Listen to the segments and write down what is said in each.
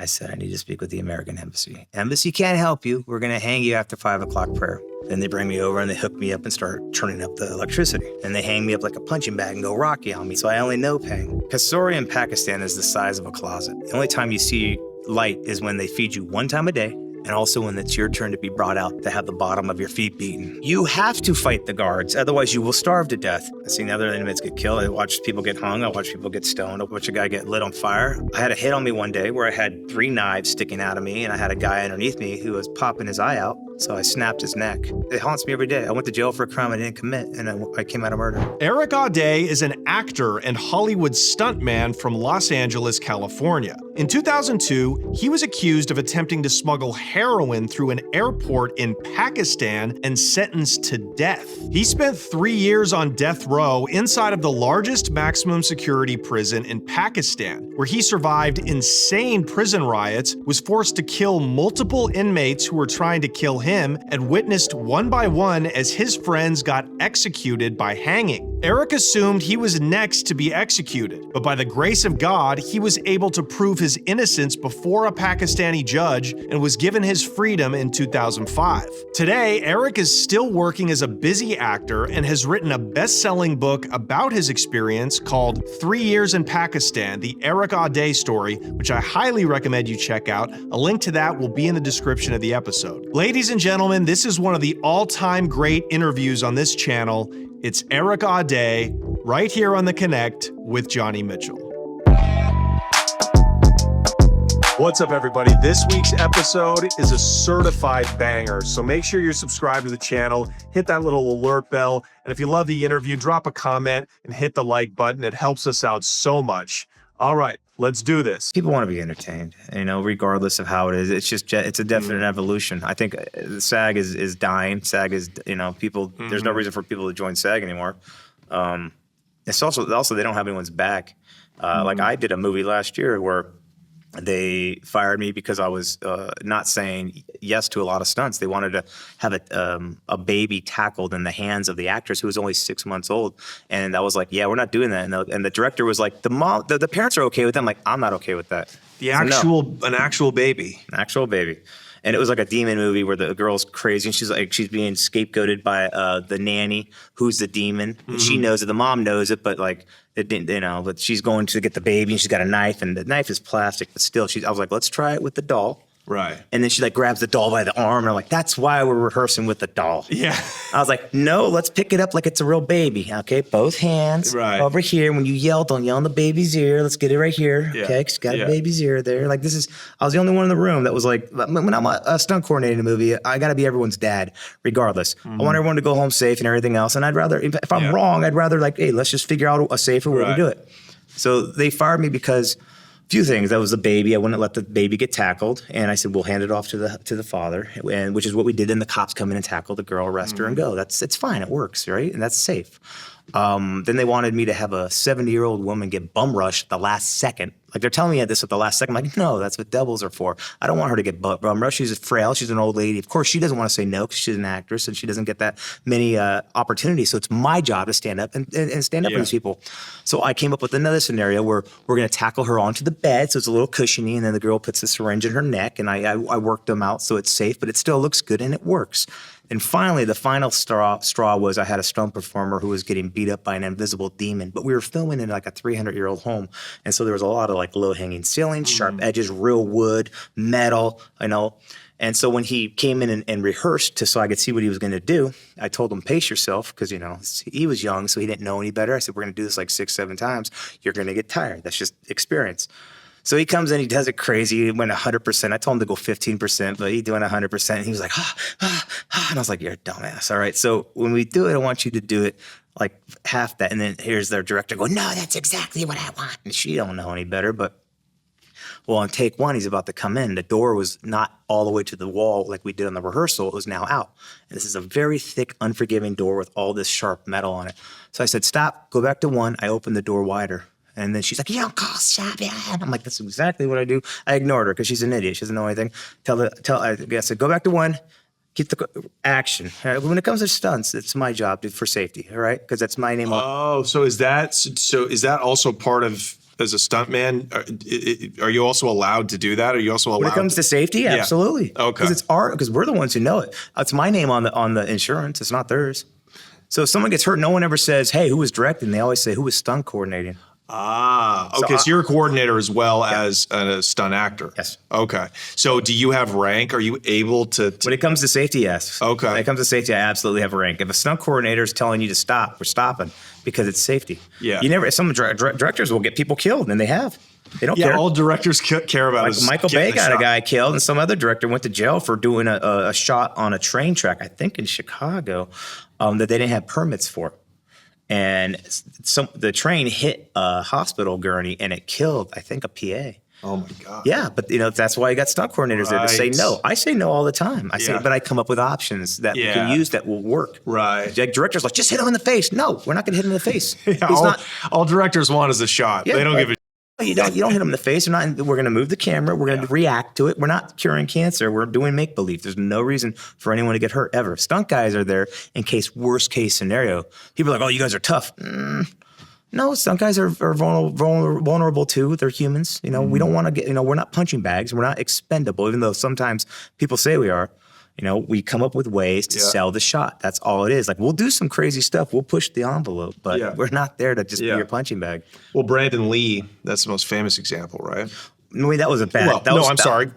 I said, I need to speak with the American Embassy. Embassy can't help you. We're going to hang you after 5 o'clock prayer. Then they bring me over and they hook me up and start turning up the electricity. And they hang me up like a punching bag and go Rocky on me, so I only know pain. Kastoria in Pakistan is the size of a closet. The only time you see light is when they feed you 1 time a day, and also when it's your turn to be brought out to have the bottom of your feet beaten. You have to fight the guards, otherwise you will starve to death. I've seen other inmates get killed. I watched people get hung. I watched people get stoned. I watched a guy get lit on fire. I had a hit on me one day where I had 3 knives sticking out of me, and I had a guy underneath me who was popping his eye out, so I snapped his neck. It haunts me every day. I went to jail for a crime I didn't commit, and I came out of murder. Erik Audé is an actor and Hollywood stuntman from Los Angeles, California. In 2002, he was accused of attempting to smuggle heroin through an airport in Pakistan and sentenced to death. He spent 3 years on death row inside of the largest maximum security prison in Pakistan, where he survived insane prison riots, was forced to kill multiple inmates who were trying to kill him, and witnessed one by one as his friends got executed by hanging. Erik assumed he was next to be executed, but by the grace of God, he was able to prove his innocence before a Pakistani judge and was given his freedom in 2005. Today, Erik is still working as a busy actor and has written a best-selling book about his experience called 3 Years in Pakistan, the Erik Audé story, which I highly recommend you check out. A link to that will be in the description of the episode. Ladies and gentlemen, this is one of the all-time great interviews on this channel. It's Erik Audé, right here on The Connect with Johnny Mitchell. What's up, everybody? This week's episode is a certified banger, so make sure you're subscribed to the channel, hit that little alert bell, and if you love the interview, drop a comment and hit the like button. It helps us out so much. All right, let's do this. People want to be entertained, regardless of how it is. It's a definite evolution. I think SAG is dying. SAG is, people, there's no reason for people to join SAG anymore. It's also they don't have anyone's back. Like I did a movie last year where they fired me because I was not saying yes to a lot of stunts. They wanted to have a baby tackled in the hands of the actress who was only 6 months old, and I was like, "Yeah, we're not doing that." And the director was like, "The parents are okay with that." I'm like, "I'm not okay with that." An actual baby. An actual baby. And it was like a demon movie where the girl's crazy and she's being scapegoated by the nanny who's the demon. And she knows it, the mom knows it, but like it didn't, but she's going to get the baby and she's got a knife and the knife is plastic, but still I was like, let's try it with the doll. Right. And then she like grabs the doll by the arm and I'm like, that's why we're rehearsing with the doll. Yeah. I was like, no, let's pick it up like it's a real baby. Okay, both hands over here. When you yell, don't yell in the baby's ear. Let's get it right here. Yeah. Okay, she's got a baby's ear there. Like I was the only one in the room that was like, when I'm a stunt coordinator in a movie, I gotta be everyone's dad, regardless. I want everyone to go home safe and everything else. And I'd rather, if I'm wrong, I'd rather like, hey, let's just figure out a safer way to do it. So they fired me because few things. That was the baby. I wouldn't let the baby get tackled. And I said, we'll hand it off to the father, and which is what we did. And the cops come in and tackle the girl, arrest her, and go. It's fine. It works, right? And that's safe. Then they wanted me to have a 70-year-old woman get bum rushed at the last second. Like they're telling me this at the last second. I'm like, no, that's what doubles are for. I don't want her to get bum rushed. She's frail. She's an old lady. Of course, she doesn't want to say no because she's an actress and she doesn't get that many opportunities. So it's my job to stand up and stand up for these people. So I came up with another scenario where we're going to tackle her onto the bed. So it's a little cushiony. And then the girl puts the syringe in her neck. And I worked them out so it's safe, but it still looks good and it works. And finally, the final straw was I had a stunt performer who was getting beat up by an invisible demon, but we were filming in like a 300-year-old home. And so there was a lot of like low-hanging ceilings, sharp edges, real wood, metal, And so when he came in and rehearsed so I could see what he was going to do, I told him, pace yourself, because, he was young, so he didn't know any better. I said, we're going to do this like 6, 7 times. You're going to get tired. That's just experience. So he comes in, he does it crazy. He went 100%. I told him to go 15%, but he doing 100%. And he was like, And I was like, you're a dumbass. All right. So when we do it, I want you to do it like half that. And then here's their director going, no, that's exactly what I want. And she don't know any better, but well, on take 1, he's about to come in. The door was not all the way to the wall like we did on the rehearsal. It was now out. And this is a very thick, unforgiving door with all this sharp metal on it. So I said, stop, go back to 1. I opened the door wider. And then she's like, you don't call stop. Yeah. I'm like, that's exactly what I do. I ignored her because she's an idiot. She doesn't know anything. I said, go back to 1. Keep the action. When it comes to stunts, it's my job for safety. All right, because that's my name. Oh, so is that also part of as a stuntman? Are you also allowed to do that? Are you also allowed? When it comes to safety, absolutely. Okay. Because we're the ones who know it. It's my name on the insurance. It's not theirs. So if someone gets hurt, no one ever says, "Hey, who was directing?" They always say, "Who was stunt coordinating?" Okay. So you're a coordinator as well as a stunt actor. Yes. Okay. So do you have rank? Are you able to? When it comes to safety, yes. Okay. When it comes to safety, I absolutely have a rank. If a stunt coordinator is telling you to stop, we're stopping because it's safety. Yeah. You never. Some directors will get people killed, and they have. They don't care. All directors care about is Michael Bay got shot. a guy killed, and some other director went to jail for doing a shot on a train track, I think in Chicago, that they didn't have permits for. And the train hit a hospital gurney, and it killed, I think, a PA. Oh my God. Yeah, but that's why you got stunt coordinators there to say no. I say no all the time. But I come up with options that we can use that will work. Right. Like directors like, just hit him in the face. No, we're not going to hit him in the face. All directors want is a shot. They don't give a. You don't hit them in the face. We're going to move the camera. We're going to react to it. We're not curing cancer. We're doing make-believe. There's no reason for anyone to get hurt ever. Stunt guys are there in case worst case scenario. People are like, oh, you guys are tough. No, stunt guys are vulnerable too. They're humans. We don't want to get, we're not punching bags. We're not expendable, even though sometimes people say we are. We come up with ways to sell the shot. That's all it is. Like, we'll do some crazy stuff. We'll push the envelope, but we're not there to just be your punching bag. Well, Brandon Lee, that's the most famous example, right? No, that was a bad. Well, I'm sorry.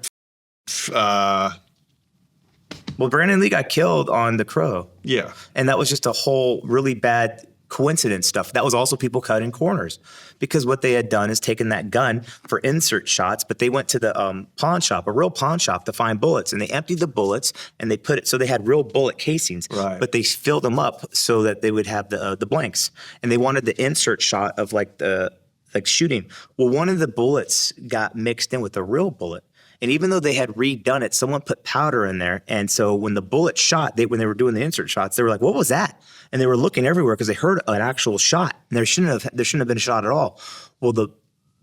Well, Brandon Lee got killed on The Crow. Yeah. And that was just a whole really bad coincidence stuff. That was also people cutting corners because what they had done is taken that gun for insert shots, but they went to the pawn shop, a real pawn shop, to find bullets, and they emptied the bullets and they put it, so they had real bullet casings, but they filled them up so that they would have the blanks, and they wanted the insert shot of like shooting. Well, one of the bullets got mixed in with a real bullet. And even though they had redone it, someone put powder in there. And so when the bullet shot, when they were doing the insert shots, they were like, what was that? And they were looking everywhere because they heard an actual shot. And there shouldn't have been a shot at all. Well,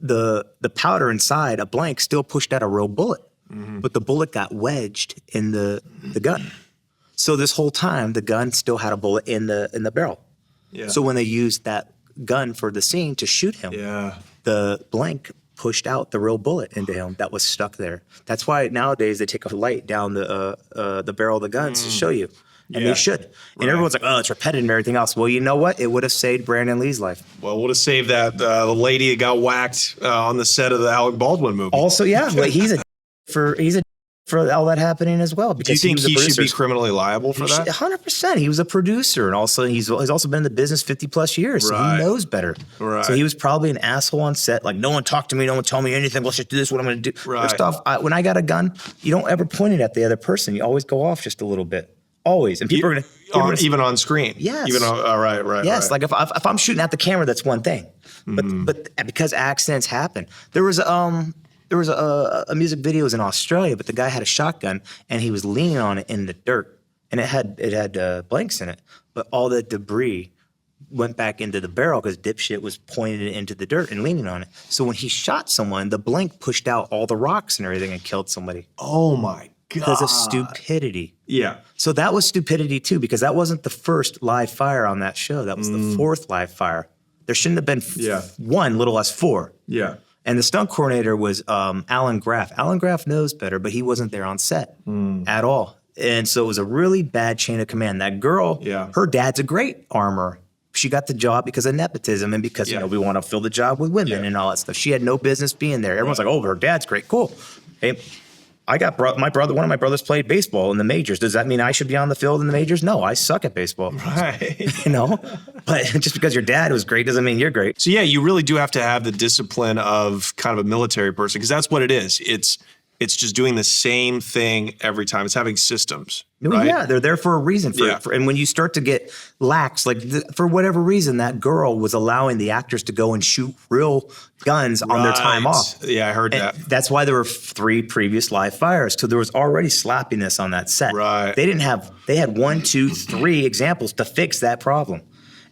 the powder inside a blank still pushed out a real bullet. But the bullet got wedged in the gun. So this whole time, the gun still had a bullet in the barrel. Yeah. So when they used that gun for the scene to shoot him, the blank pushed out the real bullet into him that was stuck there. That's why nowadays they take a light down the barrel of the guns to show you. And they should. And everyone's like, oh, it's repetitive and everything else. Well, you know what? It would have saved Brandon Lee's life. Well, it would have saved that the lady that got whacked on the set of the Alec Baldwin movie. Also, but he's a for all that happening as well. Do you think he should be criminally liable for that? 100%. He was a producer, and also he's also been in the business 50 plus years, so he knows better. Right. So he was probably an asshole on set. Like, no one talked to me, no one told me anything. Let's just do this. What I'm going to do. First off, when I got a gun, you don't ever point it at the other person. You always go off just a little bit. Always. And people are going to even on screen. Yes. Even on, right. Yes. Like if I'm shooting at the camera, that's one thing. But because accidents happen, there was a music video was in Australia, but the guy had a shotgun and he was leaning on it in the dirt, and it had blanks in it, but all the debris went back into the barrel because dipshit was pointing it into the dirt and leaning on it. So when he shot someone, the blank pushed out all the rocks and everything and killed somebody. Oh my God. Because of stupidity. Yeah. So that was stupidity too, because that wasn't the first live fire on that show. That was the fourth live fire. There shouldn't have been one, little less four. Yeah. And the stunt coordinator was Alan Graff. Alan Graff knows better, but he wasn't there on set at all. And so it was a really bad chain of command. That girl, her dad's a great armorer. She got the job because of nepotism and because we want to fill the job with women and all that stuff. She had no business being there. Everyone's like, oh, her dad's great. Cool. Hey, I got one of my brothers played baseball in the majors. Does that mean I should be on the field in the majors? No, I suck at baseball. Right. But just because your dad was great doesn't mean you're great. So you really do have to have the discipline of kind of a military person, because that's what it is. It's just doing the same thing every time. It's having systems. Right? Yeah, they're there for a reason. And when you start to get lax, like for whatever reason, that girl was allowing the actors to go and shoot real guns on their time off. Yeah, I heard that. That's why there were 3 previous live fires. So there was already sloppiness on that set. Right. They had 1, 2, 3 examples to fix that problem.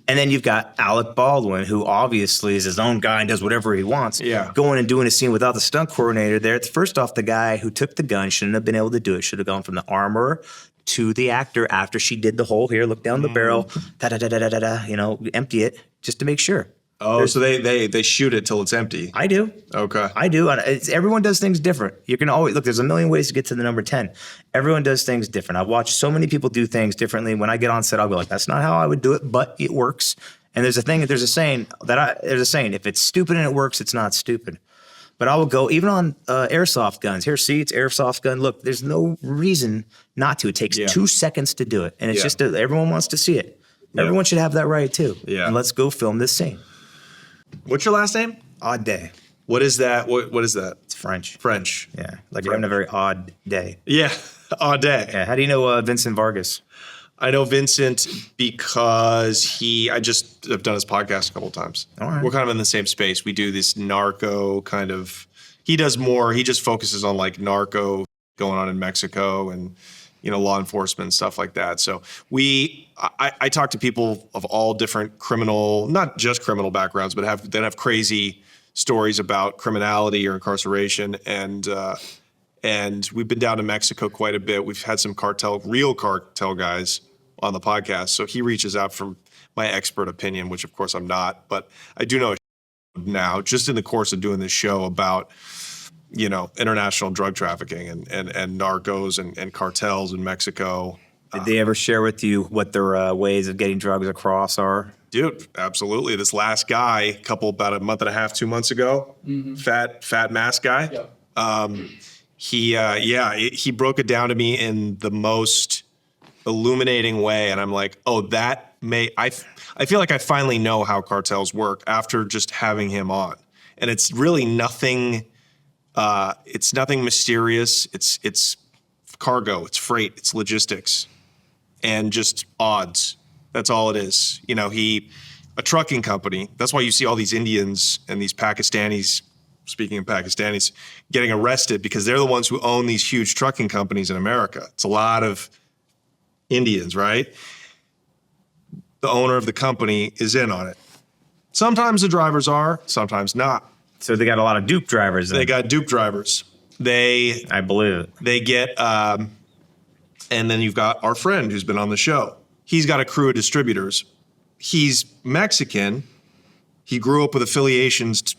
And then you've got Alec Baldwin, who obviously is his own guy and does whatever he wants. Yeah. Going and doing a scene without the stunt coordinator there. First off, the guy who took the gun shouldn't have been able to do it. Should have gone from the armorer to the actor after she did the whole look down the barrel, empty it, just to make sure. Oh, so they shoot it till it's empty. I do. Okay. I do. And everyone does things different. You can always look. There's a million ways to get to the number 10. Everyone does things different. I've watched so many people do things differently. When I get on set, I'll go like, "That's not how I would do it," but it works. And there's a saying. If it's stupid and it works, it's not stupid. But I will go even on airsoft guns. Here, see, it's airsoft gun. Look, there's no reason not to. It takes 2 seconds to do it, and it's just everyone wants to see it. Everyone should have that right too. Yeah. And let's go film this scene. What's your last name? Audé. What is that? What is that? It's French. French. Yeah, like you're having a very odd day. Yeah, Audé. Yeah. How do you know Vincent Vargas? I know Vincent because I've done his podcast a couple of times. All right. We're kind of in the same space. We do this narco kind of, he does more, he just focuses on like narco going on in Mexico and, law enforcement and stuff like that. So I talk to people of all different criminal, not just criminal backgrounds, but have crazy stories about criminality or incarceration. And we've been down to Mexico quite a bit. We've had some real cartel guys on the podcast. So he reaches out for my expert opinion, which of course I'm not, but I do know now, just in the course of doing this show about, international drug trafficking and narcos and cartels in Mexico. Did they ever share with you what their ways of getting drugs across are? Dude, absolutely. This last guy, about a month and a half, 2 months ago, fat mask guy. Yep. He broke it down to me in the most illuminating way. And I'm like, oh, I feel like I finally know how cartels work after just having him on. And it's really nothing, it's nothing mysterious. It's cargo, it's freight, it's logistics, and just odds. That's all it is. A trucking company. That's why you see all these Indians and these Pakistanis, speaking of Pakistanis, getting arrested because they're the ones who own these huge trucking companies in America. It's a lot of Indians, right? The owner of the company is in on it. Sometimes the drivers are, sometimes not. So they got a lot of dupe drivers. They got dupe drivers. I believe it. They get, and then you've got our friend who's been on the show. He's got a crew of distributors. He's Mexican. He grew up with affiliations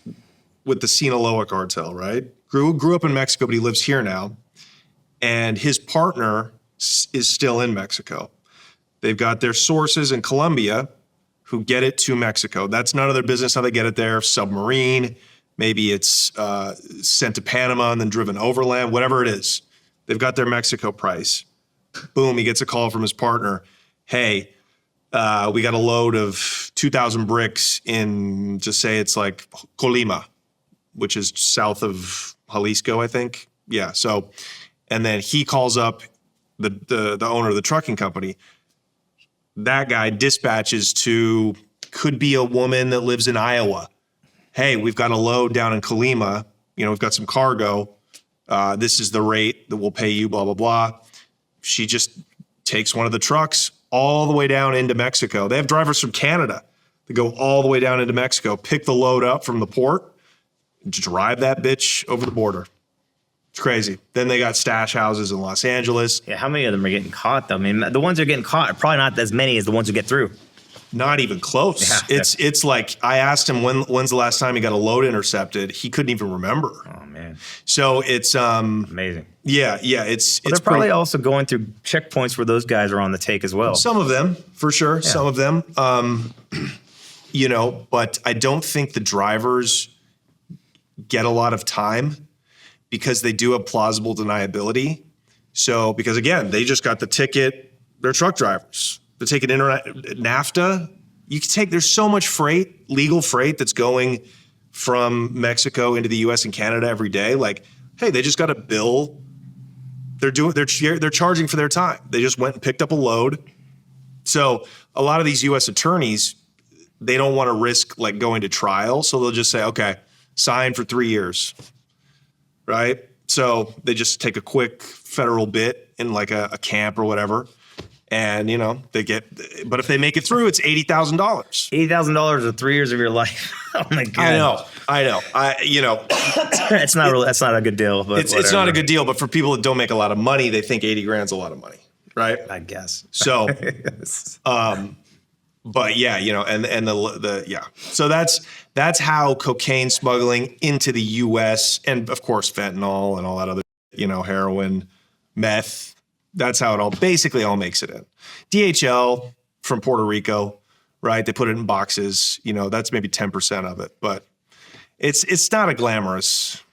with the Sinaloa cartel, right? Grew up in Mexico, but he lives here now. And his partner is still in Mexico. They've got their sources in Colombia who get it to Mexico. That's none of their business how they get it there. Submarine, maybe it's sent to Panama and then driven overland, whatever it is. They've got their Mexico price. Boom, he gets a call from his partner. Hey, we got a load of 2,000 bricks in, just say it's like Colima, which is south of Jalisco, I think. Yeah, so, and then he calls up the owner of the trucking company. That guy dispatches to, could be a woman that lives in Iowa. Hey, we've got a load down in Colima. We've got some cargo. This is the rate that we'll pay you, blah, blah, blah. She just takes one of the trucks all the way down into Mexico. They have drivers from Canada that go all the way down into Mexico, pick the load up from the port, drive that bitch over the border. It's crazy. Then they got stash houses in Los Angeles. Yeah, how many of them are getting caught, though? I mean, the ones that are getting caught are probably not as many as the ones who get through. Not even close. Yeah, it's like, I asked him when's the last time he got a load intercepted. He couldn't even remember. Oh, man. So it's amazing. Yeah. It's they're probably also going through checkpoints where those guys are on the take as well. Some of them, for sure. Yeah. Some of them. But I don't think the drivers get a lot of time because they do have plausible deniability. So, because again, they just got the ticket. They're truck drivers. To take an NAFTA, you can take, there's so much freight, legal freight that's going from Mexico into the US and Canada every day. Like, hey, they just got a bill. They're charging for their time. They just went and picked up a load. So a lot of these US attorneys, they don't want to risk like going to trial. So they'll just say, okay, sign for 3 years, right? So they just take a quick federal bit in like a camp or whatever. And, they but if they make it through, it's $80,000. $80,000 or 3 years of your life. Oh my God. I know. That's not a good deal. But it's not a good deal. But for people that don't make a lot of money, they think 80 grand's a lot of money. Right. I guess. So, But yeah, and the yeah. So that's how cocaine smuggling into the U.S. and of course fentanyl and all that other, heroin, meth. That's how it basically all makes it in. DHL from Puerto Rico, right? They put it in boxes. That's maybe 10% of it, but it's not a glamorous.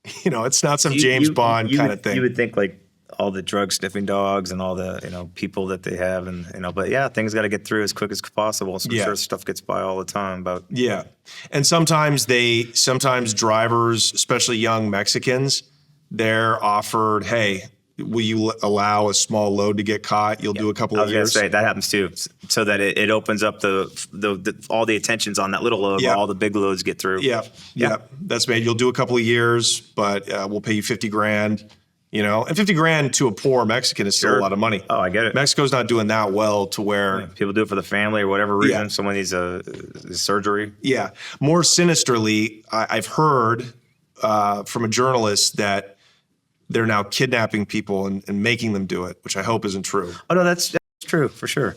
It's not some James Bond kind of thing. You would think like all the drug sniffing dogs and all the people that they have, and but yeah, things got to get through as quick as possible. So I'm sure stuff gets by all the time. But and sometimes drivers, especially young Mexicans, they're offered, hey, will you allow a small load to get caught? You'll do a couple of years. I was gonna say that happens too, so that it opens up all the attentions on that little load, while all the big loads get through. Yeah. That's made. You'll do a couple of years, but we'll pay you $50,000. And $50,000 to a poor Mexican is still a lot of money. Oh, I get it. Mexico's not doing that well to where people do it for the family or whatever reason. Someone needs a surgery. Yeah. More sinisterly, I've heard from a journalist that they're now kidnapping people and making them do it, which I hope isn't true. Oh no, that's true for sure.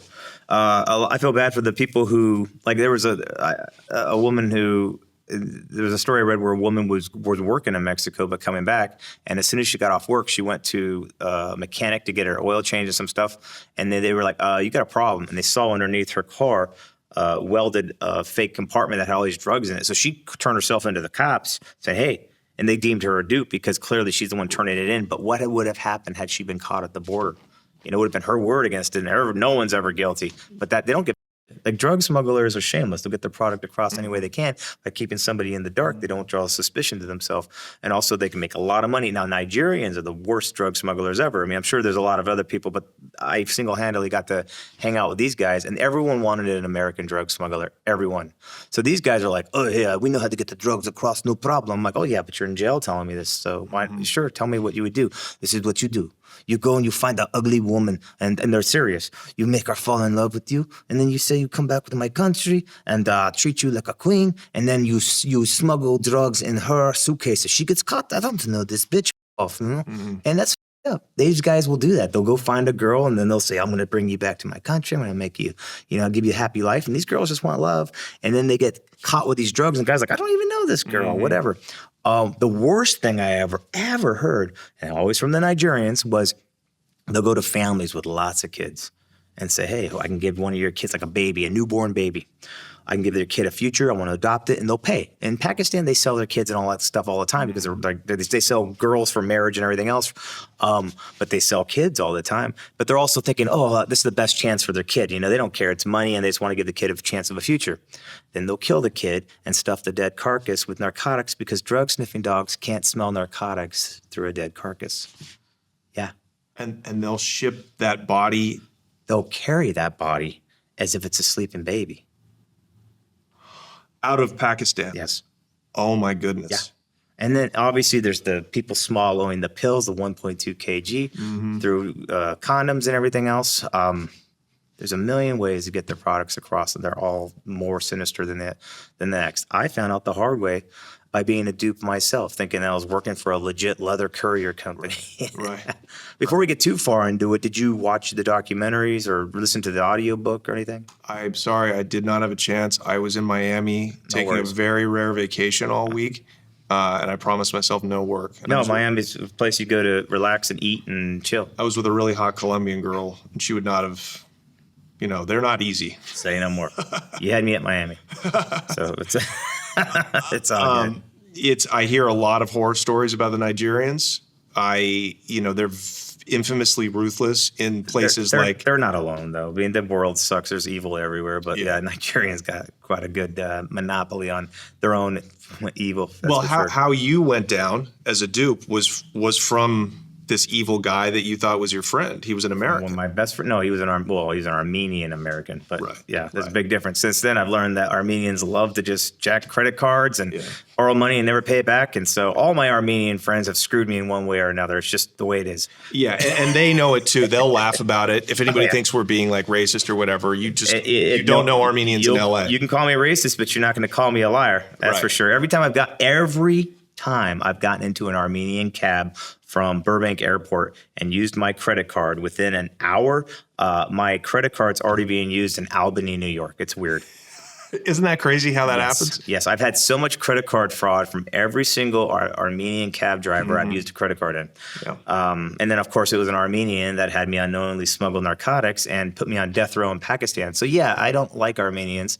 I feel bad for the people who, like, there was a woman who. There was a story I read where a woman was working in Mexico but coming back, and as soon as she got off work, she went to a mechanic to get her oil change and some stuff, and then they were like, "You got a problem," and they saw underneath her car welded a fake compartment that had all these drugs in it. So she turned herself into the cops, said, "Hey," and they deemed her a dupe because clearly she's the one turning it in. But what would have happened had she been caught at the border? It would have been her word against it, and no one's ever guilty. But they don't get. Like, drug smugglers are shameless. They'll get their product across any way they can by keeping somebody in the dark. They don't draw suspicion to themselves. And also they can make a lot of money. Now, Nigerians are the worst drug smugglers ever. I mean, I'm sure there's a lot of other people, but I single-handedly got to hang out with these guys, and everyone wanted an American drug smuggler. Everyone. So these guys are like, "Oh, yeah, we know how to get the drugs across, no problem." I'm like, "Oh, yeah, but you're in jail telling me this. So why? Sure, tell me what you would do." This is what you do. You go and you find an ugly woman, and they're serious. You make her fall in love with you, and then you say you come back to my country and treat you like a queen, and then you smuggle drugs in her suitcase. If she gets caught, I don't know this bitch off, And that's these guys will do that. They'll go find a girl, and then they'll say, "I'm going to bring you back to my country. I'm going to make you, I'll give you a happy life." And these girls just want love, and then they get caught with these drugs, and guys are like, "I don't even know this girl," whatever. The worst thing I ever heard, and always from the Nigerians, was they'll go to families with lots of kids and say, "Hey, I can give one of your kids like a baby, a newborn baby. I can give their kid a future. I want to adopt it," and they'll pay. In Pakistan, they sell their kids and all that stuff all the time because they sell girls for marriage and everything else, but they sell kids all the time. But they're also thinking, "Oh, this is the best chance for their kid." They don't care. It's money, and they just want to give the kid a chance of a future. Then they'll kill the kid and stuff the dead carcass with narcotics because drug-sniffing dogs can't smell narcotics through a dead carcass. Yeah. And they'll ship that body. They'll carry that body as if it's a sleeping baby. Out of Pakistan? Yes. Oh, my goodness. Yeah. And then obviously there's the people swallowing the pills, the 1.2 kg, through condoms and everything else. There's a million ways to get their products across, and they're all more sinister than the next. I found out the hard way by being a dupe myself, thinking I was working for a legit leather courier company. Right. Before we get too far into it, did you watch the documentaries or listen to the audiobook or anything? I'm sorry, I did not have a chance. I was in Miami taking a very rare vacation all week, and I promised myself no work. And Miami's a place you go to relax and eat and chill. I was with a really hot Colombian girl, and she would not have, they're not easy. Say no more. You had me at Miami. So it's... it's all good. I hear a lot of horror stories about the Nigerians. They're infamously ruthless in places they're not alone though. I mean, the world sucks. There's evil everywhere, but Nigerians got quite a good monopoly on their own evil. Well, how you went down as a dupe was from this evil guy that you thought was your friend. He was an American. Well, my best friend, no, he was an Armenian American. But there's a big difference. Since then, I've learned that Armenians love to just jack credit cards and borrow money and never pay it back. And so all my Armenian friends have screwed me in one way or another. It's just the way it is. Yeah, and they know it too. They'll laugh about it. If anybody thinks we're being like racist or whatever, you don't know Armenians in LA. You can call me racist, but you're not going to call me a liar. That's for sure. Every time I've gotten into an Armenian cab from Burbank Airport and used my credit card, within an hour, my credit card's already being used in Albany, New York. It's weird. Isn't that crazy how that happens? Yes, I've had so much credit card fraud from every single Armenian cab driver I've used a credit card in. Yeah. And then, of course, it was an Armenian that had me unknowingly smuggle narcotics and put me on death row in Pakistan. So, yeah, I don't like Armenians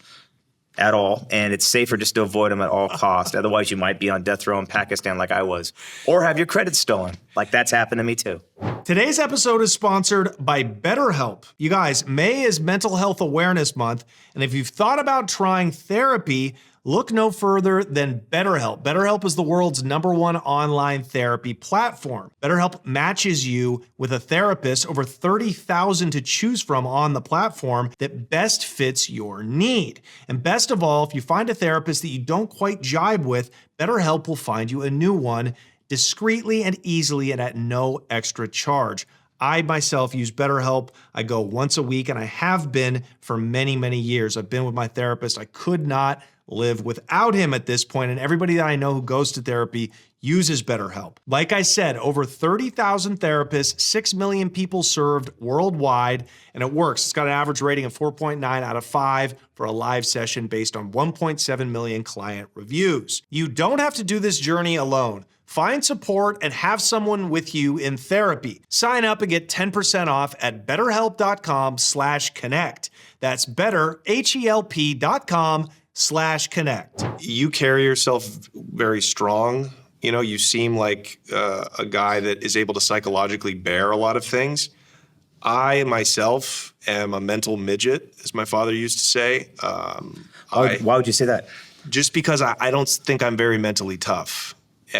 at all, and it's safer just to avoid them at all costs. Otherwise, you might be on death row in Pakistan like I was, or have your credit stolen. Like that's happened to me too. Today's episode is sponsored by Betterhelp. You guys, May is Mental Health Awareness Month, and if you've thought about trying therapy, look no further than Betterhelp. Betterhelp is the world's #1 online therapy platform. Betterhelp matches you with a therapist, over 30,000 to choose from on the platform, that best fits your need. And best of all, if you find a therapist that you don't quite jibe with, Betterhelp will find you a new one discreetly and easily and at no extra charge. I myself use BetterHelp. I go once a week, and I have been for many, many years. I've been with my therapist. I could not live without him at this point, and everybody that I know who goes to therapy uses BetterHelp. Like I said, over 30,000 therapists, 6 million people served worldwide, and it works. It's got an average rating of 4.9 out of 5 for a live session based on 1.7 million client reviews. You don't have to do this journey alone. Find support and have someone with you in therapy. Sign up and get 10% off at betterhelp.com/connect. That's betterhelp.com/connect. You carry yourself very strong. You know, you seem like a guy that is able to psychologically bear a lot of things. I myself am a mental midget, as my father used to say. Why would you say that? Just because I don't think I'm very mentally tough.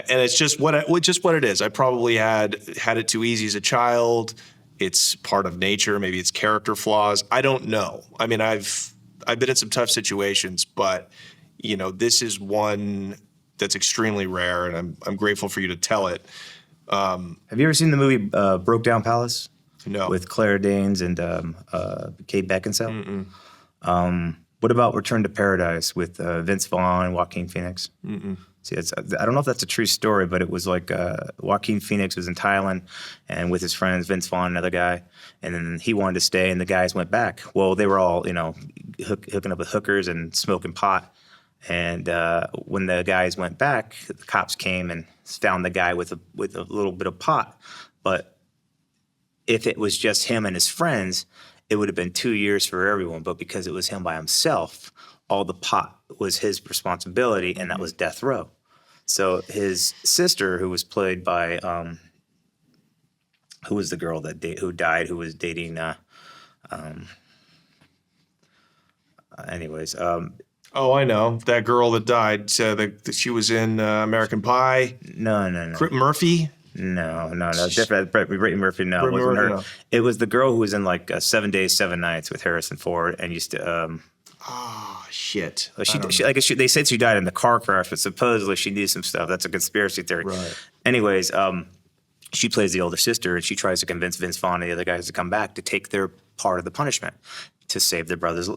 And it's just what it is. I probably had it too easy as a child. It's part of nature. Maybe it's character flaws. I don't know. I mean, I've been in some tough situations, but you know, this is one that's extremely rare, and I'm grateful for you to tell it. Have you ever seen the movie Broke Down Palace? No. With Claire Danes and Kate Beckinsale? What about Return to Paradise with Vince Vaughn and Joaquin Phoenix? See, I don't know if that's a true story, but it was like Joaquin Phoenix was in Thailand and with his friends, Vince Vaughn, another guy, and then he wanted to stay, and the guys went back. Well, they were all, you know, hooking up with hookers and smoking pot. And when the guys went back, the cops came and found the guy with a little bit of pot. But if it was just him and his friends, it would have been 2 years for everyone. But because it was him by himself, all the pot was his responsibility, and that was death row. So his sister, who was played by, who was the girl who died, who was dating, anyways. Oh, I know. That girl that died, that she was in American Pie. No. Murphy? No. Different. Brittany Murphy, no. It wasn't her. No. It was the girl who was in like 7 Days, 7 Nights with Harrison Ford and used to... Shit. They said she died in the car crash, but supposedly she knew some stuff. That's a conspiracy theory. Right. Anyways, she plays the older sister, and she tries to convince Vince Vaughn and the other guys to come back to take their part of the punishment to save her brother's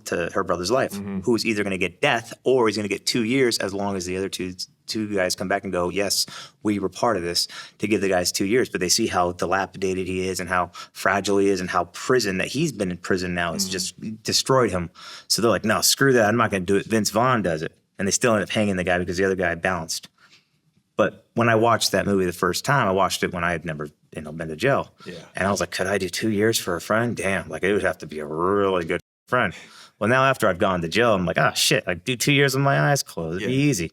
life, who is either going to get death or he's going to get 2 years as long as the other two guys come back and go, yes, we were part of this, to give the guys 2 years. But they see how dilapidated he is and how fragile he is and how that he's been in prison now. It's just destroyed him. So they're like, no, screw that. I'm not going to do it. Vince Vaughn does it. And they still end up hanging the guy because the other guy bounced. But when I watched that movie the first time, I watched it when I had never been to jail. Yeah. And I was like, could I do 2 years for a friend? Damn, like it would have to be a really good friend. Well, now after I've gone to jail, I'm like, oh shit, I do 2 years with my eyes closed. It'd be easy.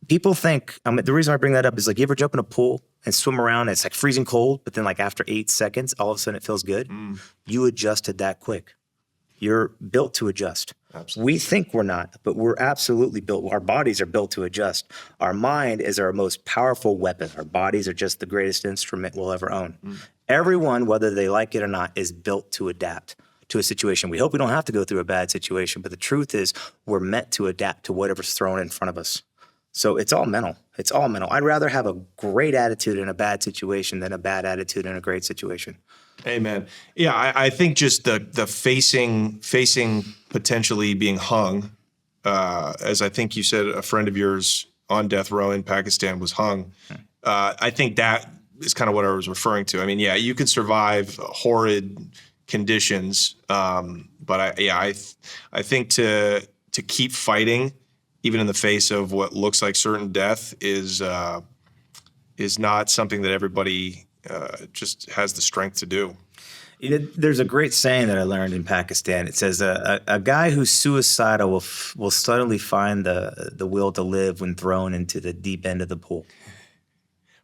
People think, the reason I bring that up is like, you ever jump in a pool and swim around and it's like freezing cold, but then like after 8 seconds, all of a sudden it feels good? You adjusted that quick. You're built to adjust. Absolutely. We think we're not, but we're absolutely built. Our bodies are built to adjust. Our mind is our most powerful weapon. Our bodies are just the greatest instrument we'll ever own. Everyone, whether they like it or not, is built to adapt to a situation. We hope we don't have to go through a bad situation, but the truth is we're meant to adapt to whatever's thrown in front of us. So it's all mental. It's all mental. I'd rather have a great attitude in a bad situation than a bad attitude in a great situation. Amen. Yeah, I think just the facing potentially being hung, as I think you said a friend of yours on death row in Pakistan was hung. I think that is kind of what I was referring to. I mean, yeah, you can survive horrid conditions, but I think to keep fighting, even in the face of what looks like certain death, is not something that everybody just has the strength to do. There's a great saying that I learned in Pakistan. It says, a guy who's suicidal will suddenly find the will to live when thrown into the deep end of the pool,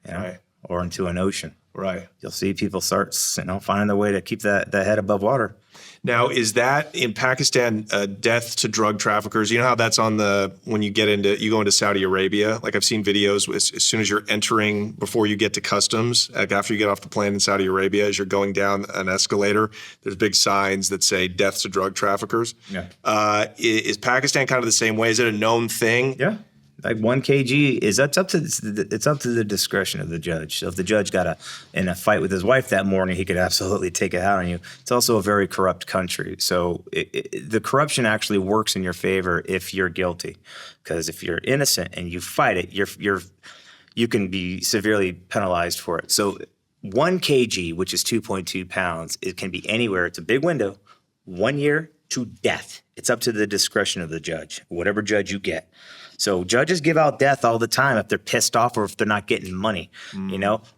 Right. Or into an ocean. Right. You'll see people start, finding their way to keep that head above water. Now, is that in Pakistan death to drug traffickers? You know how that's when you go into Saudi Arabia? Like I've seen videos as soon as you're entering, before you get to customs, like after you get off the plane in Saudi Arabia, as you're going down an escalator, there's big signs that say death to drug traffickers. Yeah. Is Pakistan kind of the same way? Is it a known thing? Yeah. Like 1 kg it's up to the discretion of the judge. So if the judge got in a fight with his wife that morning, he could absolutely take it out on you. It's also a very corrupt country. So the corruption actually works in your favor if you're guilty, because if you're innocent and you fight it, you can be severely penalized for it. So 1 kg, which is 2.2 pounds, it can be anywhere. It's a big window, 1 year to death. It's up to the discretion of the judge, whatever judge you get. So judges give out death all the time if they're pissed off or if they're not getting money,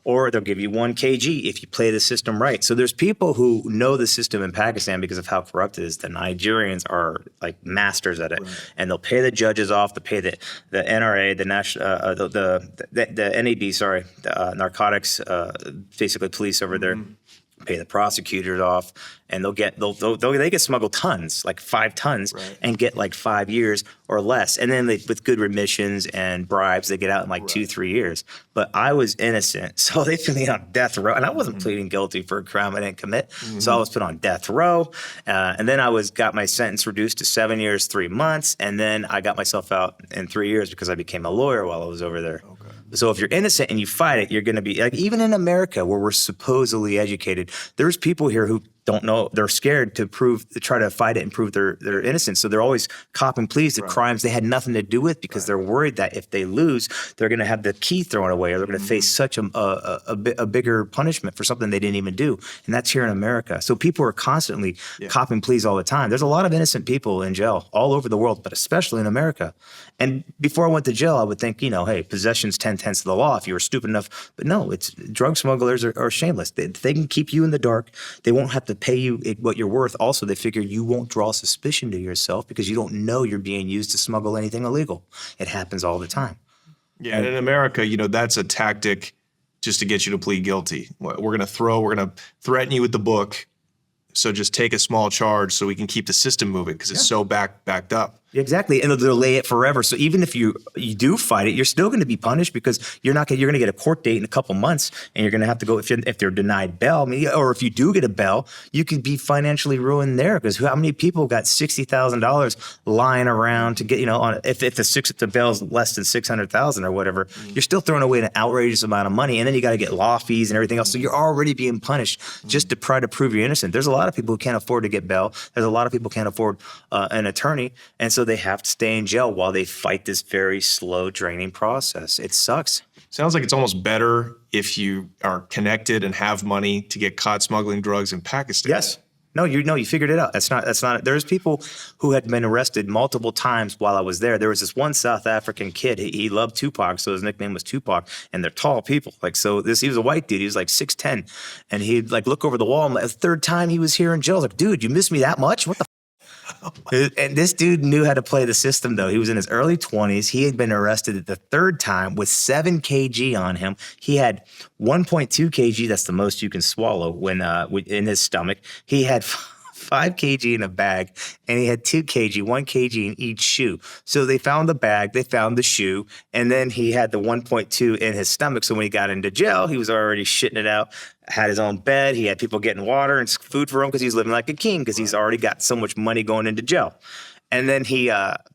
or they'll give you 1 kg if you play the system right. So there's people who know the system in Pakistan because of how corrupt it is. The Nigerians are like masters at it, and they'll pay the judges off, they'll pay the NRA, the national, the NAD, sorry, the narcotics, basically police over there. Pay the prosecutors off, and they get smuggled tons, like 5 tons, and get like 5 years or less. And then with good remissions and bribes, they get out in like 2-3 years. But I was innocent, so they threw me on death row, and I wasn't pleading guilty for a crime I didn't commit. So I was put on death row, and then I got my sentence reduced to 7 years, 3 months, and then I got myself out in 3 years because I became a lawyer while I was over there. Okay. So if you're innocent and you fight it, you're going to be like, even in America where we're supposedly educated, there's people here who don't know, they're scared to try to fight it and prove their innocence. So they're always copping pleas to crimes they had nothing to do with because they're worried that if they lose, they're going to have the key thrown away, or they're going to face such a bigger punishment for something they didn't even do. And that's here in America. So people are constantly copping pleas all the time. There's a lot of innocent people in jail all over the world, but especially in America. And before I went to jail, I would think, hey, possession's 10/10 of the law if you were stupid enough. But no, it's drug smugglers are shameless. They can keep you in the dark. They won't have to pay you what you're worth. Also, they figure you won't draw suspicion to yourself because you don't know you're being used to smuggle anything illegal. It happens all the time. Yeah, and in America, that's a tactic just to get you to plead guilty. We're going to threaten you with the book. So just take a small charge so we can keep the system moving because it's so backed up. Exactly, and they'll delay it forever. So even if you do fight it, you're still going to be punished because you're going to get a court date in a couple months, and you're going to have to go if they're denied bail. Or if you do get a bail, you could be financially ruined there because how many people got $60,000 lying around to get if the bail is less than $600,000 or whatever, you're still throwing away an outrageous amount of money, and then you got to get law fees and everything else. So you're already being punished just to try to prove you're innocent. There's a lot of people who can't afford to get bail. There's a lot of people who can't afford an attorney, and so they have to stay in jail while they fight this very slow, draining process. It sucks. Sounds like it's almost better if you are connected and have money to get caught smuggling drugs in Pakistan. Yes. No, you figured it out. That's not. There's people who had been arrested multiple times while I was there. There was this one South African kid. He loved Tupac, so his nickname was Tupac. And they're tall people. He was a white dude. He was like 6'10", and he'd look over the wall. And the third time he was here in jail, I was like, dude, you missed me that much? What the? And this dude knew how to play the system, though. He was in his early 20s. He had been arrested the third time with 7 kg on him. He had 1.2 kg. That's the most you can swallow when in his stomach. He had 5 kg in a bag, and he had 2 kg, 1 kg in each shoe. So they found the bag, they found the shoe, and then he had the 1.2 in his stomach. So when he got into jail, he was already shitting it out, had his own bed. He had people getting water and food for him because he's living like a king because he's already got so much money going into jail. And then he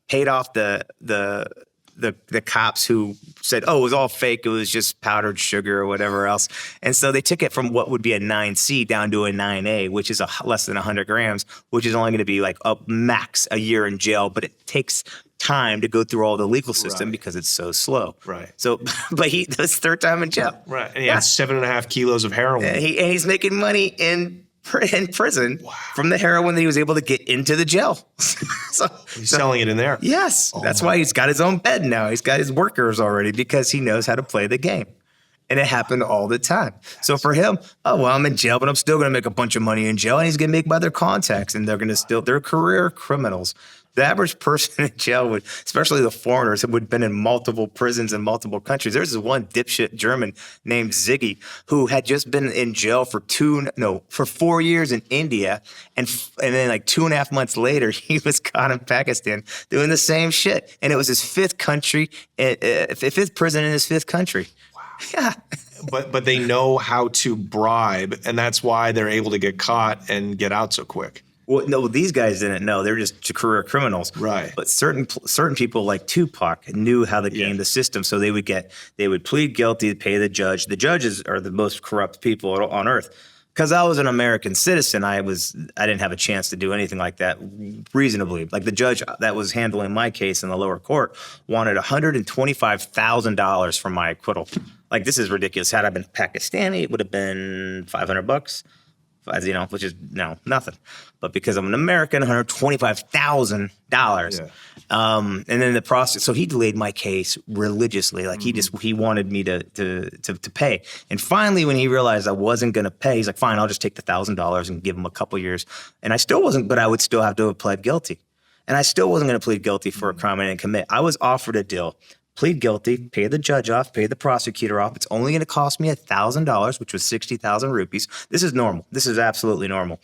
paid off the the cops who said, oh, it was all fake. It was just powdered sugar or whatever else. And so they took it from what would be a 9C down to a 9A, which is less than 100 grams, which is only going to be like a max a year in jail. But it takes time to go through all the legal system because it's so slow. Right. So, but that's his third time in jail. Right. And he had 7.5 kilos of heroin. And he's making money in prison from the heroin that he was able to get into the jail. so he's selling it in there. Yes. That's why he's got his own bed now. He's got his workers already because he knows how to play the game. And it happened all the time. So for him, oh, well, I'm in jail, but I'm still going to make a bunch of money in jail. And he's going to make by their contacts. And they're going to they're career criminals. The average person in jail would, especially the foreigners, would have been in multiple prisons in multiple countries. There's this one dipshit German named Ziggy who had just been in jail for 4 years in India. And then like 2.5 months later, he was caught in Pakistan doing the same shit. And it was his fifth prison in his fifth country. Wow. Yeah. But they know how to bribe, and that's why they're able to get caught and get out so quick. Well, no, these guys didn't know. They're just career criminals. Right. But certain people like Tupac knew how to game the system. So they would plead guilty to pay the judge. The judges are the most corrupt people on earth. Because I was an American citizen, I didn't have a chance to do anything like that reasonably. Like the judge that was handling my case in the lower court wanted $125,000 for my acquittal. Like, this is ridiculous. Had I been Pakistani, it would have been $500. Which is nothing. But because I'm an American, $125,000. Yeah. And then the process. So he delayed my case religiously. Like he wanted me to pay. And finally, when he realized I wasn't going to pay, he's like, "Fine, I'll just take the $1,000 and give him a couple years." And I still wasn't, but I would still have to have pled guilty. And I still wasn't going to plead guilty for a crime I didn't commit. I was offered a deal. Plead guilty, pay the judge off, pay the prosecutor off. It's only going to cost me $1,000, which was 60,000 rupees. This is normal. This is absolutely normal.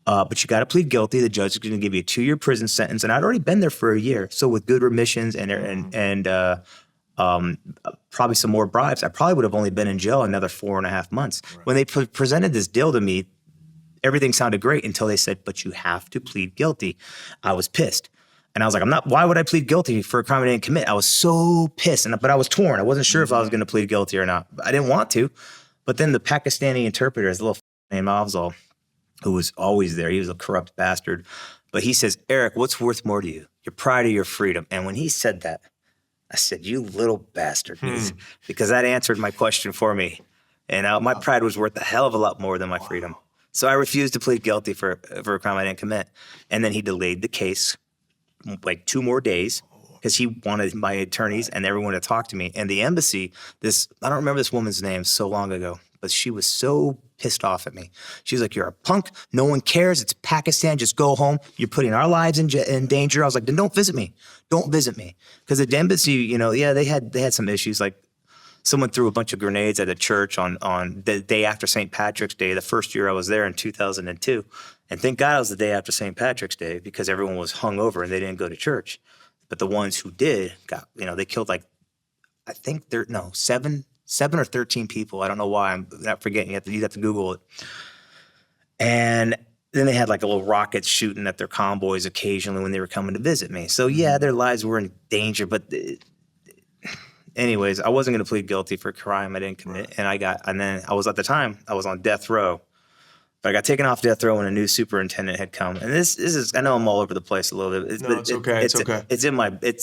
But you got to plead guilty. The judge is going to give you a 2-year prison sentence, and I'd already been there for a year. So with good remissions and probably some more bribes, I probably would have only been in jail another 4.5 months. Right. When they presented this deal to me, everything sounded great until they said, "But you have to plead guilty." I was pissed. And I was like, why would I plead guilty for a crime I didn't commit? I was so pissed, but I was torn. I wasn't sure if I was going to plead guilty or not. I didn't want to. But then the Pakistani interpreter, his little named Afzal, who was always there, he was a corrupt bastard. But he says, "Erik, what's worth more to you? Your pride or your freedom?" And when he said that, I said, "You little bastard." Because that answered my question for me. And my pride was worth a hell of a lot more than my freedom. So I refused to plead guilty for a crime I didn't commit. And then he delayed the case like 2 more days because he wanted my attorneys and everyone to talk to me. And the embassy, I don't remember this woman's name so long ago, but she was so pissed off at me. She was like, "You're a punk. No one cares. It's Pakistan. Just go home. You're putting our lives in danger." I was like, "Then don't visit me. Don't visit me." Because the embassy, they had some issues. Like someone threw a bunch of grenades at a church on the day after St. Patrick's Day, the first year I was there in 2002. And thank God it was the day after St. Patrick's Day because everyone was hungover and they didn't go to church. But the ones who did got, they killed like, I think 7 or 13 people. I don't know why. I'm not forgetting. You'd have to Google it. And then they had like a little rockets shooting at their convoys occasionally when they were coming to visit me. So yeah, their lives were in danger. But anyways, I wasn't going to plead guilty for a crime I didn't commit. Right. And then I was on death row. But I got taken off death row when a new superintendent had come. And this is, I know I'm all over the place a little bit. It's okay. It's okay. It's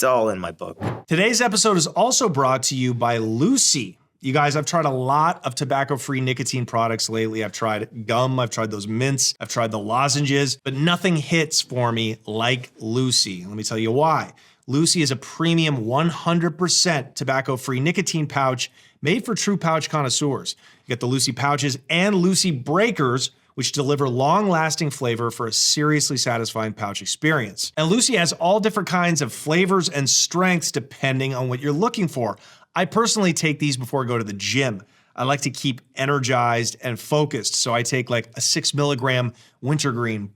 all in my book. Today's episode is also brought to you by Lucy. You guys, I've tried a lot of tobacco-free nicotine products lately. I've tried gum, I've tried those mints, I've tried the lozenges, but nothing hits for me like Lucy. Let me tell you why. Lucy is a premium 100% tobacco-free nicotine pouch made for true pouch connoisseurs. You get the Lucy pouches and Lucy breakers, which deliver long-lasting flavor for a seriously satisfying pouch experience. And Lucy has all different kinds of flavors and strengths depending on what you're looking for. I personally take these before I go to the gym. I like to keep energized and focused, so I take like a 6 milligram wintergreen,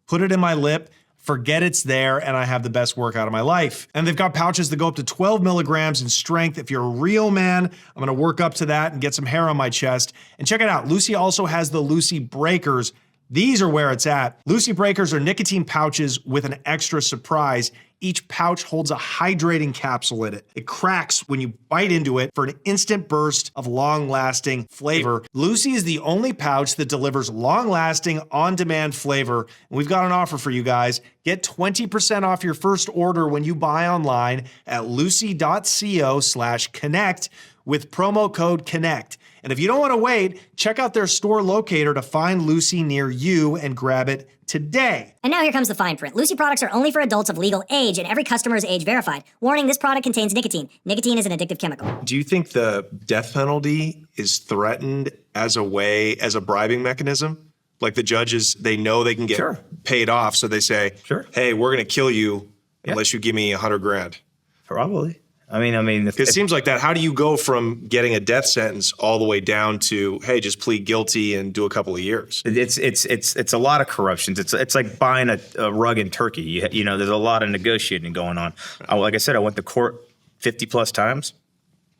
put it in my lip, forget it's there, and I have the best workout of my life. And they've got pouches that go up to 12 milligrams in strength. If you're a real man, I'm gonna work up to that and get some hair on my chest. And check it out, Lucy also has the Lucy Breakers. These are where it's at. Lucy Breakers are nicotine pouches with an extra surprise. Each pouch holds a hydrating capsule in it. It cracks when you bite into it for an instant burst of long-lasting flavor. Lucy is the only pouch that delivers long-lasting, on-demand flavor. And we've got an offer for you guys. Get 20% off your first order when you buy online at lucy.co/connect with promo code CONNECT. And if you don't want to wait, check out their store locator to find Lucy near you and grab it today. And now here comes the fine print. Lucy products are only for adults of legal age, and every customer is age verified. Warning, this product contains nicotine. Nicotine is an addictive chemical. Do you think the death penalty is threatened as a bribing mechanism? Like the judges, they know they can get paid off, so they say, hey, we're going to kill you unless you give me $100,000. Probably. I mean, it seems like that. How do you go from getting a death sentence all the way down to, hey, just plead guilty and do a couple of years? It's a lot of corruptions. It's like buying a rug in Turkey. You know, there's a lot of negotiating going on. Like I said, I went to court 50 plus times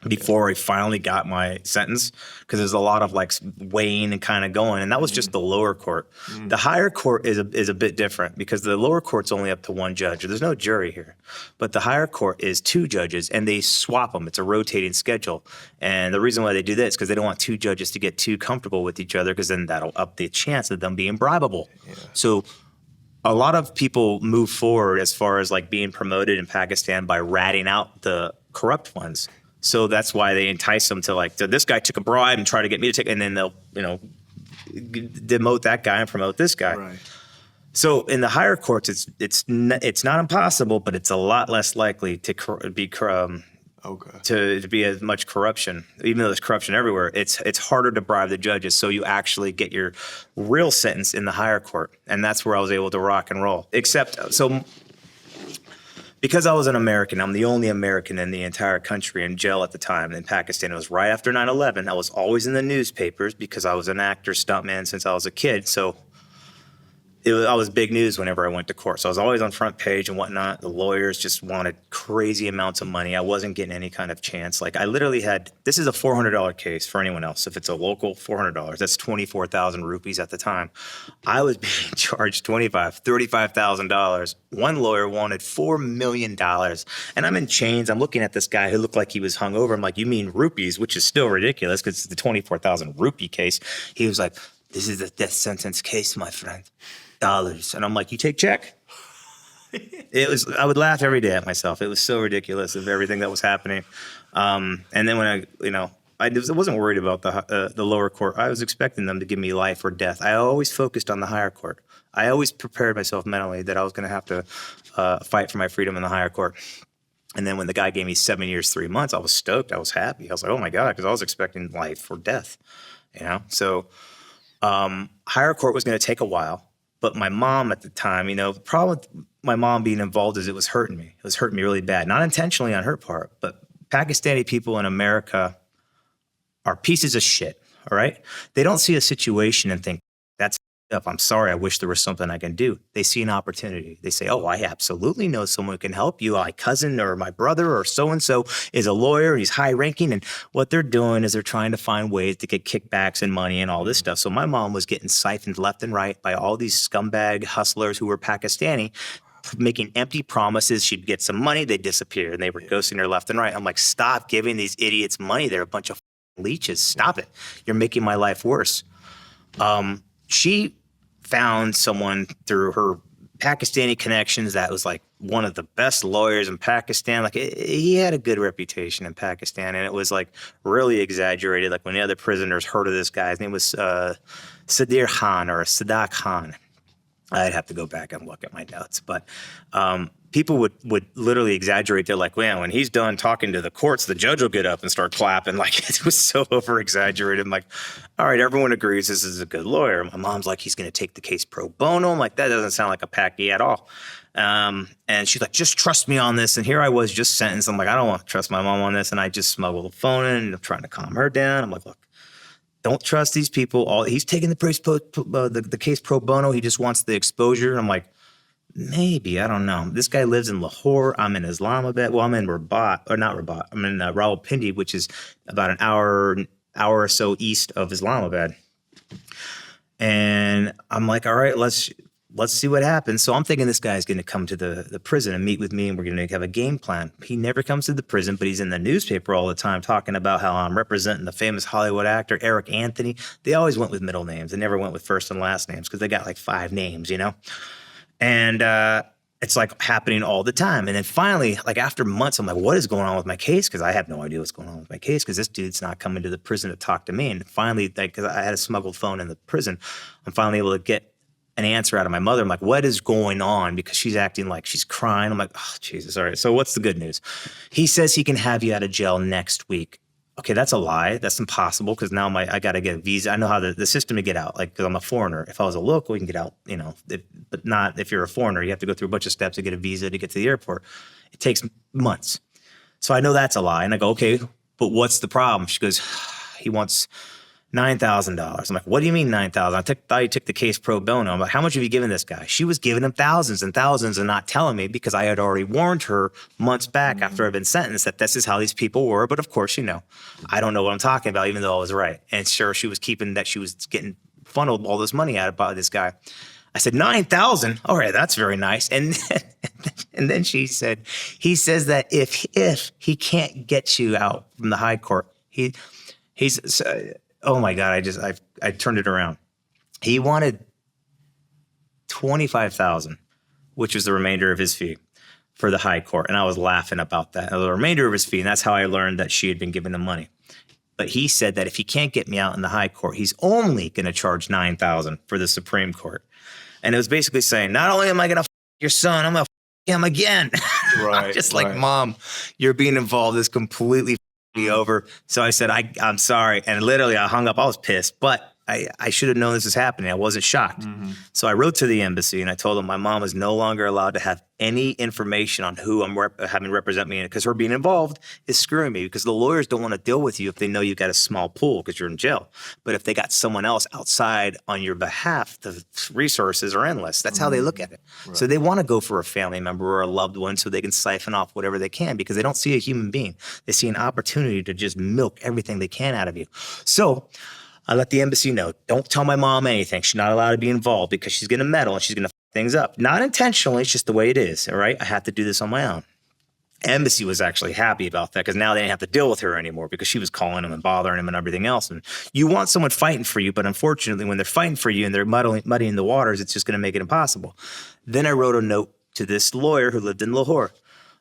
before I finally got my sentence, because there's a lot of like weighing and kind of going, and that was just the lower court. The higher court is a bit different, because the lower court's only up to one judge. There's no jury here, but the higher court is two judges, and they swap them. It's a rotating schedule, and the reason why they do that is because they don't want two judges to get too comfortable with each other, because then that'll up the chance of them being bribable. So a lot of people move forward as far as like being promoted in Pakistan by ratting out the corrupt ones. So that's why they entice them to like, this guy took a bribe and try to get me to take, and then they'll, demote that guy and promote this guy. Right. So in the higher courts, it's not impossible, but it's a lot less likely to be as much corruption. Even though there's corruption everywhere, it's harder to bribe the judges. So you actually get your real sentence in the higher court, and that's where I was able to rock and roll. Because I was an American, I'm the only American in the entire country in jail at the time in Pakistan. It was right after 9/11. I was always in the newspapers because I was an actor, stuntman since I was a kid. So I was big news whenever I went to court. So I was always on front page and whatnot. The lawyers just wanted crazy amounts of money. I wasn't getting any kind of chance. Like I literally this is a $400 case for anyone else. If it's a local, $400. That's 24,000 rupees at the time. I was being charged $35,000. One lawyer wanted $4 million. And I'm in chains. I'm looking at this guy who looked like he was hungover. I'm like, you mean rupees, which is still ridiculous because it's the 24,000 rupee case. He was like, this is a death sentence case, my friend. Dollars. And I'm like, you take check? I would laugh every day at myself. It was so ridiculous of everything that was happening. And then when I wasn't worried about the lower court. I was expecting them to give me life or death. I always focused on the higher court. I always prepared myself mentally that I was going to have to fight for my freedom in the higher court. And then when the guy gave me 7 years, 3 months, I was stoked. I was happy. I was like, oh my God, because I was expecting life or death. So higher court was going to take a while. But my mom at the time, the problem with my mom being involved is it was hurting me. It was hurting me really bad. Not intentionally on her part, but Pakistani people in America are pieces of shit, all right? They don't see a situation and think, that's up. I'm sorry. I wish there was something I can do. They see an opportunity. They say, oh, I absolutely know someone who can help you. My cousin or my brother or so-and-so is a lawyer. He's high ranking. And what they're doing is they're trying to find ways to get kickbacks and money and all this stuff. So my mom was getting siphoned left and right by all these scumbag hustlers who were Pakistani, making empty promises. She'd get some money. They'd disappear. And they were ghosting her left and right. I'm like, stop giving these idiots money. They're a bunch of leeches. Stop it. You're making my life worse. She found someone through her Pakistani connections that was like one of the best lawyers in Pakistan. Like he had a good reputation in Pakistan, and it was like really exaggerated. Like when the other prisoners heard of this guy, his name was Sadir Khan or Sadak Khan. I'd have to go back and look at my notes, but people would literally exaggerate. They're like, man, when he's done talking to the courts, the judge will get up and start clapping. Like it was so over exaggerated. I'm like, all right, everyone agrees this is a good lawyer. My mom's like, he's going to take the case pro bono. I'm like, that doesn't sound like a Paki at all. And she's like, just trust me on this. And here I was just sentenced. I'm like, I don't want to trust my mom on this. And I just smuggled the phone in and I'm trying to calm her down. I'm like, look, don't trust these people. He's taking the case pro bono. He just wants the exposure. I'm like, maybe, I don't know. This guy lives in Lahore. I'm in Islamabad. Well, I'm in Rabat, or not Rabat. I'm in Rawalpindi, which is about an hour or so east of Islamabad. And I'm like, all right, let's see what happens. So I'm thinking this guy's going to come to the prison and meet with me, and we're going to have a game plan. He never comes to the prison, but he's in the newspaper all the time talking about how I'm representing the famous Hollywood actor, Erik Anthony. They always went with middle names. They never went with first and last names because they got like 5 names, And it's like happening all the time. And then finally, like after months, I'm like, what is going on with my case? Because I have no idea what's going on with my case because this dude's not coming to the prison to talk to me. And finally, like, because I had a smuggled phone in the prison, I'm finally able to get an answer out of my mother. I'm like, what is going on? Because she's acting like she's crying. I'm like, oh, Jesus. All right. So what's the good news? He says he can have you out of jail next week. Okay, that's a lie. That's impossible because now I got to get a visa. I know how the system to get out, like, because I'm a foreigner. If I was a local, you can get out, but not if you're a foreigner. You have to go through a bunch of steps to get a visa to get to the airport. It takes months. So I know that's a lie. And I go, okay, but what's the problem? She goes, he wants $9,000. I'm like, what do you mean $9,000? I thought you took the case pro bono. I'm like, how much have you given this guy? She was giving him thousands and thousands and not telling me because I had already warned her months back after I'd been sentenced that this is how these people were. But of course, I don't know what I'm talking about, even though I was right. And sure, she was getting funneled all this money out by this guy. I said, 9,000? All right, that's very nice. And then she said, he says that if he can't get you out from the high court, he's oh my God, I turned it around. He wanted $25,000, which was the remainder of his fee for the high court. And I was laughing about that. The remainder of his fee, and that's how I learned that she had been giving him money. But he said that if he can't get me out in the high court, he's only going to charge $9,000 for the Supreme Court. And it was basically saying, not only am I going to your son, I'm going to him again. Right. Just like, Mom, you're being involved. This completely me over. So I said, I'm sorry. And literally I hung up. I was pissed, but I should have known this was happening. I wasn't shocked. Mm-hmm. So I wrote to the embassy and I told them my mom is no longer allowed to have any information on who I'm having represent me in it because her being involved is screwing me because the lawyers don't want to deal with you if they know you got a small pool because you're in jail. But if they got someone else outside on your behalf, the resources are endless. That's how they look at it. Right. So they want to go for a family member or a loved one so they can siphon off whatever they can because they don't see a human being. They see an opportunity to just milk everything they can out of you. So I let the embassy know, don't tell my mom anything. She's not allowed to be involved because she's going to meddle and she's going to f things up. Not intentionally, it's just the way it is, all right? I have to do this on my own. Embassy was actually happy about that because now they didn't have to deal with her anymore because she was calling him and bothering him and everything else. And you want someone fighting for you, but unfortunately, when they're fighting for you and they're muddying the waters, it's just going to make it impossible. Then I wrote a note to this lawyer who lived in Lahore.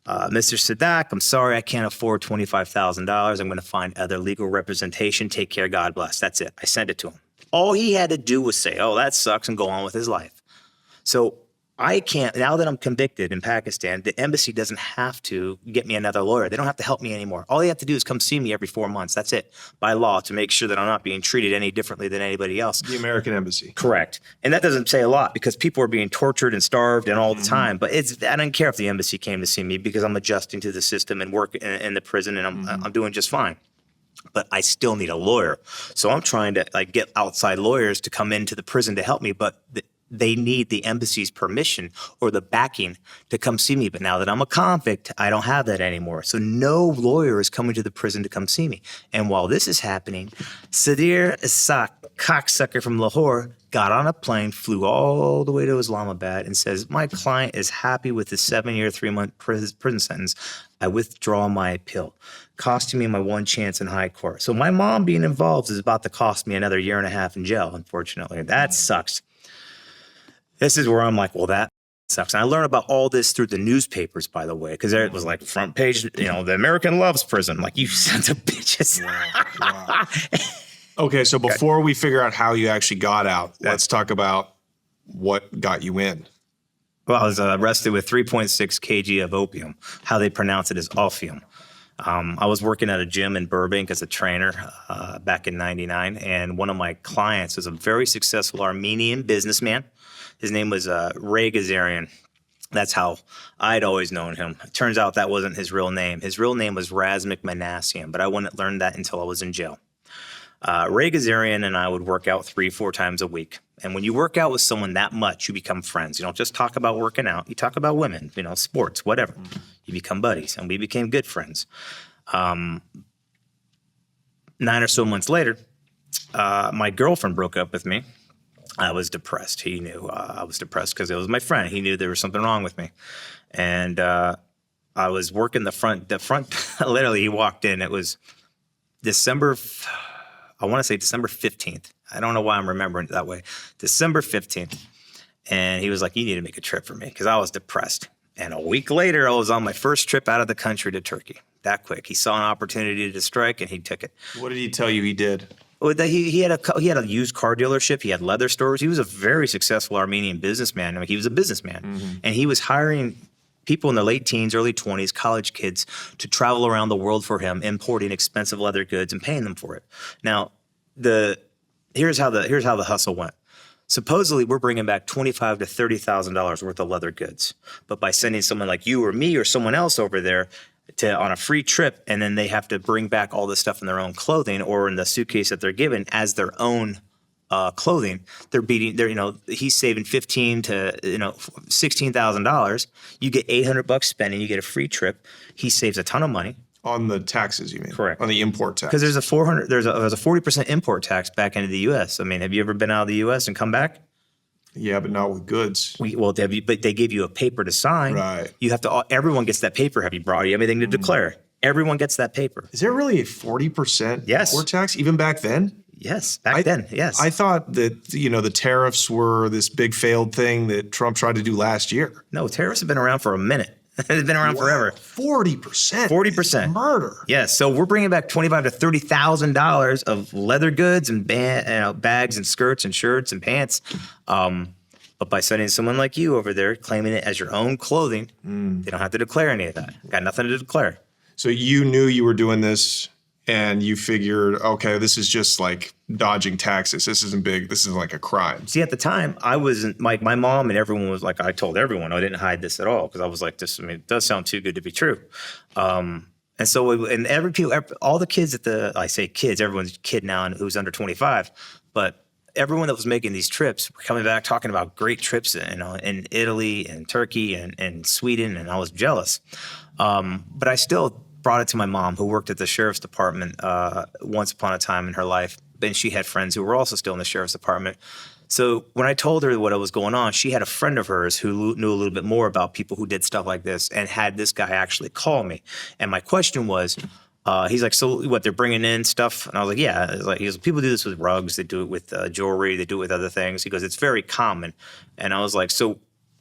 Mr. Sadak, I'm sorry I can't afford $25,000. I'm going to find other legal representation. Take care. God bless. That's it. I sent it to him. All he had to do was say, oh, that sucks, and go on with his life. So I can't, now that I'm convicted in Pakistan, the embassy doesn't have to get me another lawyer. They don't have to help me anymore. All they have to do is come see me every 4 months. That's it, by law, to make sure that I'm not being treated any differently than anybody else. The American embassy. Correct. And that doesn't say a lot because people are being tortured and starved and all the time. But I don't care if the embassy came to see me because I'm adjusting to the system and work in the prison and I'm doing just fine. But I still need a lawyer. So I'm trying to get outside lawyers to come into the prison to help me, but they need the embassy's permission or the backing to come see me. But now that I'm a convict, I don't have that anymore. So no lawyer is coming to the prison to come see me. And while this is happening, Sadir Isaac, cocksucker from Lahore, got on a plane, flew all the way to Islamabad and says, my client is happy with the 7-year, 3-month prison sentence. I withdraw my appeal, costing me my one chance in high court. So my mom being involved is about to cost me another 1.5 years in jail, unfortunately. That sucks. This is where I'm like, well, that sucks. And I learned about all this through the newspapers, by the way, because it was like front page, the American loves prison. I'm like, you sons of bitches. Wow. Okay, so before we figure out how you actually got out, let's talk about what got you in. Well, I was arrested with 3.6 kg of opium. How they pronounce it is opium. I was working at a gym in Burbank as a trainer back in '99, and one of my clients was a very successful Armenian businessman. His name was Ray Gazarian. That's how I'd always known him. It turns out that wasn't his real name. His real name was Razmik Manassian, but I wouldn't learn that until I was in jail. Ray Gazarian and I would work out 3-4 times a week. And when you work out with someone that much, you become friends. You don't just talk about working out. You talk about women, sports, whatever. You become buddies, and we became good friends. 9 or so months later, my girlfriend broke up with me. I was depressed. He knew I was depressed because it was my friend. He knew there was something wrong with me. And I was working the front, literally he walked in. It was I want to say December 15th. I don't know why I'm remembering it that way. December 15th. And he was like, you need to make a trip for me because I was depressed. And a week later, I was on my first trip out of the country to Turkey. That quick. He saw an opportunity to strike and he took it. What did he tell you he did? Well, he had a used car dealership. He had leather stores. He was a very successful Armenian businessman. I mean, he was a businessman. And he was hiring people in their late teens, early 20s, college kids to travel around the world for him, importing expensive leather goods and paying them for it. Now, here's how the hustle went. Supposedly, we're bringing back $25,000 to $30,000 worth of leather goods. But by sending someone like you or me or someone else over there on a free trip, and then they have to bring back all this stuff in their own clothing or in the suitcase that they're given as their own clothing, he's saving $15,000 to $16,000. You get $800 spending, you get a free trip. He saves a ton of money. On the taxes, you mean? Correct. On the import tax. Because there's a 40% import tax back into the U.S. I mean, have you ever been out of the U.S. and come back? Yeah, but not with goods. But they give you a paper to sign. Right. You have to. Everyone gets that paper. Have you brought anything to declare? Everyone gets that paper. Is there really a 40% import tax even back then? Yes, back then, yes. I thought that, the tariffs were this big failed thing that Trump tried to do last year. No, tariffs have been around for a minute. They've been around forever. 40%. 40%. Murder. Yes. So we're bringing back $25,000 to $30,000 of leather goods and bags and skirts and shirts and pants. But by sending someone like you over there, claiming it as your own clothing, they don't have to declare any of that. Got nothing to declare. So you knew you were doing this and you figured, okay, this is just like dodging taxes. This isn't big. This isn't like a crime. See, at the time, I wasn't like my mom and everyone was like, I told everyone I didn't hide this at all because I was like, it does sound too good to be true. And so, all the kids I say kids, everyone's a kid now and who's under 25, but everyone that was making these trips were coming back talking about great trips in Italy and Turkey and Sweden, and I was jealous. But I still brought it to my mom, who worked at the sheriff's department once upon a time in her life. And she had friends who were also still in the sheriff's department. So when I told her what was going on, she had a friend of hers who knew a little bit more about people who did stuff like this and had this guy actually call me. And my question was, he's like, so what, they're bringing in stuff? And I was like, yeah. He goes, people do this with rugs. They do it with jewelry. They do it with other things. He goes, it's very common. And I was like, so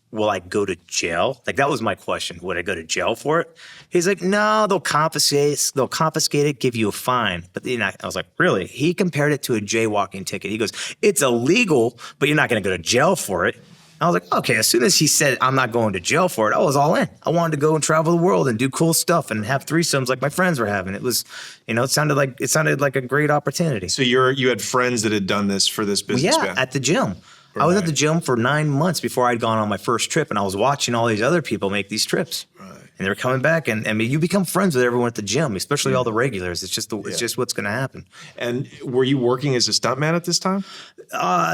will I go to jail? Like, that was my question. Would I go to jail for it? He's like, no, they'll confiscate it, give you a fine. But I was like, really? He compared it to a jaywalking ticket. He goes, it's illegal, but you're not going to go to jail for it. I was like, okay. As soon as he said, I'm not going to jail for it, I was all in. I wanted to go and travel the world and do cool stuff and have threesomes like my friends were having. It was, it sounded like a great opportunity. So you had friends that had done this for this businessman? Yeah, at the gym. Right. I was at the gym for 9 months before I'd gone on my first trip, and I was watching all these other people make these trips. Right. And they were coming back, and I mean, you become friends with everyone at the gym, especially all the regulars. It's just it's just what's going to happen. And were you working as a stuntman at this time?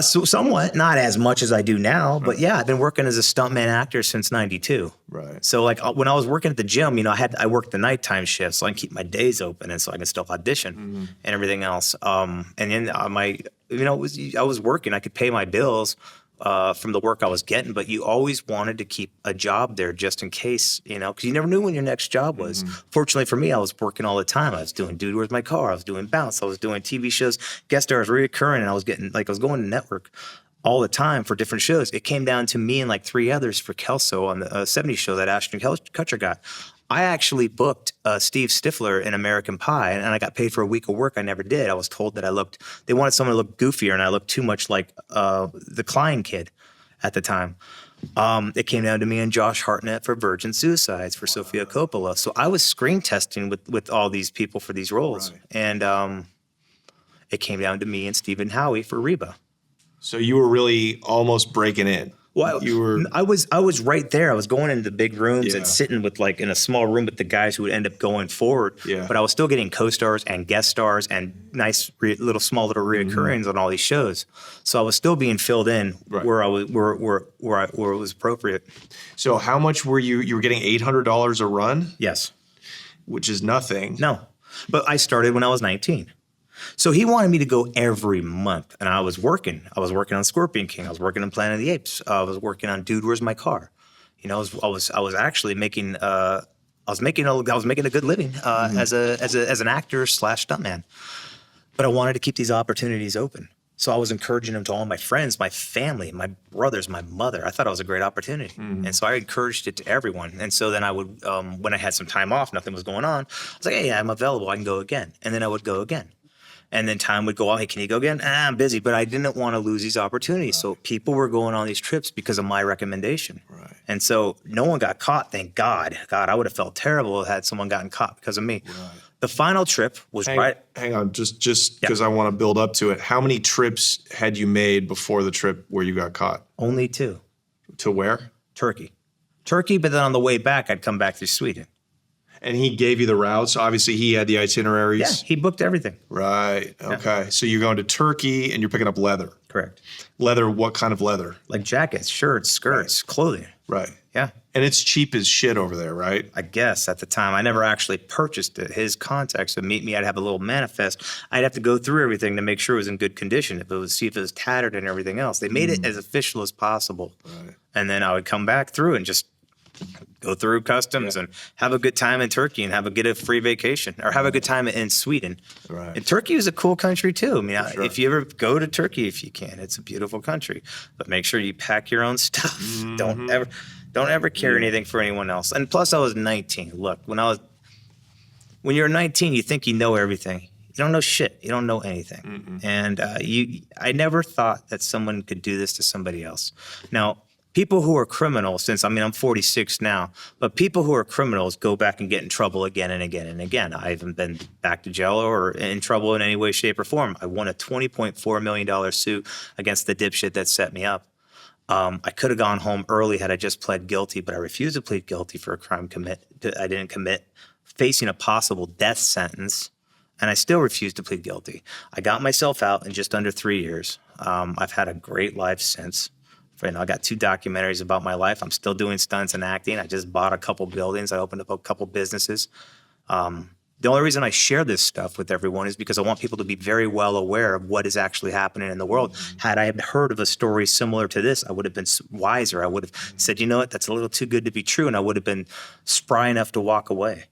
So somewhat, not as much as I do now, but yeah, I've been working as a stuntman actor since '92. Right. So like when I was working at the gym, I worked the nighttime shift so I can keep my days open, and so I can still audition and everything else. And then I was working. I could pay my bills from the work I was getting, but you always wanted to keep a job there just in case, because you never knew when your next job was. Fortunately for me, I was working all the time. I was doing Dude, Where's My Car? I was doing Bounce. I was doing TV shows, guest stars, reoccurring, and I was going to network all the time for different shows. It came down to me and like 3 others for Kelso on the 70s show that Ashton Kutcher got. I actually booked Steve Stifler in American Pie, and I got paid for a week of work I never did. I was told that they wanted someone to look goofier, and I looked too much like the Klein kid at the time. It came down to me and Josh Hartnett for Virgin Suicides for Sofia Coppola. So I was screen testing with all these people for these roles. Right. And it came down to me and Stephen Howie for Reba. So you were really almost breaking in. Well, I was right there. I was going into the big rooms and sitting with in a small room with the guys who would end up going forward. Yeah. But I was still getting co-stars and guest stars and nice small little reoccurrings on all these shows. So I was still being filled in where it was appropriate. So how much were you were getting $800 a run? Yes. Which is nothing. No. But I started when I was 19. So he wanted me to go every month, and I was working. I was working on Scorpion King. I was working on Planet of the Apes. I was working on Dude, Where's My Car? You know, I was actually making I was making a good living as an actor / stuntman. But I wanted to keep these opportunities open. So I was encouraging them to all my friends, my family, my brothers, my mother. I thought it was a great opportunity. And so I encouraged it to everyone. And so then I would, when I had some time off, nothing was going on, I was like, hey, I'm available. I can go again. And then I would go again. And then time would go on. Hey, can you go again? I'm busy. But I didn't want to lose these opportunities. So people were going on these trips because of my recommendation. Right. And so no one got caught, thank God. God, I would have felt terrible had someone gotten caught because of me. Right. The final trip was Hang on, just because I want to build up to it. How many trips had you made before the trip where you got caught? Only 2. To where? Turkey, but then on the way back, I'd come back through Sweden. And he gave you the routes. Obviously, he had the itineraries. Yeah, he booked everything. Right. Okay. Yeah. So you're going to Turkey and you're picking up leather. Correct. Leather, what kind of leather? Like jackets, shirts, skirts, clothing. Right. Yeah. And it's cheap as shit over there, right? I guess at the time. I never actually purchased it. His contacts would meet me. I'd have a little manifest. I'd have to go through everything to make sure it was in good condition. See if it was tattered and everything else. They made it as official as possible. Right. And then I would come back through and just go through customs and have a good time in Turkey and get a free vacation or have a good time in Sweden. Right. And Turkey is a cool country too. I mean, if you ever go to Turkey, if you can, it's a beautiful country. But make sure you pack your own stuff. Don't ever carry anything for anyone else. And plus, I was 19. Look, when you're 19, you think you know everything. You don't know shit. You don't know anything. And I never thought that someone could do this to somebody else. Now, people who are criminals, I'm 46 now, but people who are criminals go back and get in trouble again and again and again. I haven't been back to jail or in trouble in any way, shape, or form. I won a $20.4 million suit against the dipshit that set me up. I could have gone home early had I just pled guilty, but I refused to plead guilty for a crime I didn't commit, facing a possible death sentence, and I still refused to plead guilty. I got myself out in just under 3 years. I've had a great life since. I got 2 documentaries about my life. I'm still doing stunts and acting. I just bought a couple buildings. I opened up a couple businesses. The only reason I share this stuff with everyone is because I want people to be very well aware of what is actually happening in the world. Had I heard of a story similar to this, I would have been wiser. I would have said, you know what, that's a little too good to be true, and I would have been spry enough to walk away.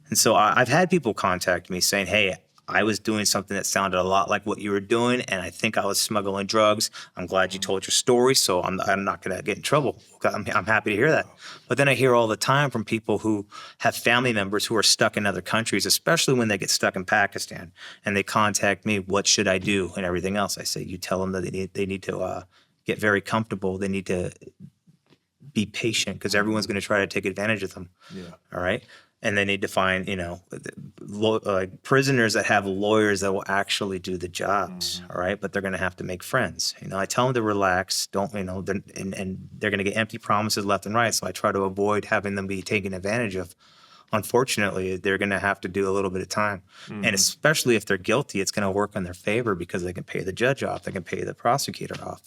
And so I've had people contact me saying, hey, I was doing something that sounded a lot like what you were doing, and I think I was smuggling drugs. I'm glad you told your story, so I'm not going to get in trouble. I'm happy to hear that. But then I hear all the time from people who have family members who are stuck in other countries, especially when they get stuck in Pakistan, and they contact me, what should I do, and everything else. I say, you tell them that they need to get very comfortable. They need to be patient because everyone's going to try to take advantage of them. Yeah. All right? And they need to find, prisoners that have lawyers that will actually do the jobs, all right? But they're going to have to make friends. I tell them to relax, and they're going to get empty promises left and right. So I try to avoid having them be taken advantage of. Unfortunately, they're going to have to do a little bit of time. And especially if they're guilty, it's going to work in their favor because they can pay the judge off. They can pay the prosecutor off.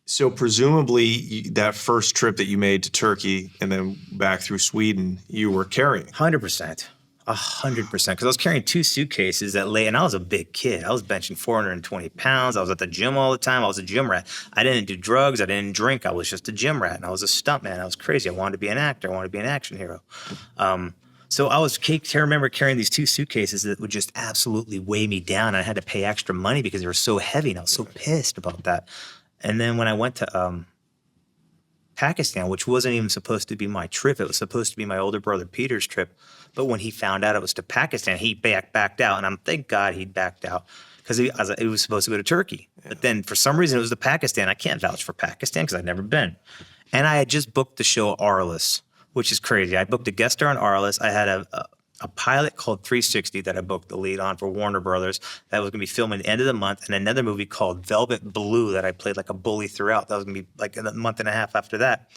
So presumably that first trip that you made to Turkey and then back through Sweden, you were carrying. 100%. 100%. Because I was carrying 2 suitcases and I was a big kid. I was benching 420 pounds. I was at the gym all the time. I was a gym rat. I didn't do drugs. I didn't drink. I was just a gym rat. And I was a stuntman. I was crazy. I wanted to be an actor. I wanted to be an action hero. So I remember carrying these 2 suitcases that would just absolutely weigh me down. And I had to pay extra money because they were so heavy. And I was so pissed about that. And then when I went to Pakistan, which wasn't even supposed to be my trip, it was supposed to be my older brother Peter's trip. But when he found out it was to Pakistan, he backed out. And thank God he backed out because he was supposed to go to Turkey. Yeah. But then for some reason it was to Pakistan. I can't vouch for Pakistan because I've never been. And I had just booked the show Arliss, which is crazy. I booked a guest star on Arliss. I had a pilot called 360 that I booked the lead on for Warner Brothers that was going to be filming at the end of the month, and another movie called Velvet Blue that I played like a bully throughout. That was going to be like a month and a half after that.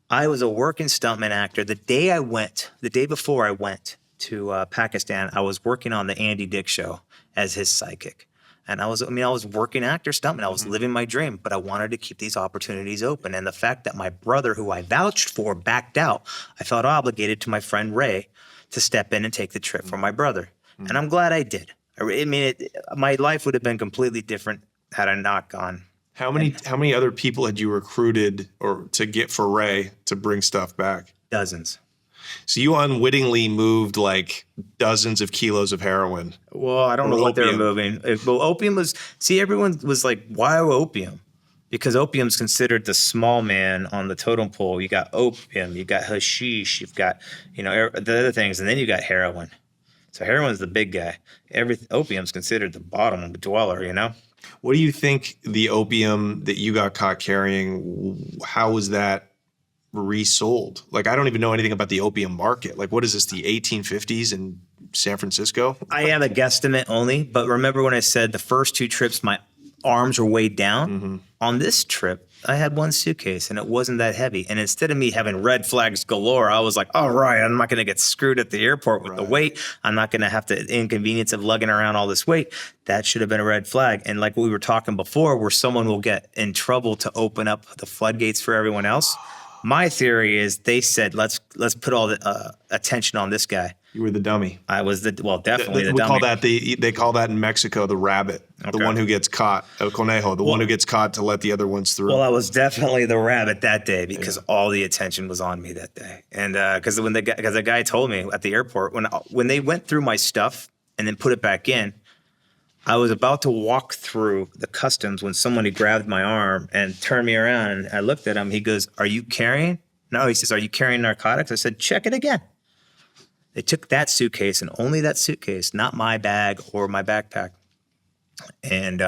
I was a working stuntman actor. The day before I went to Pakistan, I was working on the Andy Dick show as his psychic. And I was working actor, stuntman. I was living my dream, but I wanted to keep these opportunities open. And the fact that my brother, who I vouched for, backed out, I felt obligated to my friend Ray to step in and take the trip for my brother. And I'm glad I did. I mean, my life would have been completely different had I not gone. How many other people had you recruited or to get for Ray to bring stuff back? Dozens. So you unwittingly moved like dozens of kilos of heroin. Well, I don't know what they were moving. Well, opium was, see, everyone was like, why opium? Because opium's considered the small man on the totem pole. You got opium, you got hashish, you've got, the other things, and then you got heroin. So heroin's the big guy. Opium's considered the bottom dweller, What do you think the opium that you got caught carrying, how was that resold? Like, I don't even know anything about the opium market. Like, what is this, the 1850s in San Francisco? I have a guesstimate only, but remember when I said the first 2 trips, my arms were weighed down? Mm-hmm. On this trip, I had 1 suitcase and it wasn't that heavy. And instead of me having red flags galore, I was like, all right, I'm not going to get screwed at the airport with the weight. I'm not going to have the inconvenience of lugging around all this weight. That should have been a red flag. And like we were talking before, where someone will get in trouble to open up the floodgates for everyone else. My theory is they said, let's put all the attention on this guy. You were the dummy. I was definitely the dummy. They call that in Mexico the rabbit, the one who gets caught, el conejo, the one who gets caught to let the other ones through. Well, I was definitely the rabbit that day because all the attention was on me that day, and because the guy told me at the airport when they went through my stuff and then put it back in, I was about to walk through the customs when somebody grabbed my arm and turned me around, and I looked at him. He goes, "Are you carrying?" No, he says, "Are you carrying narcotics?" I said, "Check it again." They took that suitcase and only that suitcase, not my bag or my backpack. And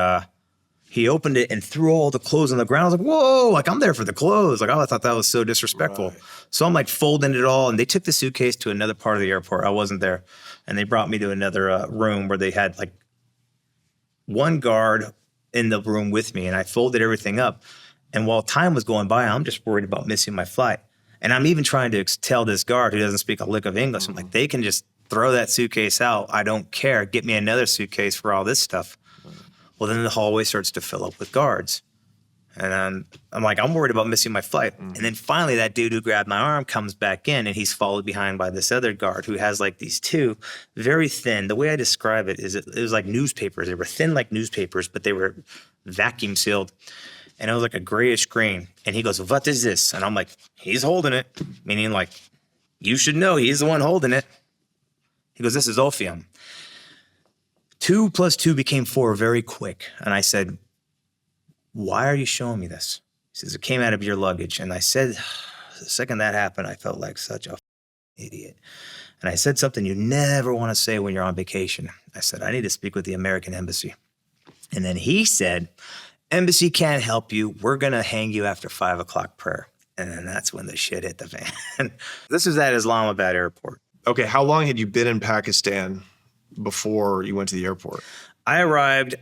he opened it and threw all the clothes on the ground. I was like, whoa, like I'm there for the clothes. Like, oh, I thought that was so disrespectful. Right. So I'm like folding it all. And they took the suitcase to another part of the airport. I wasn't there. And they brought me to another room where they had like 1 guard in the room with me. And I folded everything up. And while time was going by, I'm just worried about missing my flight. And I'm even trying to tell this guard who doesn't speak a lick of English, I'm like, they can just throw that suitcase out. I don't care. Get me another suitcase for all this stuff. Well, then the hallway starts to fill up with guards. And I'm like, I'm worried about missing my flight. And then finally that dude who grabbed my arm comes back in and he's followed behind by this other guard who has like these 2 very thin. The way I describe it is it was like newspapers. They were thin like newspapers, but they were vacuum sealed. And it was like a grayish green. And he goes, "What is this?" And I'm like, "He's holding it." Meaning like, you should know he's the one holding it. He goes, "This is opium." 2 + 2 became 4 very quick. And I said, "Why are you showing me this?" He says, "It came out of your luggage." And I said, the second that happened, I felt like such a idiot. And I said something you never want to say when you're on vacation. I said, "I need to speak with the American embassy." And then he said, "Embassy can't help you. We're going to hang you after 5 o'clock prayer." And then that's when the shit hit the fan. This was at Islamabad airport. Okay, how long had you been in Pakistan before you went to the airport? I arrived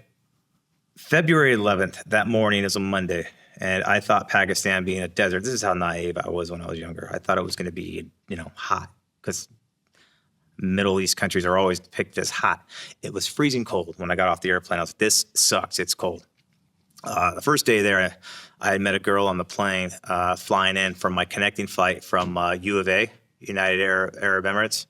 February 11th. That morning is a Monday. And I thought Pakistan being a desert, this is how naive I was when I was younger. I thought it was going to be, hot because Middle East countries are always depicted as hot. It was freezing cold when I got off the airplane. I was like, this sucks. It's cold. The first day there, I had met a girl on the plane flying in from my connecting flight from U of A, United Arab Emirates.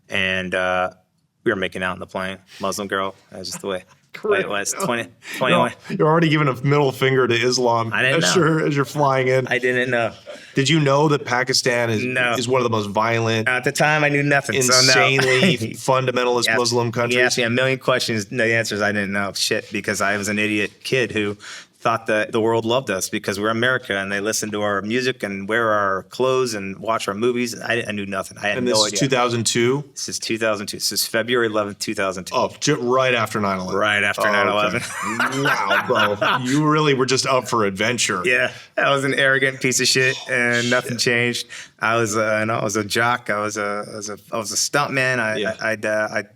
And we were making out in the plane, Muslim girl. That was just the way it was. 21. You're already giving a middle finger to Islam as you're flying in. I didn't know. Did you know that Pakistan is one of the most violent? At the time, I knew nothing. Insanely fundamentalist Muslim countries? You asked me a million questions. The answer is I didn't know shit because I was an idiot kid who thought that the world loved us because we're America and they listen to our music and wear our clothes and watch our movies. I knew nothing. I had no idea. And this is 2002? This is 2002. This is February 11th, 2002. Oh, right after 9/11. Right after 9/11. Okay. Wow, bro. You really were just up for adventure. Yeah. I was an arrogant piece of shit and nothing changed. I was a jock. I was a stuntman. I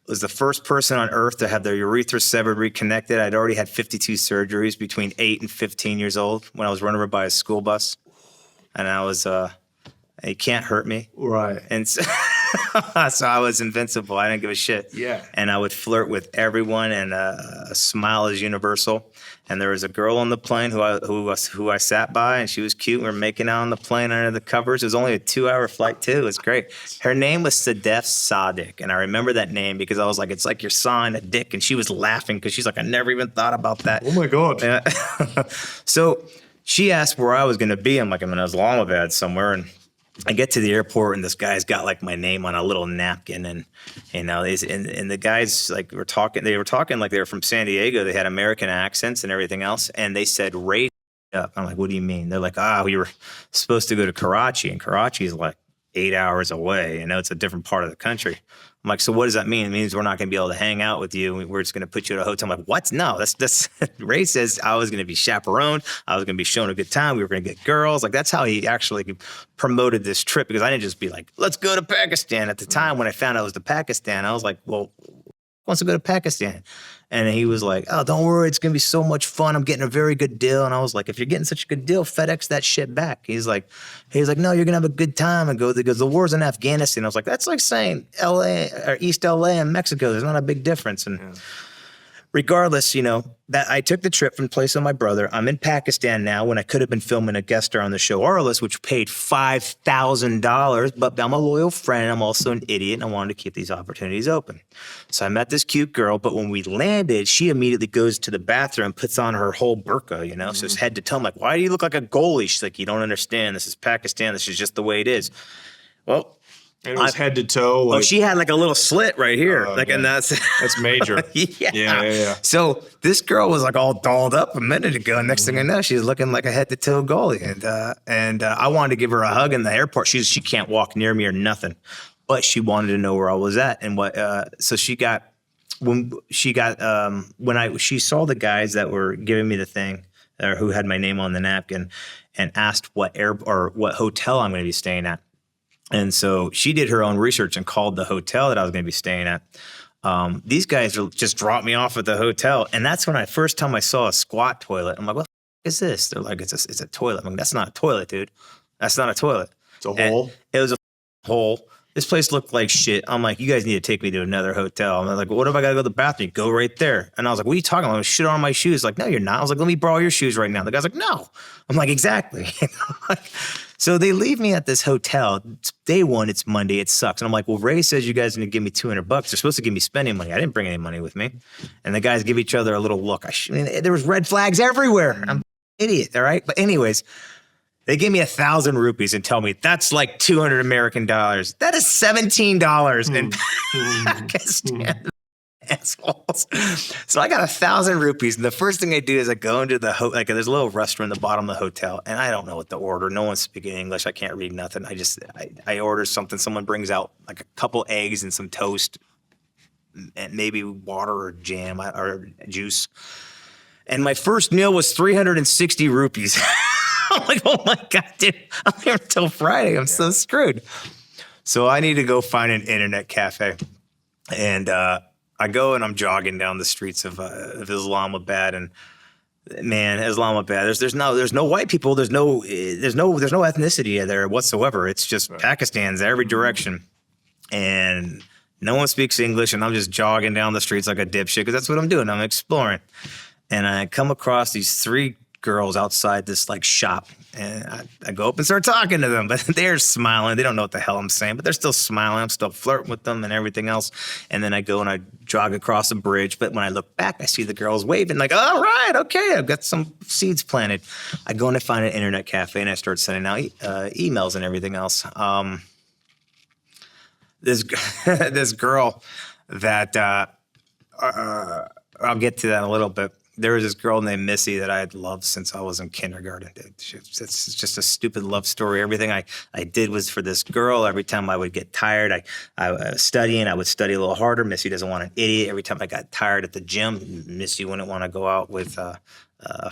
was the first person on earth to have their urethra severed, reconnected. I'd already had 52 surgeries between 8 and 15 years old when I was run over by a school bus. And I was, you can't hurt me. Right. And so So I was invincible. I didn't give a shit. Yeah. And I would flirt with everyone, and a smile is universal. And there was a girl on the plane who I sat by, and she was cute. We were making out on the plane under the covers. It was only a 2-hour flight too. It was great. Her name was Sadef Sadiq, and I remember that name because I was like, it's like you're sawing a dick, and she was laughing because she's like, I never even thought about that. Oh my God. So she asked where I was going to be. I'm like, I'm in Islamabad somewhere, and I get to the airport, and this guy's got like my name on a little napkin, and and the guys like were talking. They were talking like they were from San Diego. They had American accents and everything else, and they said "Ray up." I'm like, what do you mean? They're like, we were supposed to go to Karachi, and Karachi is like 8 hours away. It's a different part of the country. I'm like, so what does that mean? It means we're not going to be able to hang out with you. We're just going to put you at a hotel. I'm like, what? No, that's Ray says I was going to be chaperoned. I was going to be shown a good time. We were going to get girls. Like, that's how he actually promoted this trip, because I didn't just be like, let's go to Pakistan. At the time when I found out it was to Pakistan, I was like, well, who wants to go to Pakistan? And he was like, oh, don't worry. It's going to be so much fun. I'm getting a very good deal. And I was like, if you're getting such a good deal, FedEx that shit back. He's like, no, you're going to have a good time. And because the war's in Afghanistan. I was like, that's like saying LA or East LA and Mexico. There's not a big difference. And regardless, that I took the trip from the place of my brother. I'm in Pakistan now when I could have been filming a guest star on the show Arliss, which paid $5,000. But I'm a loyal friend. I'm also an idiot, and I wanted to keep these opportunities open. So I met this cute girl, but when we landed, she immediately goes to the bathroom, puts on her whole burqa, so it's head to toe. I'm like, why do you look like a goalie? She's like, you don't understand. This is Pakistan. This is just the way it is. Well, and it was head to toe. Like, she had like a little slit right here. And that's major. Yeah. So this girl was like all dolled up a minute ago. And next thing I know, she's looking like a head to toe goalie. And I wanted to give her a hug in the airport. She can't walk near me or nothing, but she wanted to know where I was at and what. So she saw the guys that were giving me the thing, or who had my name on the napkin, and asked what hotel I'm going to be staying at. And so she did her own research and called the hotel that I was going to be staying at. These guys just dropped me off at the hotel. And that's when first time I saw a squat toilet. I'm like, what the is this? They're like, it's a toilet. I'm like, that's not a toilet, dude. That's not a toilet. It's a hole? It was a hole. This place looked like shit. I'm like, you guys need to take me to another hotel. And they're like, what if I got to go to the bathroom? Go right there. And I was like, what are you talking about? I'm shit on my shoes. Like, no, you're not. I was like, let me borrow your shoes right now. The guy's like, no. I'm like, exactly. So they leave me at this hotel. It's day one. It's Monday. It sucks. And I'm like, well, Ray says you guys need to give me $200. They're supposed to give me spending money. I didn't bring any money with me. And the guys give each other a little look. There was red flags everywhere. I'm an idiot. All right. But anyways, they gave me 1,000 rupees and tell me that's like 200 American dollars. That is $17 in Pakistan. Assholes. So I got 1,000 rupees, and the first thing I do is I go into the there's a little restaurant at the bottom of the hotel, and I don't know what to order. No one's speaking English. I can't read nothing. I order something. Someone brings out like a couple eggs and some toast, and maybe water or jam or juice. And my first meal was 360 rupees. I'm like, oh my God, dude, I'm here until Friday. I'm so screwed. So I need to go find an internet cafe. And I go and I'm jogging down the streets of Islamabad, and man, Islamabad, there's no white people, there's no ethnicity there whatsoever. It's just Pakistan's every direction. And no one speaks English, and I'm just jogging down the streets like a dipshit because that's what I'm doing. I'm exploring. And I come across these 3 girls outside this like shop, and I go up and start talking to them, but they're smiling. They don't know what the hell I'm saying, but they're still smiling. I'm still flirting with them and everything else. And then I go and I jog across a bridge, but when I look back, I see the girls waving like, all right, okay, I've got some seeds planted. I go and I find an internet cafe, and I start sending out emails and everything else. This girl that I'll get to that in a little bit. There was this girl named Missy that I had loved since I was in kindergarten. It's just a stupid love story. Everything I did was for this girl. Every time I would get tired, I was studying. I would study a little harder. Missy doesn't want an idiot. Every time I got tired at the gym, Missy wouldn't want to go out with a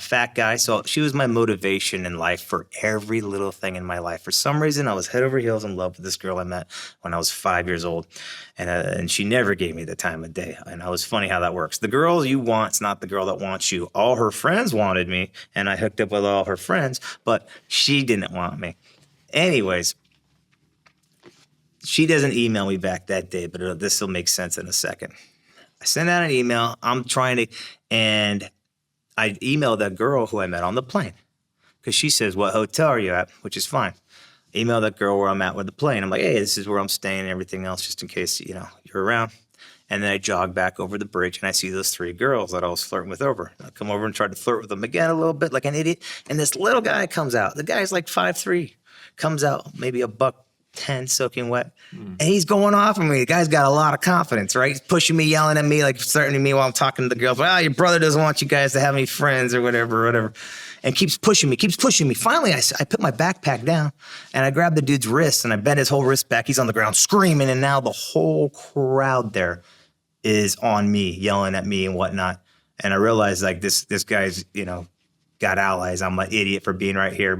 fat guy. So she was my motivation in life for every little thing in my life. For some reason, I was head over heels in love with this girl I met when I was 5 years old. And she never gave me the time of day. And it was funny how that works. The girl you want's not the girl that wants you. All her friends wanted me, and I hooked up with all her friends, but she didn't want me. Anyways, she doesn't email me back that day, but this will make sense in a second. I sent out an email. And I emailed that girl who I met on the plane because she says, "What hotel are you at?" Which is fine. Email that girl where I'm at with the plane. I'm like, "Hey, this is where I'm staying and everything else, just in case, you're around." And then I jog back over the bridge and I see those 3 girls that I was flirting with over. I come over and try to flirt with them again a little bit like an idiot. And this little guy comes out. The guy's like 5'3", comes out maybe $110 soaking wet. And he's going off on me. The guy's got a lot of confidence, right? He's pushing me, yelling at me, like threatening me while I'm talking to the girls. Well, your brother doesn't want you guys to have any friends or whatever. And keeps pushing me. Finally, I put my backpack down and I grab the dude's wrist and I bend his whole wrist back. He's on the ground screaming. And now the whole crowd there is on me, yelling at me and whatnot. And I realized like this guy's, got allies. I'm an idiot for being right here,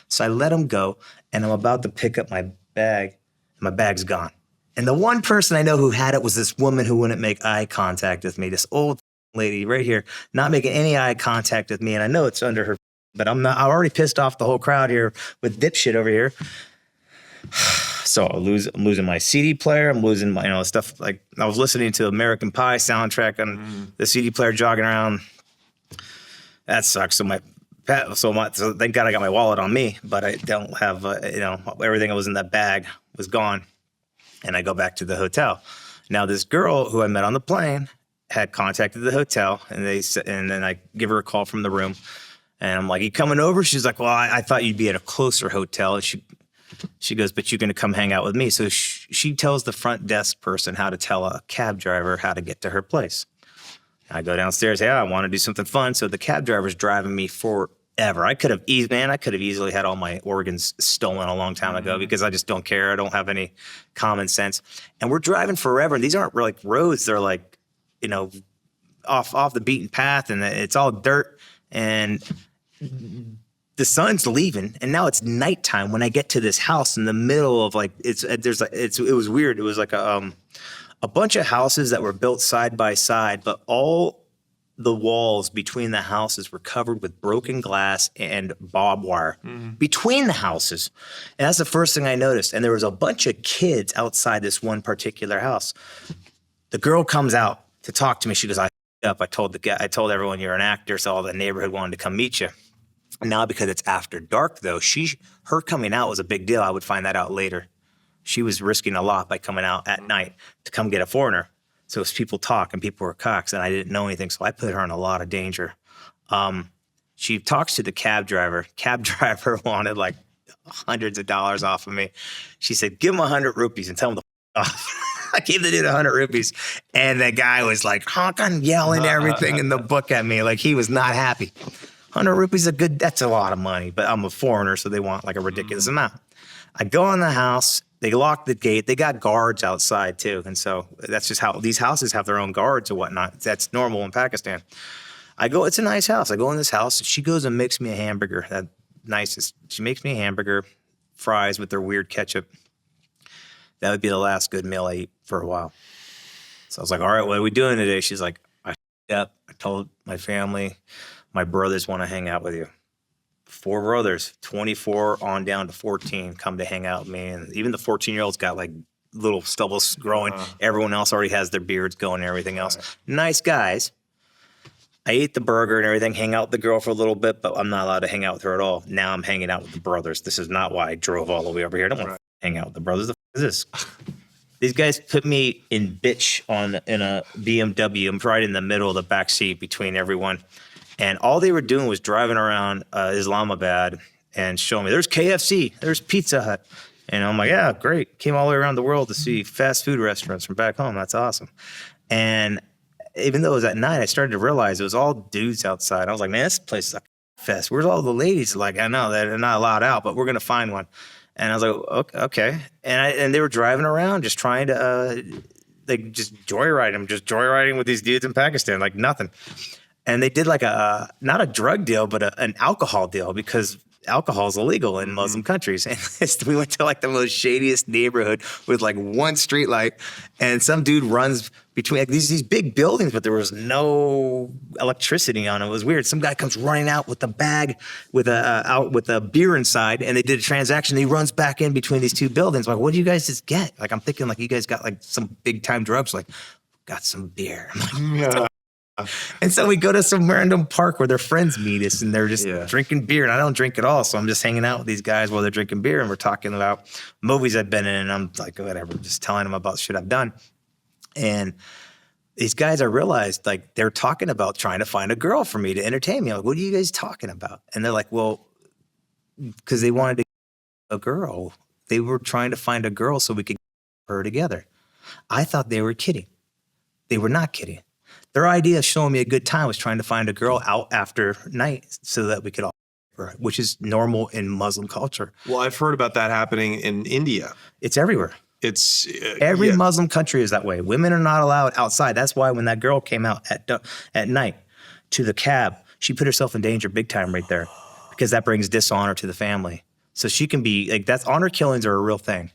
So I let him go and I'm about to pick up my bag. My bag's gone. And the one person I know who had it was this woman who wouldn't make eye contact with me, this old lady right here, not making any eye contact with me. And I know it's under her, but I'm already pissed off the whole crowd here with dipshit over here. So I'm losing my CD player. I'm losing my, stuff. Like I was listening to American Pie soundtrack on the CD player jogging around. That sucks. So thank God I got my wallet on me, but I don't have, everything that was in that bag was gone. And I go back to the hotel. Now this girl who I met on the plane had contacted the hotel and then I give her a call from the room and I'm like, "You coming over?" She's like, "Well, I thought you'd be at a closer hotel." And she goes, "But you're going to come hang out with me." So she tells the front desk person how to tell a cab driver how to get to her place. I go downstairs. "Hey, I want to do something fun." So the cab driver's driving me forever. I could have easily had all my organs stolen a long time ago because I just don't care. I don't have any common sense. And we're driving forever. And these aren't like roads. They're like, off the beaten path, and it's all dirt. And the sun's leaving, and now it's nighttime when I get to this house in the middle of like it was weird. It was like a bunch of houses that were built side by side, but all the walls between the houses were covered with broken glass and barbed wire between the houses. And that's the first thing I noticed. And there was a bunch of kids outside this one particular house. The girl comes out to talk to me. She goes, "I up. I told everyone you're an actor, so all the neighborhood wanted to come meet you." Now, because it's after dark, though, her coming out was a big deal. I would find that out later. She was risking a lot by coming out at night to come get a foreigner. So as people talk and people were cocks, and I didn't know anything, so I put her in a lot of danger. She talks to the cab driver. Cab driver wanted like hundreds of dollars off of me. She said, "Give him 100 rupees and tell him to off." I gave the dude 100 rupees, and the guy was like honking, yelling everything in the book at me. Like he was not happy. 100 rupees that's a lot of money, but I'm a foreigner, so they want like a ridiculous amount. I go in the house, they lock the gate, they got guards outside too. And so that's just how these houses have their own guards or whatnot. That's normal in Pakistan. It's a nice house. I go in this house, she goes and makes me a hamburger. She makes me a hamburger, fries with their weird ketchup. That would be the last good meal I eat for a while. So I was like, "All right, what are we doing today?" She's like, "I told my family, my brothers want to hang out with you." 4 brothers, 24 on down to 14, come to hang out with me. And even the 14-year-olds got like little stubbles growing. Everyone else already has their beards going and everything else. Nice guys. I ate the burger and everything, hang out with the girl for a little bit, but I'm not allowed to hang out with her at all. Now I'm hanging out with the brothers. This is not why I drove all the way over here. I don't want to hang out with the brothers. The f is this? These guys put me in bitch in a BMW. I'm right in the middle of the back seat between everyone. And all they were doing was driving around Islamabad and showing me, "There's KFC, there's Pizza Hut." And I'm like, "Yeah, great. Came all the way around the world to see fast food restaurants from back home. That's awesome." And even though it was at night, I started to realize it was all dudes outside. I was like, "Man, this place is like a fest. Where's all the ladies?" Like, I know they're not allowed out, but we're going to find one. And I was like, okay. And they were driving around just trying to, just joyriding with these dudes in Pakistan, like nothing. And they did like not a drug deal, but an alcohol deal, because alcohol is illegal in Muslim countries. And we went to like the most shadiest neighborhood with like one street light, and some dude runs between like, these big buildings, but there was no electricity on it. It was weird. Some guy comes running out with a bag with a beer inside, and they did a transaction. He runs back in between these two buildings. Like, what do you guys just get? Like, I'm thinking like you guys got like some big time drugs. Like, got some beer. I'm like, and so we go to some random park where their friends meet us, and they're just drinking beer, and I don't drink at all. So I'm just hanging out with these guys while they're drinking beer, and we're talking about movies I've been in, and I'm like, whatever, just telling them about shit I've done. And these guys, I realized, like, they're talking about trying to find a girl for me to entertain me. I'm like, what are you guys talking about? And they're like, well, because they wanted to get a girl. They were trying to find a girl so we could get her together. I thought they were kidding. They were not kidding. Their idea of showing me a good time was trying to find a girl out after night so that we could all, which is normal in Muslim culture. Well, I've heard about that happening in India. It's everywhere. It's every Muslim country is that way. Women are not allowed outside. That's why when that girl came out at night to the cab, she put herself in danger big time right there, because that brings dishonor to the family. So she can be like, that's honor killings are a real thing.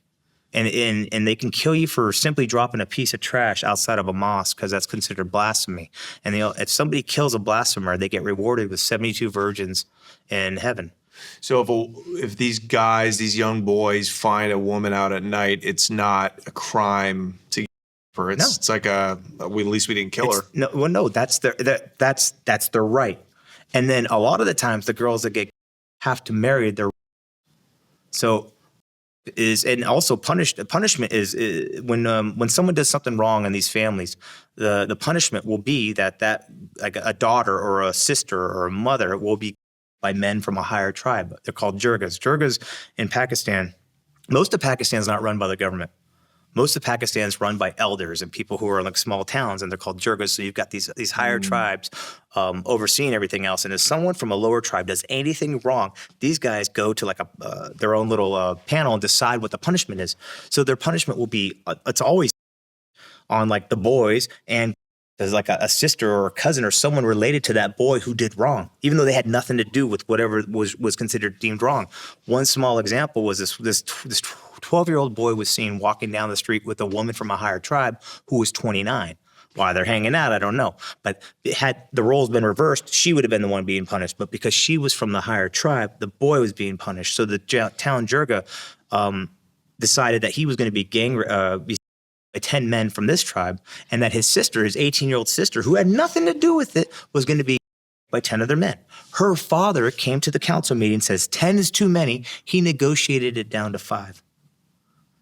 And they can kill you for simply dropping a piece of trash outside of a mosque, because that's considered blasphemy. And if somebody kills a blasphemer, they get rewarded with 72 virgins in heaven. So if these guys, these young boys, find a woman out at night, it's not a crime to get her. It's like at least we didn't kill her. No, that's their right. And then a lot of the times the girls that have to marry their. So. And also punishment is when someone does something wrong in these families, the punishment will be that like a daughter or a sister or a mother will be by men from a higher tribe. They're called jirgas. Jirgas in Pakistan, most of Pakistan is not run by the government. Most of Pakistan is run by elders and people who are in like small towns, and they're called jirgas. So you've got these higher tribes overseeing everything else. And if someone from a lower tribe does anything wrong, these guys go to like their own little panel and decide what the punishment is. So their punishment will be it's always on like the boys, and there's like a sister or a cousin or someone related to that boy who did wrong, even though they had nothing to do with whatever was considered deemed wrong. One small example was this 12-year-old boy was seen walking down the street with a woman from a higher tribe who was 29. Why they're hanging out, I don't know. But had the roles been reversed, she would have been the one being punished. But because she was from the higher tribe, the boy was being punished. So the town jirga decided that he was going to be by 10 men from this tribe, and that his sister, his 18-year-old sister, who had nothing to do with it, was going to be by 10 other men. Her father came to the council meeting, says 10 is too many. He negotiated it down to 5.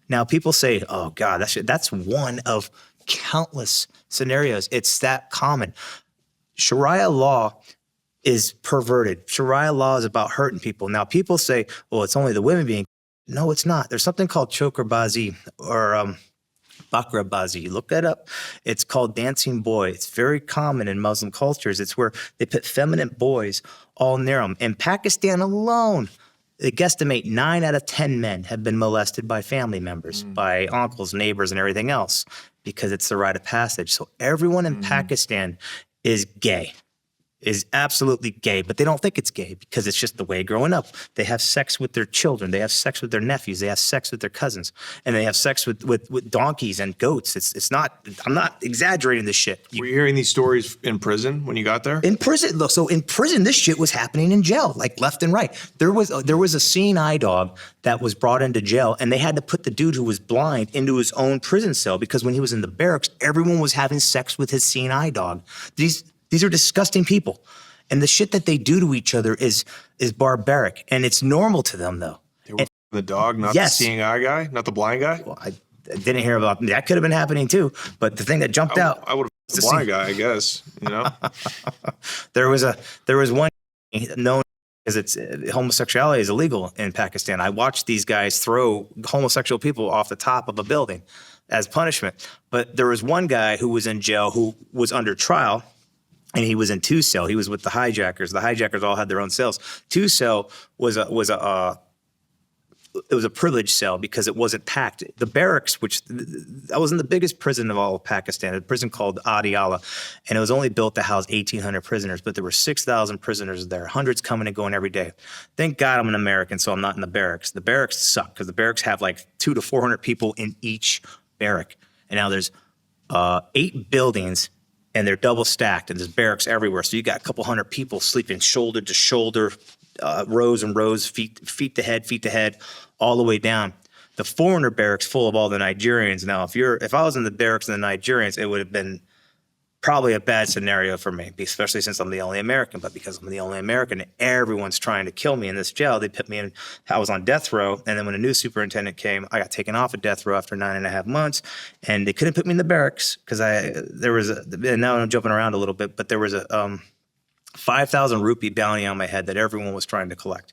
Now people say, oh God, that's one of countless scenarios. It's that common. Sharia law is perverted. Sharia law is about hurting people. Now people say, well, it's only the women being. No, it's not. There's something called chokerbazi or bakrabazi. Look that up. It's called dancing boy. It's very common in Muslim cultures. It's where they put feminine boys all near them. In Pakistan alone, they guesstimate 9 out of 10 men have been molested by family members, by uncles, neighbors, and everything else, because it's the rite of passage. So everyone in Pakistan is gay. Is absolutely gay, but they don't think it's gay because it's just the way growing up. They have sex with their children. They have sex with their nephews. They have sex with their cousins. And they have sex with donkeys and goats. It's not, I'm not exaggerating this shit. Were you hearing these stories in prison when you got there? In prison, look, so in prison, this shit was happening in jail, like left and right. There was a seeing eye dog that was brought into jail, and they had to put the dude who was blind into his own prison cell because when he was in the barracks, everyone was having sex with his seeing eye dog. These are disgusting people. And the shit that they do to each other is barbaric. And it's normal to them, though. They were the dog, not the seeing eye guy, not the blind guy? Well, I didn't hear about that. Could have been happening, too. But the thing that jumped out. I would have the blind guy, I guess. You know? There was one known because homosexuality is illegal in Pakistan. I watched these guys throw homosexual people off the top of a building as punishment. But there was one guy who was in jail who was under trial. And he was in 2-cell. He was with the hijackers. The hijackers all had their own cells. 2-cell was a was a privileged cell because it wasn't packed. The barracks, which I was in the biggest prison of all of Pakistan, a prison called Audé, and it was only built to house 1,800 prisoners, but there were 6,000 prisoners there, hundreds coming and going every day. Thank God I'm an American, so I'm not in the barracks. The barracks suck because the barracks have like 200 to 400 people in each barrack. And now there's 8 buildings, and they're double stacked, and there's barracks everywhere. So you got a couple hundred people sleeping shoulder to shoulder, rows and rows, feet to head, all the way down. The foreigner barracks full of all the Nigerians. Now, if I was in the barracks and the Nigerians, it would have been probably a bad scenario for me, especially since I'm the only American. But because I'm the only American, everyone's trying to kill me in this jail. They put me in. I was on death row, and then when a new superintendent came, I got taken off of death row after 9.5 months, and they couldn't put me in the barracks because and now I'm jumping around a little bit, but there was a 5,000 rupee bounty on my head that everyone was trying to collect.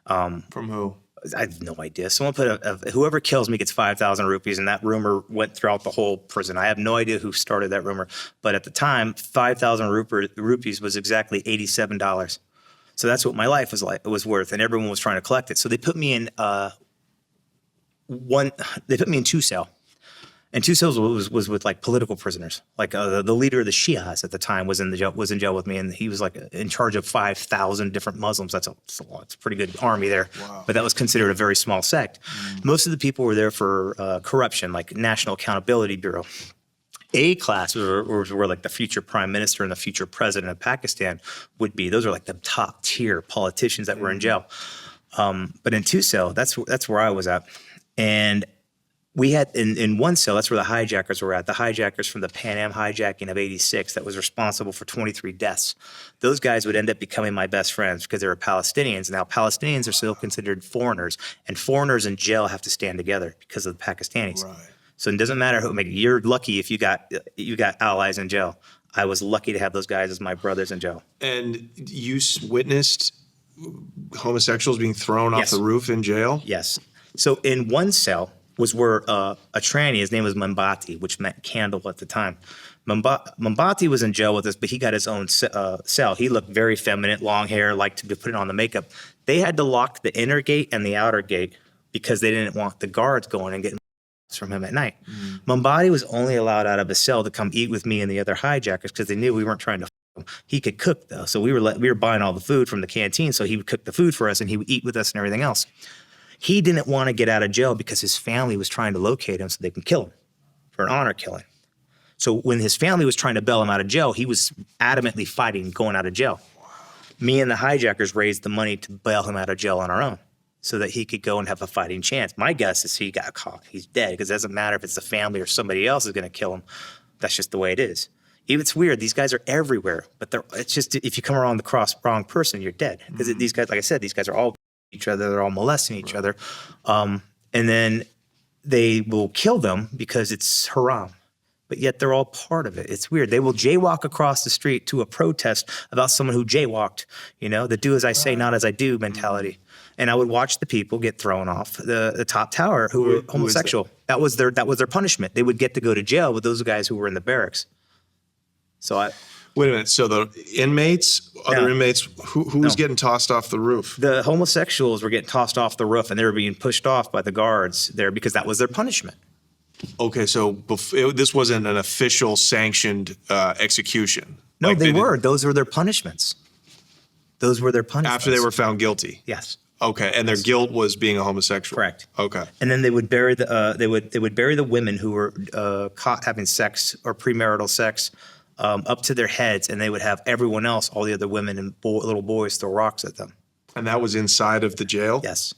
From who? I have no idea. Someone put whoever kills me gets 5,000 rupees, and that rumor went throughout the whole prison. I have no idea who started that rumor, but at the time, 5,000 rupees was exactly $87. So that's what my life was worth, and everyone was trying to collect it. So they put me in two cell. And two cells was with like political prisoners. Like the leader of the Shias at the time was in jail with me, and he was like in charge of 5,000 different Muslims. That's a pretty good army there. Wow. But that was considered a very small sect. Most of the people were there for corruption, like National Accountability Bureau. A class were like the future prime minister and the future president of Pakistan would be. Those are like the top tier politicians that were in jail. But in two cell, that's where I was at, and we had in one cell, that's where the hijackers were at. The hijackers from the Pan Am hijacking of '86 that was responsible for 23 deaths. Those guys would end up becoming my best friends because they were Palestinians. Now, Palestinians are still considered foreigners, and foreigners in jail have to stand together because of the Pakistanis. Right. So it doesn't matter who. You're lucky if you got allies in jail. I was lucky to have those guys as my brothers in jail. And you witnessed homosexuals being thrown off the roof in jail? Yes. So in one cell was where a tranny, his name was Mombati, which meant candle at the time. Mombati was in jail with us, but he got his own cell. He looked very feminine, long hair, liked to be putting on the makeup. They had to lock the inner gate and the outer gate because they didn't want the guards going and getting from him at night. Mombati was only allowed out of his cell to come eat with me and the other hijackers because they knew we weren't trying to him. He could cook though, so we were buying all the food from the canteen, so he would cook the food for us and he would eat with us and everything else. He didn't want to get out of jail because his family was trying to locate him so they can kill him for an honor killing. So when his family was trying to bail him out of jail, he was adamantly fighting going out of jail. Wow. Me and the hijackers raised the money to bail him out of jail on our own so that he could go and have a fighting chance. My guess is he got caught. He's dead because it doesn't matter if it's the family or somebody else is going to kill him. That's just the way it is. Even it's weird. These guys are everywhere, but it's just if you come around the wrong person, you're dead. Because these guys, like I said, these guys are all each other, they're all molesting each other. And then they will kill them because it's haram. But yet they're all part of it. It's weird. They will jaywalk across the street to a protest about someone who jaywalked, the do as I say, not as I do mentality. And I would watch the people get thrown off the top tower who were homosexual. That was their punishment. They would get to go to jail with those guys who were in the barracks. Wait a minute. So the inmates, other inmates, who was getting tossed off the roof? The homosexuals were getting tossed off the roof, and they were being pushed off by the guards there because that was their punishment. Okay, so this wasn't an official sanctioned execution. No, like they were. Those were their punishments. Those were their punishments. After they were found guilty? Yes. Okay, and their guilt was being a homosexual? Correct. Okay. And then they would bury they would bury the women who were caught having sex or premarital sex up to their heads, and they would have everyone else, all the other women and little boys, throw rocks at them. And that was inside of the jail? Yes.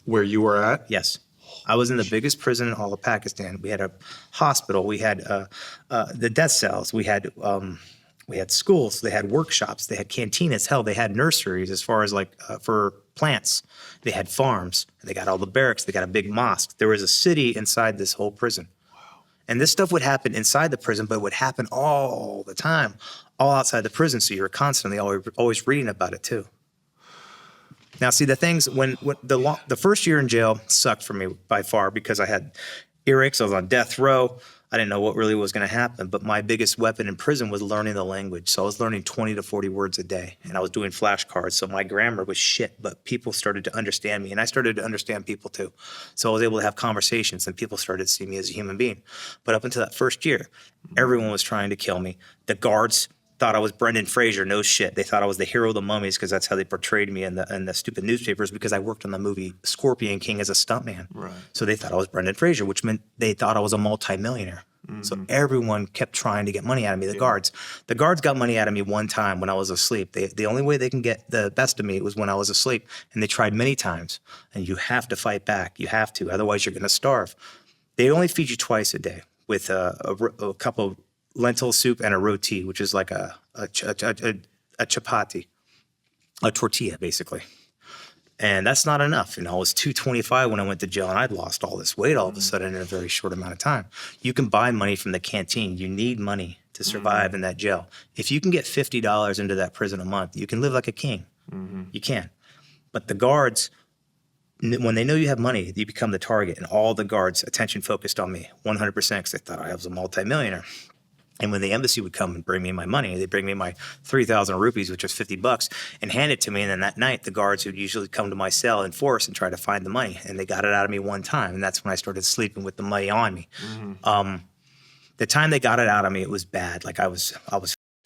Where you were at? Yes. I was in the biggest prison in all of Pakistan. We had a hospital. We had the death cells. We had schools. They had workshops. They had cantinas. Hell, they had nurseries as far as for plants. They had farms. They got all the barracks. They got a big mosque. There was a city inside this whole prison. And this stuff would happen inside the prison, but it would happen all the time, all outside the prison. So you were constantly always reading about it too. Now, see, the things when the first year in jail sucked for me by far because I had Erik, so I was on death row. I didn't know what really was going to happen. But my biggest weapon in prison was learning the language. So I was learning 20 to 40 words a day, and I was doing flashcards. So my grammar was shit, but people started to understand me, and I started to understand people too. So I was able to have conversations, and people started to see me as a human being. But up until that first year, everyone was trying to kill me. The guards thought I was Brendan Fraser. No shit. They thought I was the hero of the mummies because that's how they portrayed me in the stupid newspapers, because I worked on the movie Scorpion King as a stuntman. Right. So they thought I was Brendan Fraser, which meant they thought I was a multimillionaire. So everyone kept trying to get money out of me. The guards got money out of me one time when I was asleep. The only way they can get the best of me was when I was asleep, and they tried many times. And you have to fight back. You have to, otherwise you're going to starve. They only feed you twice a day with a cup of lentil soup and a roti, which is like a chapati, a tortilla, basically. And that's not enough. I was 225 when I went to jail, and I'd lost all this weight all of a sudden in a very short amount of time. You can buy money from the canteen. You need money to survive in that jail. If you can get $50 into that prison a month, you can live like a king. You can. But the guards, when they know you have money, you become the target, and all the guards' attention focused on me 100% because they thought I was a multimillionaire. And when the embassy would come and bring me my money, they'd bring me my 3,000 rupees, which was $50, and hand it to me. And then that night, the guards would usually come to my cell in force and try to find the money. And they got it out of me one time, and that's when I started sleeping with the money on me. The time they got it out of me, it was bad. Like I was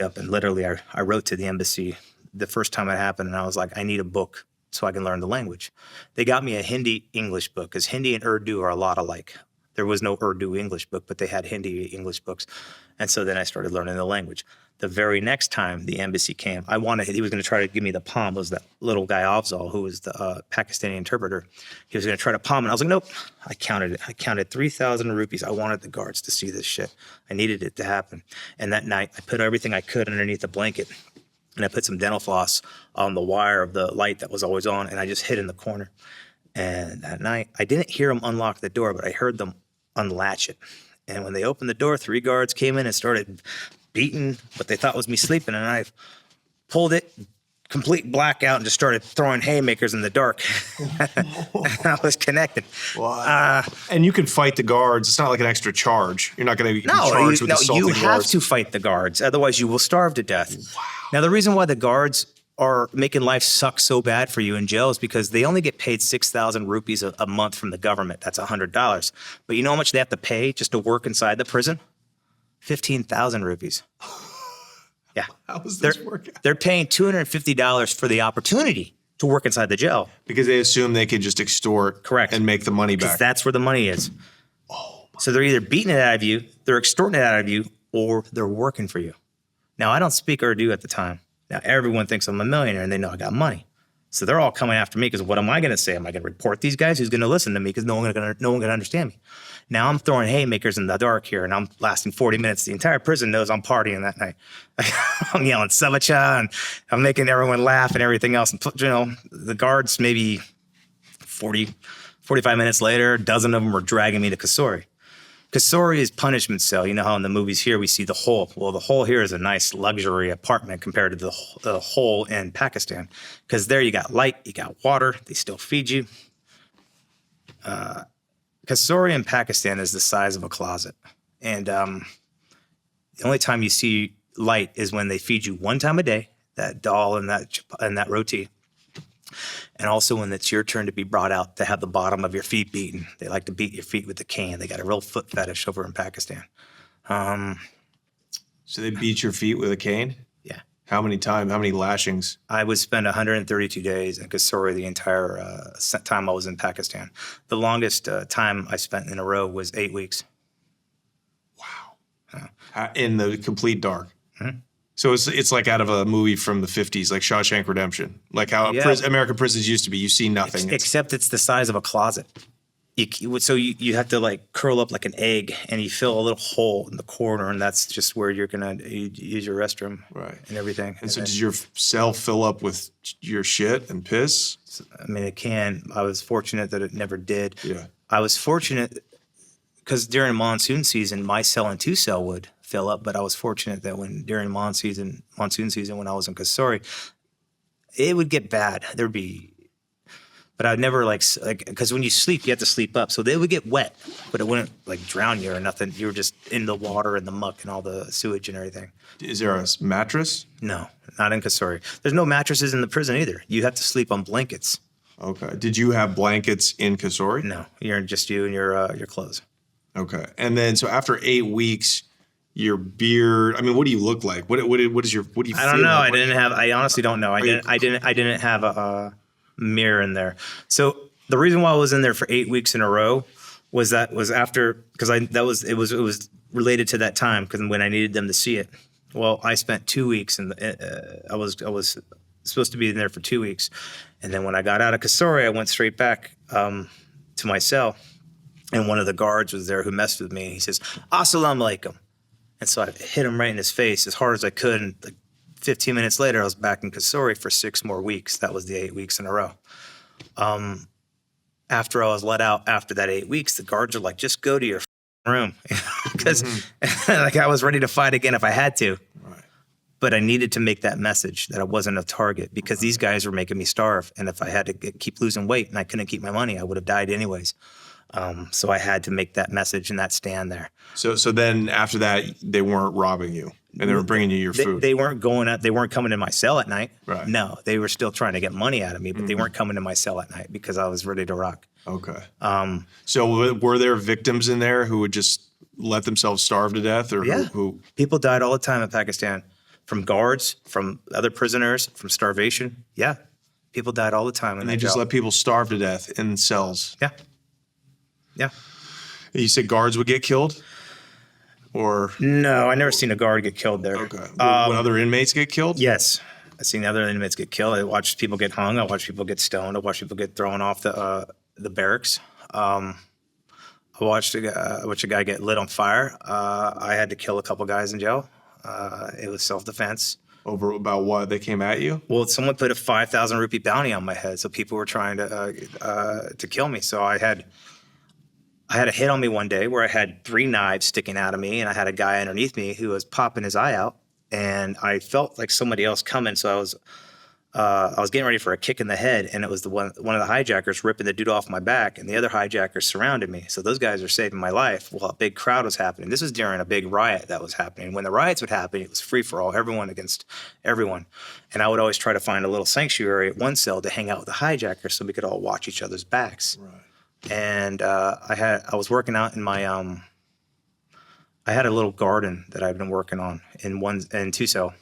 up, and literally I wrote to the embassy the first time it happened, and I was like, I need a book so I can learn the language. They got me a Hindi English book, because Hindi and Urdu are a lot alike. There was no Urdu English book, but they had Hindi English books. And so then I started learning the language. The very next time the embassy came, he was going to try to give me the palm. It was that little guy, Afzal, who was the Pakistani interpreter. He was going to try to palm, and I was like, nope. I counted it. I counted 3,000 rupees. I wanted the guards to see this shit. I needed it to happen. And that night, I put everything I could underneath the blanket, and I put some dental floss on the wire of the light that was always on, and I just hid in the corner. And that night, I didn't hear them unlock the door, but I heard them unlatch it. And when they opened the door, 3 guards came in and started beating what they thought was me sleeping. And I pulled it, complete blackout, and just started throwing haymakers in the dark. I was connected. Wow. And you can fight the guards. It's not like an extra charge. You're not going to be charged with assaulting guards. You have to fight the guards. Otherwise, you will starve to death. Wow. Now, the reason why the guards are making life suck so bad for you in jail is because they only get paid 6,000 rupees a month from the government. That's $100. But you know how much they have to pay just to work inside the prison? 15,000 rupees. Yeah. How does this work out? They're paying $250 for the opportunity to work inside the jail. Because they assume they can just extort and make the money back. Because that's where the money is. So they're either beating it out of you, they're extorting it out of you, or they're working for you. Now, I don't speak Urdu at the time. Now, everyone thinks I'm a millionaire, and they know I got money. So they're all coming after me because what am I going to say? Am I going to report these guys? Who's going to listen to me? Because no one going to understand me. Now I'm throwing haymakers in the dark here, and I'm lasting 40 minutes. The entire prison knows I'm partying that night. I'm yelling Savacha, and I'm making everyone laugh and everything else. And, the guards, maybe 45 minutes later, a dozen of them were dragging me to Couriers. Couriers is punishment cell. You know how in the movies here we see the hole. Well, the hole here is a nice luxury apartment compared to the hole in Pakistan. Because there you got light, you got water, they still feed you. Couriers in Pakistan is the size of a closet. And the only time you see light is when they feed you one time a day, that dal and that roti. And also when it's your turn to be brought out to have the bottom of your feet beaten. They like to beat your feet with a cane. They got a real foot fetish over in Pakistan. So they beat your feet with a cane? Yeah. How many times? How many lashings? I would spend 132 days in Couriers the entire time I was in Pakistan. The longest time I spent in a row was 8 weeks. Wow. In the complete dark? Mm-hmm. So it's like out of a movie from the 50s, like Shawshank Redemption, like how American prisons used to be. You see nothing. Except it's the size of a closet. So you have to like curl up like an egg, and you fill a little hole in the corner, and that's just where you're going to use your restroom and everything. And so does your cell fill up with your shit and piss? I mean, it can. I was fortunate that it never did. Yeah. I was fortunate because during monsoon season, my cell and 2-cell would fill up, but I was fortunate that during monsoon season when I was in Couriers, it would get bad. There'd be But I'd never because when you sleep, you have to sleep up. So they would get wet, but it wouldn't like drown you or nothing. You were just in the water and the muck and all the sewage and everything. Is there a mattress? No, not in Kasuri. There's no mattresses in the prison either. You have to sleep on blankets. Okay. Did you have blankets in Kasuri? No, you're just you and your clothes. Okay. And then so after 8 weeks, your beard. I mean, what do you look like? What is your what do you? I don't feel know. like? I honestly don't know. I didn't have a mirror in there. So the reason why I was in there for 8 weeks in a row was after because it was related to that time because when I needed them to see it. Well, I spent 2 weeks and I was supposed to be in there for 2 weeks, and then when I got out of Kasuri, I went straight back to my cell, and one of the guards was there who messed with me. He says, "Assalamu alaikum," and so I hit him right in his face as hard as I could, and like 15 minutes later, I was back in Kasuri for 6 more weeks. That was the 8 weeks in a row. After I was let out after that 8 weeks, the guards are like, "Just go to your room," because like I was ready to fight again if I had to. Right. But I needed to make that message that I wasn't a target because these guys were making me starve, and if I had to keep losing weight and I couldn't keep my money, I would have died anyways. So I had to make that message and that stand there. So then after that, they weren't robbing you, and they were bringing you your food. They weren't going out. They weren't coming in my cell at night. Right. No, they were still trying to get money out of me, but they weren't coming to my cell at night because I was ready to rock. Okay. So were there victims in there who would just let themselves starve to death, or Yeah. who? People died all the time in Pakistan, from guards, from other prisoners, from starvation. Yeah, people died all the time. And they just let people starve to death in cells. Yeah. Yeah. You said guards would get killed, or No, I never seen a guard get killed there. okay? Would other inmates get killed? Yes, I've seen other inmates get killed. I watched people get hung. I watched people get stoned. I watched people get thrown off the barracks. I watched a guy get lit on fire. I had to kill a couple guys in jail. It was self-defense. Over about what? They came at you? Well, someone put a 5,000 rupee bounty on my head, so people were trying to kill me. So I had a hit on me one day where I had 3 knives sticking out of me, and I had a guy underneath me who was popping his eye out, and I felt like somebody else coming. So I was getting ready for a kick in the head, and it was one of the hijackers ripping the dude off my back, and the other hijackers surrounded me. So those guys are saving my life while a big crowd was happening. This was during a big riot that was happening. When the riots would happen, it was free for all, everyone against everyone. And I would always try to find a little sanctuary at one cell to hang out with the hijackers so we could all watch each other's backs. Right. And I was working out in my I had a little garden that I've been working on in 2 cell.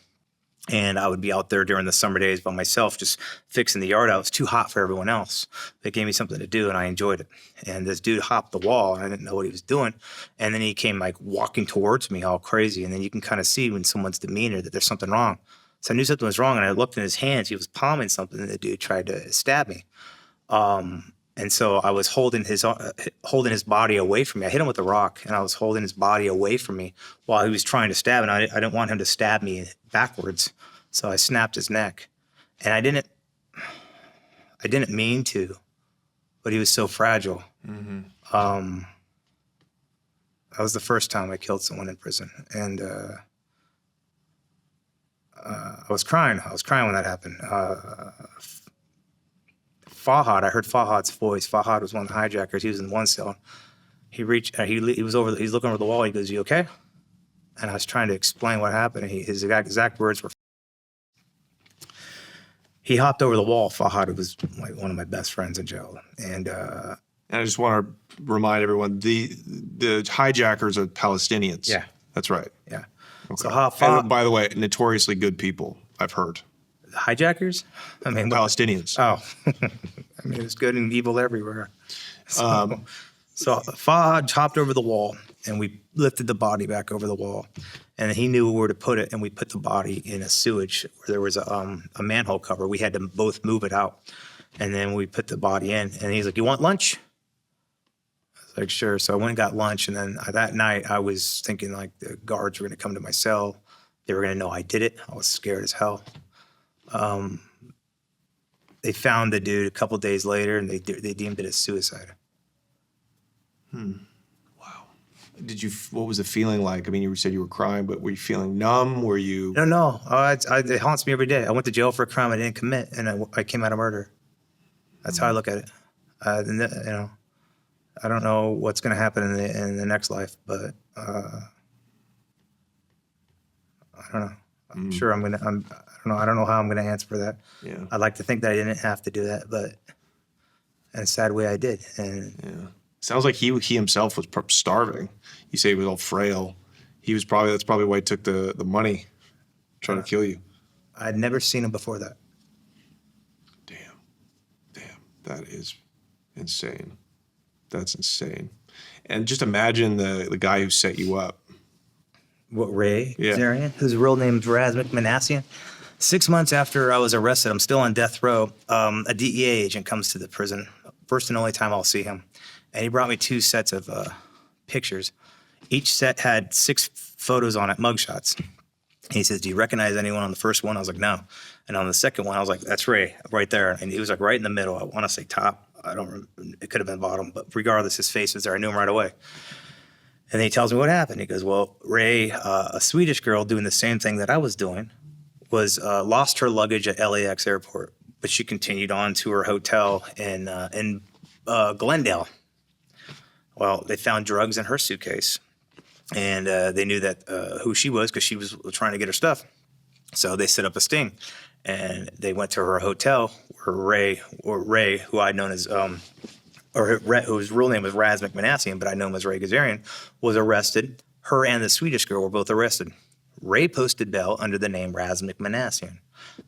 And I would be out there during the summer days by myself, just fixing the yard out. It was too hot for everyone else. They gave me something to do, and I enjoyed it. And this dude hopped the wall, and I didn't know what he was doing. And then he came like walking towards me all crazy. And then you can kind of see when someone's demeanor that there's something wrong. So I knew something was wrong, and I looked in his hands. He was palming something, and the dude tried to stab me. And so I was holding his body away from me. I hit him with a rock, and I was holding his body away from me while he was trying to stab. And I didn't want him to stab me backwards, so I snapped his neck. And I didn't mean to, but he was so fragile. Mm-hmm. That was the first time I killed someone in prison, and I was crying. I was crying when that happened. Fahad, I heard Fahad's voice. Fahad was one of the hijackers. He was in one cell. He reached, he was looking over the wall. He goes, "You okay?" And I was trying to explain what happened. And his exact words were, he hopped over the wall. Fahad was like one of my best friends in jail. And I just want to remind everyone, the hijackers are Palestinians. Yeah. That's right. yeah. Okay. So Fahad, And by the way, notoriously good people, I've heard. hijackers? I mean, Palestinians. oh, I mean, there's good and evil everywhere. So Fahad hopped over the wall, and we lifted the body back over the wall, and he knew where to put it, and we put the body in a sewage where there was a manhole cover. We had to both move it out, and then we put the body in, and he's like, "You want lunch?" I was like, "Sure." So I went and got lunch, and then that night I was thinking like the guards were going to come to my cell. They were going to know I did it. I was scared as hell. They found the dude a couple days later, and they deemed it as suicide. Wow. What was the feeling like? I mean, you said you were crying, but were you feeling numb? Were you? No. It haunts me every day. I went to jail for a crime I didn't commit, and I came out of murder. That's how I look at it. I don't know what's going to happen in the next life, but I don't know. I'm sure I don't know how I'm going to answer for that. Yeah. I'd like to think that I didn't have to do that, but in a sad way I did. And Yeah. Sounds like he himself was starving. You say he was all frail. That's probably why he took the money, trying to kill you. I'd never seen him before that. Damn. That is insane. That's insane. And just imagine the guy who set you up. What, Ray Yeah. Zarian, whose real name is Razmik Manassian. 6 months after I was arrested, I'm still on death row. A DEA agent comes to the prison. First and only time I'll see him. And he brought me 2 sets of pictures. Each set had 6 photos on it, mugshots. He says, "Do you recognize anyone on the first one?" I was like, "No." And on the second one, I was like, "That's Ray, right there." And he was like right in the middle. I want to say top. I don't remember. It could have been bottom, but regardless, his face was there. I knew him right away. And then he tells me what happened. He goes, "Well, Ray, a Swedish girl doing the same thing that I was doing, was lost her luggage at LAX airport, but she continued on to her hotel in Glendale. Well, they found drugs in her suitcase, and they knew that who she was because she was trying to get her stuff. So they set up a sting, and they went to her hotel where Ray, who I'd known as, whose real name was Razmik Manassian, but I know him as Ray Gazarian, was arrested. Her and the Swedish girl were both arrested. Ray posted bail under the name Razmik Manassian.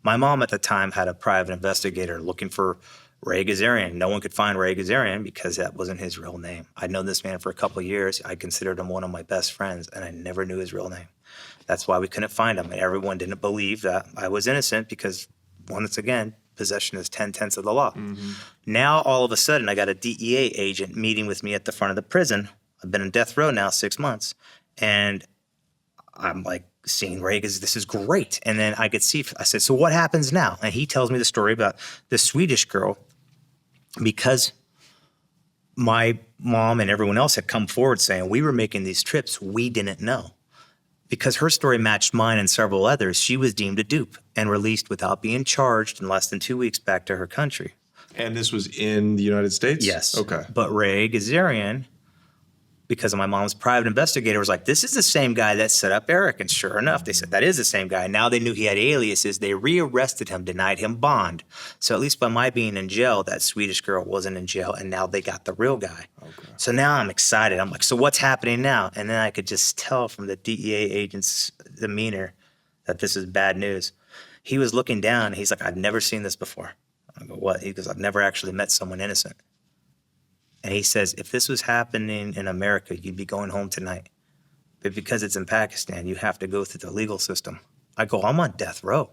My mom at the time had a private investigator looking for Ray Gazarian. No one could find Ray Gazarian because that wasn't his real name. I'd known this man for a couple of years. I considered him one of my best friends, and I never knew his real name. That's why we couldn't find him. And everyone didn't believe that I was innocent because, once again, possession is 10/10 of the law. Mm-hmm. Now, all of a sudden, I got a DEA agent meeting with me at the front of the prison. I've been in death row now 6 months. And I'm like, seeing Ray, this is great. And then I said, "So what happens now?" And he tells me the story about the Swedish girl, because my mom and everyone else had come forward saying we were making these trips, we didn't know. Because her story matched mine and several others, she was deemed a dupe and released without being charged in less than 2 weeks back to her country. And this was in the United States? Yes. Okay. But Ray Gazarian, because of my mom's private investigator, was like, "This is the same guy that set up Erik." And sure enough, they said, that is the same guy. Now they knew he had aliases. They rearrested him, denied him bond. So at least by my being in jail, that Swedish girl wasn't in jail, and now they got the real guy. Okay. So now I'm excited. I'm like, so what's happening now? And then I could just tell from the DEA agent's demeanor that this is bad news. He was looking down, and he's like, "I've never seen this before." I go, "What?" He goes, "I've never actually met someone innocent." And he says, "If this was happening in America, you'd be going home tonight. But because it's in Pakistan, you have to go through the legal system." I go, "I'm on death row."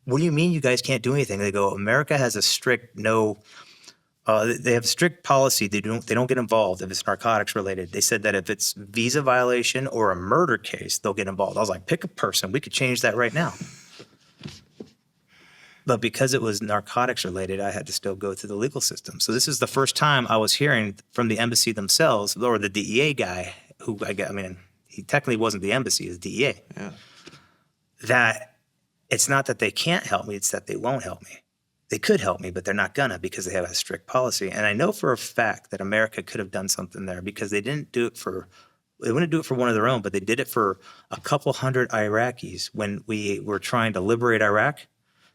"What do you mean you guys can't do anything?" They go, "America has a strict they have a strict policy. They don't get involved if it's narcotics related." They said that if it's visa violation or a murder case, they'll get involved. I was like, "Pick a person. We could change that right now." But because it was narcotics related, I had to still go through the legal system. So this is the first time I was hearing from the embassy themselves, or the DEA guy, who he technically wasn't the embassy, it's DEA. Yeah. That it's not that they can't help me, it's that they won't help me. They could help me, but they're not gonna, because they have a strict policy. And I know for a fact that America could have done something there, because they wouldn't do it for one of their own, but they did it for a couple hundred Iraqis when we were trying to liberate Iraq.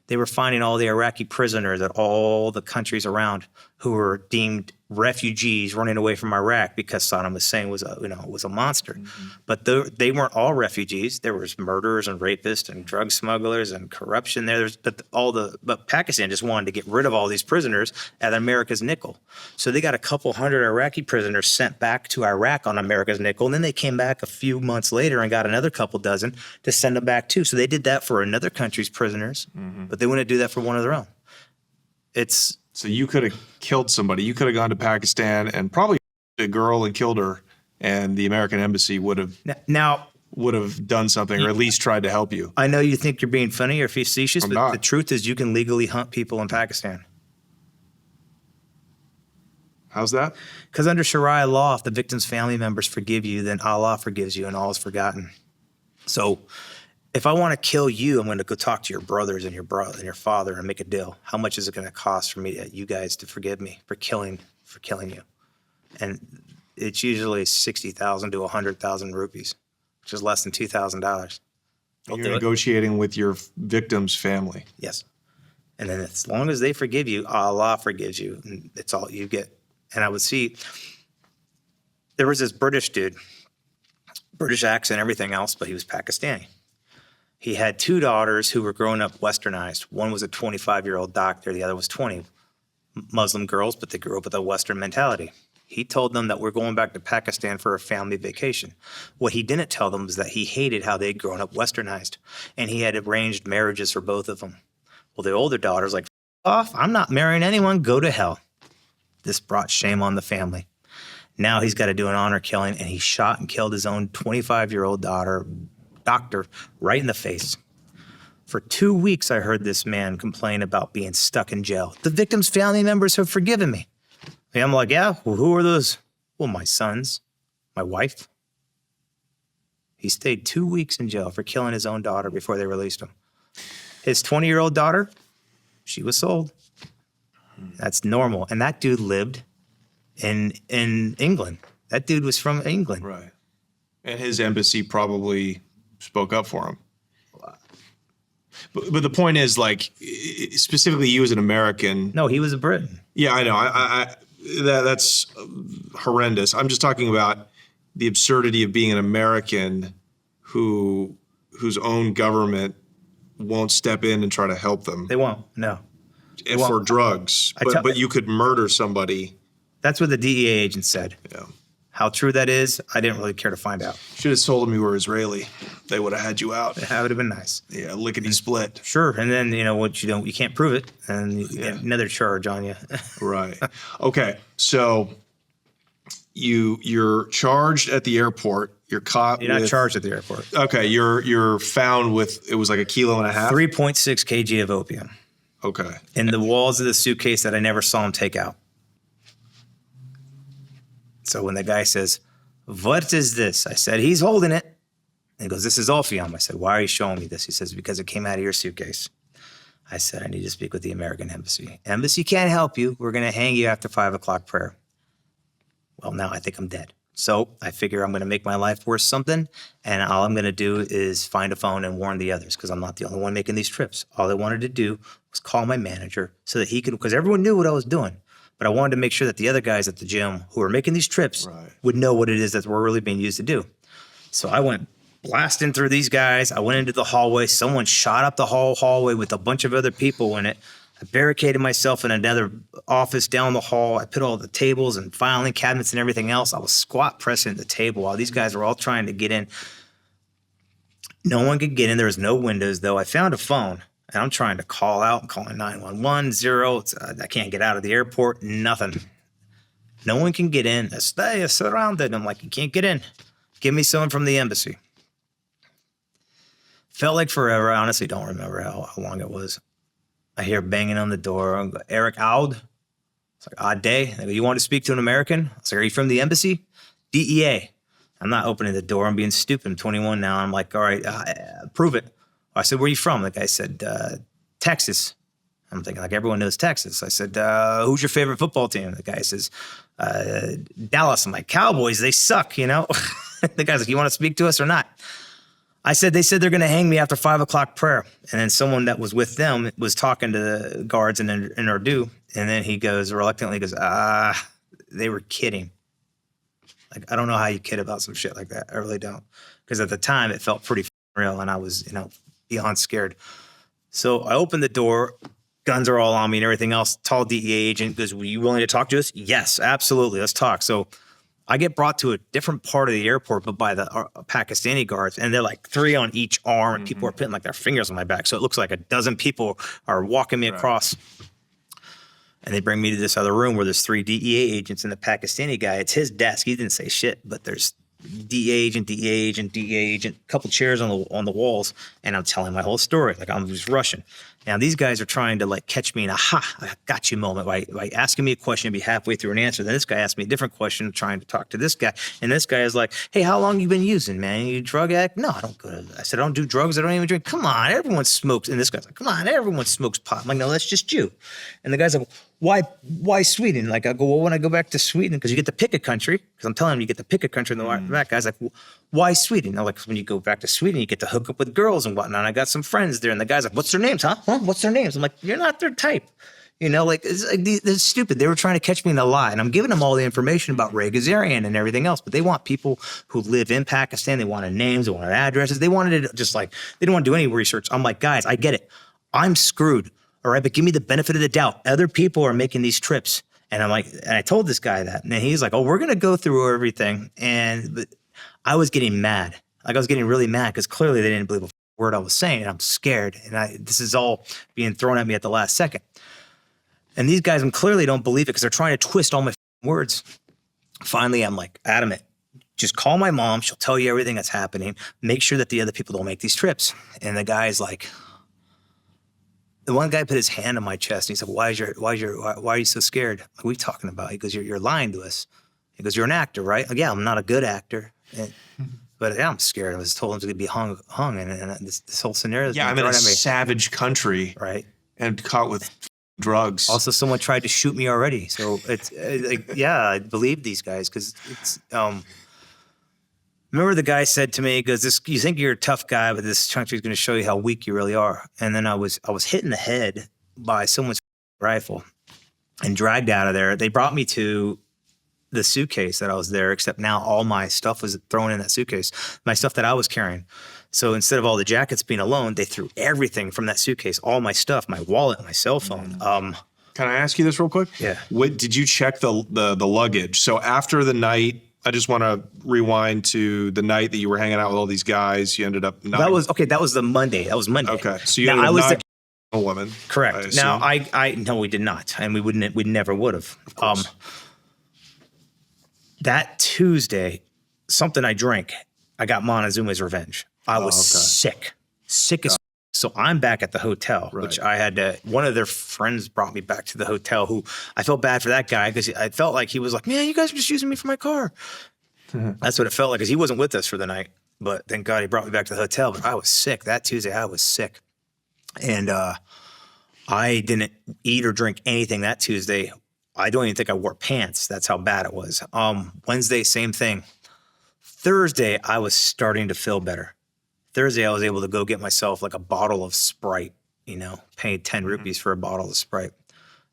They were finding all the Iraqi prisoners at all the countries around who were deemed refugees running away from Iraq because Saddam Hussein was a monster. Mm-hmm. But they weren't all refugees. There was murderers and rapists and drug smugglers and corruption there. But Pakistan just wanted to get rid of all these prisoners at America's nickel. So they got a couple hundred Iraqi prisoners sent back to Iraq on America's nickel, and then they came back a few months later and got another couple dozen to send them back too. So they did that for another country's prisoners, but they wouldn't do that for one of their own. So you could have killed somebody. You could have gone to Pakistan and probably a girl and killed her, and the American embassy would have done something, or at least tried to help you. I know you think you're being funny or facetious, I'm but not. The truth is you can legally hunt people in Pakistan. How's that? Because under Sharia law, if the victim's family members forgive you, then Allah forgives you and all is forgotten. So If I want to kill you, I'm going to go talk to your brothers and your brother and your father and make a deal. How much is it going to cost for you guys to forgive me for killing you? And it's usually 60,000 to 100,000 rupees, which is less than $2,000. You're negotiating with your victim's family. Yes. And then as long as they forgive you, Allah forgives you, and it's all you get. And I would see, there was this British dude, British accent, everything else, but he was Pakistani. He had 2 daughters who were growing up westernized. One was a 25-year-old doctor. The other was 20. Muslim girls, but they grew up with a Western mentality. He told them that we're going back to Pakistan for a family vacation. What he didn't tell them was that he hated how they'd grown up westernized, and he had arranged marriages for both of them. Well, the older daughter's like, off, I'm not marrying anyone, go to hell. This brought shame on the family. Now he's got to do an honor killing, and he shot and killed his own 25-year-old doctor right in the face. For 2 weeks, I heard this man complain about being stuck in jail. The victim's family members have forgiven me. And I'm like, yeah, well, who are those? Well, my sons, my wife. He stayed 2 weeks in jail for killing his own daughter before they released him. His 20-year-old daughter, she was sold. That's normal. And that dude lived in England. That dude was from England. Right. And his embassy probably spoke up for him. But the point is, like, specifically you as an American. No, he was a Briton. Yeah, I know. That's horrendous. I'm just talking about the absurdity of being an American whose own government won't step in and try to help them. They won't, no. For drugs. But you could murder somebody. That's what the DEA agent said. Yeah. How true that is, I didn't really care to find out. Should have told them you were Israeli. They would have had you out. That would have been nice. Yeah, lickety split. Sure, and then what you can't prove it, and you get another charge on you. Right. Okay, so you're charged at the airport. You're caught. You're not charged at the airport. Okay, you're found with, it was like 1.5 kilos. 3.6 kg of opium. Okay. In the walls of the suitcase that I never saw him take out. So when the guy says, "What is this?" I said, "He's holding it." And he goes, "This is opium." I said, "Why are you showing me this?" He says, "Because it came out of your suitcase." I said, "I need to speak with the American embassy." "Embassy can't help you. We're going to hang you after 5 o'clock prayer." Well, now I think I'm dead. So I figure I'm going to make my life worth something, and all I'm going to do is find a phone and warn the others, because I'm not the only one making these trips. All I wanted to do was call my manager so that he could, because everyone knew what I was doing. But I wanted to make sure that the other guys at the gym who were making these trips would know what it is that we're really being used to do. So I went blasting through these guys. I went into the hallway. Someone shot up the whole hallway with a bunch of other people in it. I barricaded myself in another office down the hall. I put all the tables and filing cabinets and everything else. I was squat pressing the table while these guys were all trying to get in. No one could get in. There was no windows, though. I found a phone. And I'm trying to call out, calling 911, 0. I can't get out of the airport, nothing. No one can get in. They are surrounded. I'm like, you can't get in. Give me someone from the embassy. Felt like forever. I honestly don't remember how long it was. I hear banging on the door. I go, "Erik, Audé?" It's like, "Audé." They go, "You want to speak to an American?" I was like, "Are you from the embassy?" "DEA." I'm not opening the door. I'm being stupid. I'm 21 now. I'm like, "All right, prove it." I said, "Where are you from?" The guy said, "Texas." I'm thinking, like, everyone knows Texas. I said, "Who's your favorite football team?" The guy says, "Dallas." I'm like, "Cowboys, they suck, you know?" The guy's like, "You want to speak to us or not?" I said, "They said they're going to hang me after 5 o'clock prayer." And then someone that was with them was talking to the guards in Urdu. And then he goes, reluctantly goes, "They were kidding." Like, I don't know how you kid about some shit like that. I really don't. Because at the time, it felt pretty real, and I was, beyond scared. So I opened the door, guns are all on me and everything else. Tall DEA agent goes, "Were you willing to talk to us?" "Yes, absolutely. Let's talk." So I get brought to a different part of the airport, but by the Pakistani guards, and they're like 3 on each arm, and people are putting like their fingers on my back. So it looks like a dozen people are walking me across. And they bring me to this other room where there's 3 DEA agents and the Pakistani guy. It's his desk. He didn't say shit, but there's DEA agent, a couple chairs on the walls, and I'm telling my whole story. Like, I'm just rushing. Now these guys are trying to like catch me in a I got you moment by asking me a question and be halfway through an answer. Then this guy asked me a different question, trying to talk to this guy. And this guy is like, hey, how long you been using, man? You a drug addict? No, I don't go to, I said, I don't do drugs. I don't even drink. Come on, everyone smokes. And this guy's like, come on, everyone smokes pot. I'm like, no, that's just you. And the guy's like, why Sweden? Like I go, well, when I go back to Sweden, because you get to pick a country, because I'm telling him you get to pick a country in the back. Guy's like, why Sweden? I'm like, when you go back to Sweden, you get to hook up with girls and whatnot. I got some friends there. And the guy's like, what's their names, huh? What's their names? I'm like, you're not their type. You know, like, it's like they're stupid. They were trying to catch me in a lie. And I'm giving them all the information about Ray Gazarian and everything else. But they want people who live in Pakistan. They wanted names. They wanted addresses. They wanted it just like, they didn't want to do any research. I'm like, guys, I get it. I'm screwed. All right, but give me the benefit of the doubt. Other people are making these trips. And I'm like, and I told this guy that. And he's like, oh, we're going to go through everything. But I was getting mad. Like I was getting really mad because clearly they didn't believe a word I was saying. And I'm scared. And this is all being thrown at me at the last second. And these guys clearly don't believe it because they're trying to twist all my words. Finally, I'm like adamant. Just call my mom. She'll tell you everything that's happening. Make sure that the other people don't make these trips. And the guy's like, the one guy put his hand on my chest and he said, why are you so scared? Like, what are you talking about? He goes, you're lying to us. He goes, you're an actor, right? Like, yeah, I'm not a good actor. But yeah, I'm scared. I was told him to be hung and this whole scenario. Yeah, I'm in a savage country. Right. And caught with drugs. Also, someone tried to shoot me already. So it's like, yeah, I believe these guys because it's, remember the guy said to me, he goes, you think you're a tough guy, but this country's going to show you how weak you really are. And then I was hit in the head by someone's rifle and dragged out of there. They brought me to the suitcase that I was there, except now all my stuff was thrown in that suitcase, my stuff that I was carrying. So instead of all the jackets being alone, they threw everything from that suitcase, all my stuff, my wallet, my cell phone. Can I ask you this real quick? Yeah. Did you check the luggage? So after the night, I just want to rewind to the night that you were hanging out with all these guys. You ended up not. That was the Monday. That was Monday. Okay. So you ended up not a woman. Correct. Now no, we did not, and we never would have. That Tuesday, something I drank, I got Montezuma's revenge. I was sick as. So I'm back at the hotel, which I had to, one of their friends brought me back to the hotel who I felt bad for that guy because I felt like he was like, man, you guys are just using me for my car. That's what it felt like because he wasn't with us for the night. But thank God he brought me back to the hotel. But I was sick. That Tuesday, I was sick. And I didn't eat or drink anything that Tuesday. I don't even think I wore pants. That's how bad it was. Wednesday, same thing. Thursday, I was starting to feel better. Thursday, I was able to go get myself like a bottle of Sprite, paid 10 rupees for a bottle of Sprite.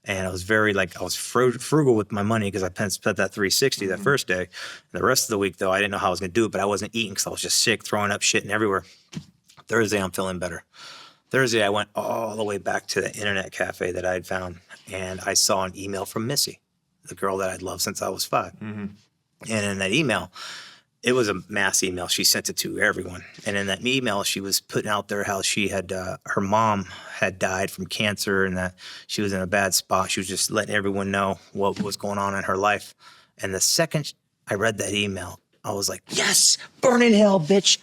And I was I was frugal with my money because I spent that $360 that first day. And the rest of the week, though, I didn't know how I was going to do it, but I wasn't eating because I was just sick, throwing up, shitting everywhere. Thursday, I'm feeling better. Thursday, I went all the way back to the internet cafe that I had found, and I saw an email from Missy, the girl that I'd loved since I was 5. And in that email, it was a mass email. She sent it to everyone. And in that email, she was putting out there how she had, her mom had died from cancer and that she was in a bad spot. She was just letting everyone know what was going on in her life. And the second I read that email, I was like, yes, burn in hell, bitch.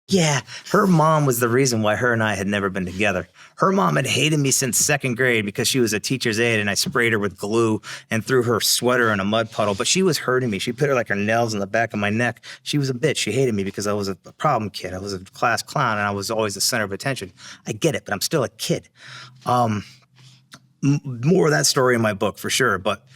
Yeah, her mom was the reason why her and I had never been together. Her mom had hated me since 2nd grade because she was a teacher's aide and I sprayed her with glue and threw her sweater in a mud puddle. But she was hurting me. She put her nails in the back of my neck. She was a bitch. She hated me because I was a problem kid. I was a class clown and I was always the center of attention. I get it, but I'm still a kid. More of that story in my book for sure, but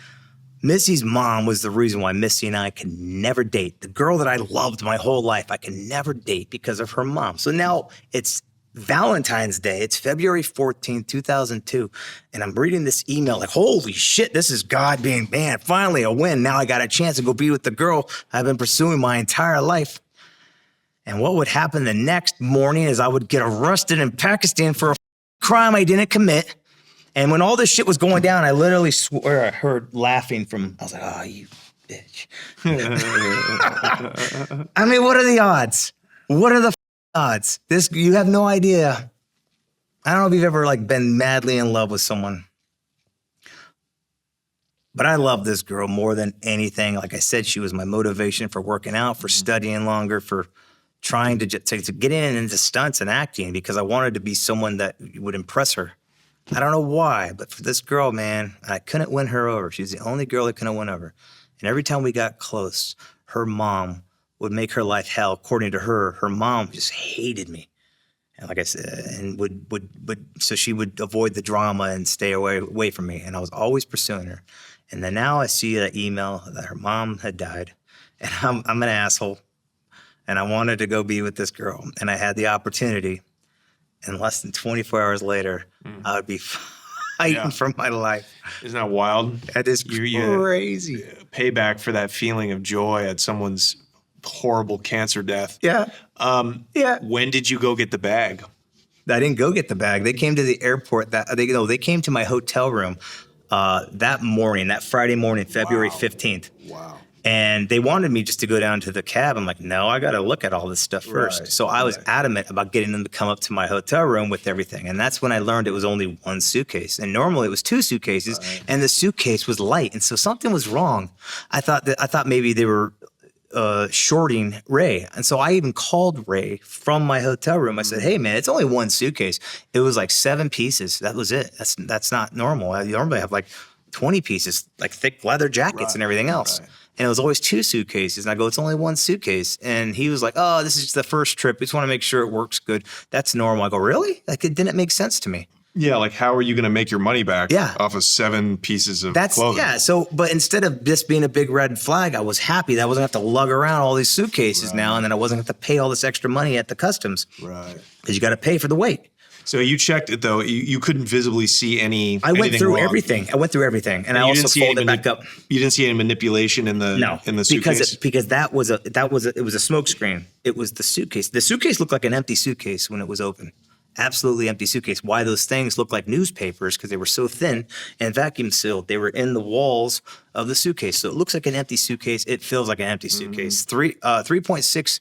Missy's mom was the reason why Missy and I could never date. The girl that I loved my whole life, I could never date because of her mom. So now it's Valentine's Day. It's February 14th, 2002. And I'm reading this email like, holy shit, this is God being, man, finally a win. Now I got a chance to go be with the girl I've been pursuing my entire life. And what would happen the next morning is I would get arrested in Pakistan for a crime I didn't commit. And when all this shit was going down, I literally swear I heard laughing I was like, oh, you bitch. I mean, what are the odds? What are the odds? You have no idea. I don't know if you've ever been madly in love with someone. But I love this girl more than anything. Like I said, she was my motivation for working out, for studying longer, for trying to get into stunts and acting because I wanted to be someone that would impress her. I don't know why, but for this girl, man, I couldn't win her over. She's the only girl I couldn't win over. And every time we got close, her mom would make her life hell. According to her, her mom just hated me. And like I said, and so she would avoid the drama and stay away from me. And I was always pursuing her. And then now I see that email that her mom had died. And I'm an asshole. And I wanted to go be with this girl. And I had the opportunity. And less than 24 hours later, I would be fighting for my life. Isn't that wild? That is crazy. Payback for that feeling of joy at someone's horrible cancer death. Yeah. When did you go get the bag? I didn't go get the bag. They came to the airport. They came to my hotel room that morning, that Friday morning, February 15th. Wow. And they wanted me just to go down to the cab. I'm like, no, I got to look at all this stuff first. Right, So I was adamant about getting them to come up to my hotel room with everything. And that's when I learned it was only one suitcase. And normally it was two suitcases, and the suitcase was light. And so something was wrong. I thought maybe they were shorting Ray. And so I even called Ray from my hotel room. I said, hey, man, it's only one suitcase. It was like 7 pieces. That was it. That's not normal. I normally have like 20 pieces, like thick leather jackets and everything else. Right. And it was always 2 suitcases. And I go, it's only 1 suitcase. And he was like, oh, this is just the first trip. We just want to make sure it works good. That's normal. I go, really? Like, it didn't make sense to me. Yeah, like how are you going to make your money back off of 7 pieces of clothing? Yeah, so, but instead of this being a big red flag, I was happy that I wasn't going to have to lug around all these suitcases now, and then I wasn't going to have to pay all this extra money at the customs. Right. Because you got to pay for the weight. So you checked it, though. You couldn't visibly see any. I went through wrong. everything. I went through everything, and I also folded it back up. You didn't see any manipulation in the suitcase? because it was a smoke screen. It was the suitcase. The suitcase looked like an empty suitcase when it was open. Absolutely empty suitcase. Why those things look like newspapers? Because they were so thin and vacuum sealed. They were in the walls of the suitcase. So it looks like an empty suitcase. It feels like an empty suitcase. 3.6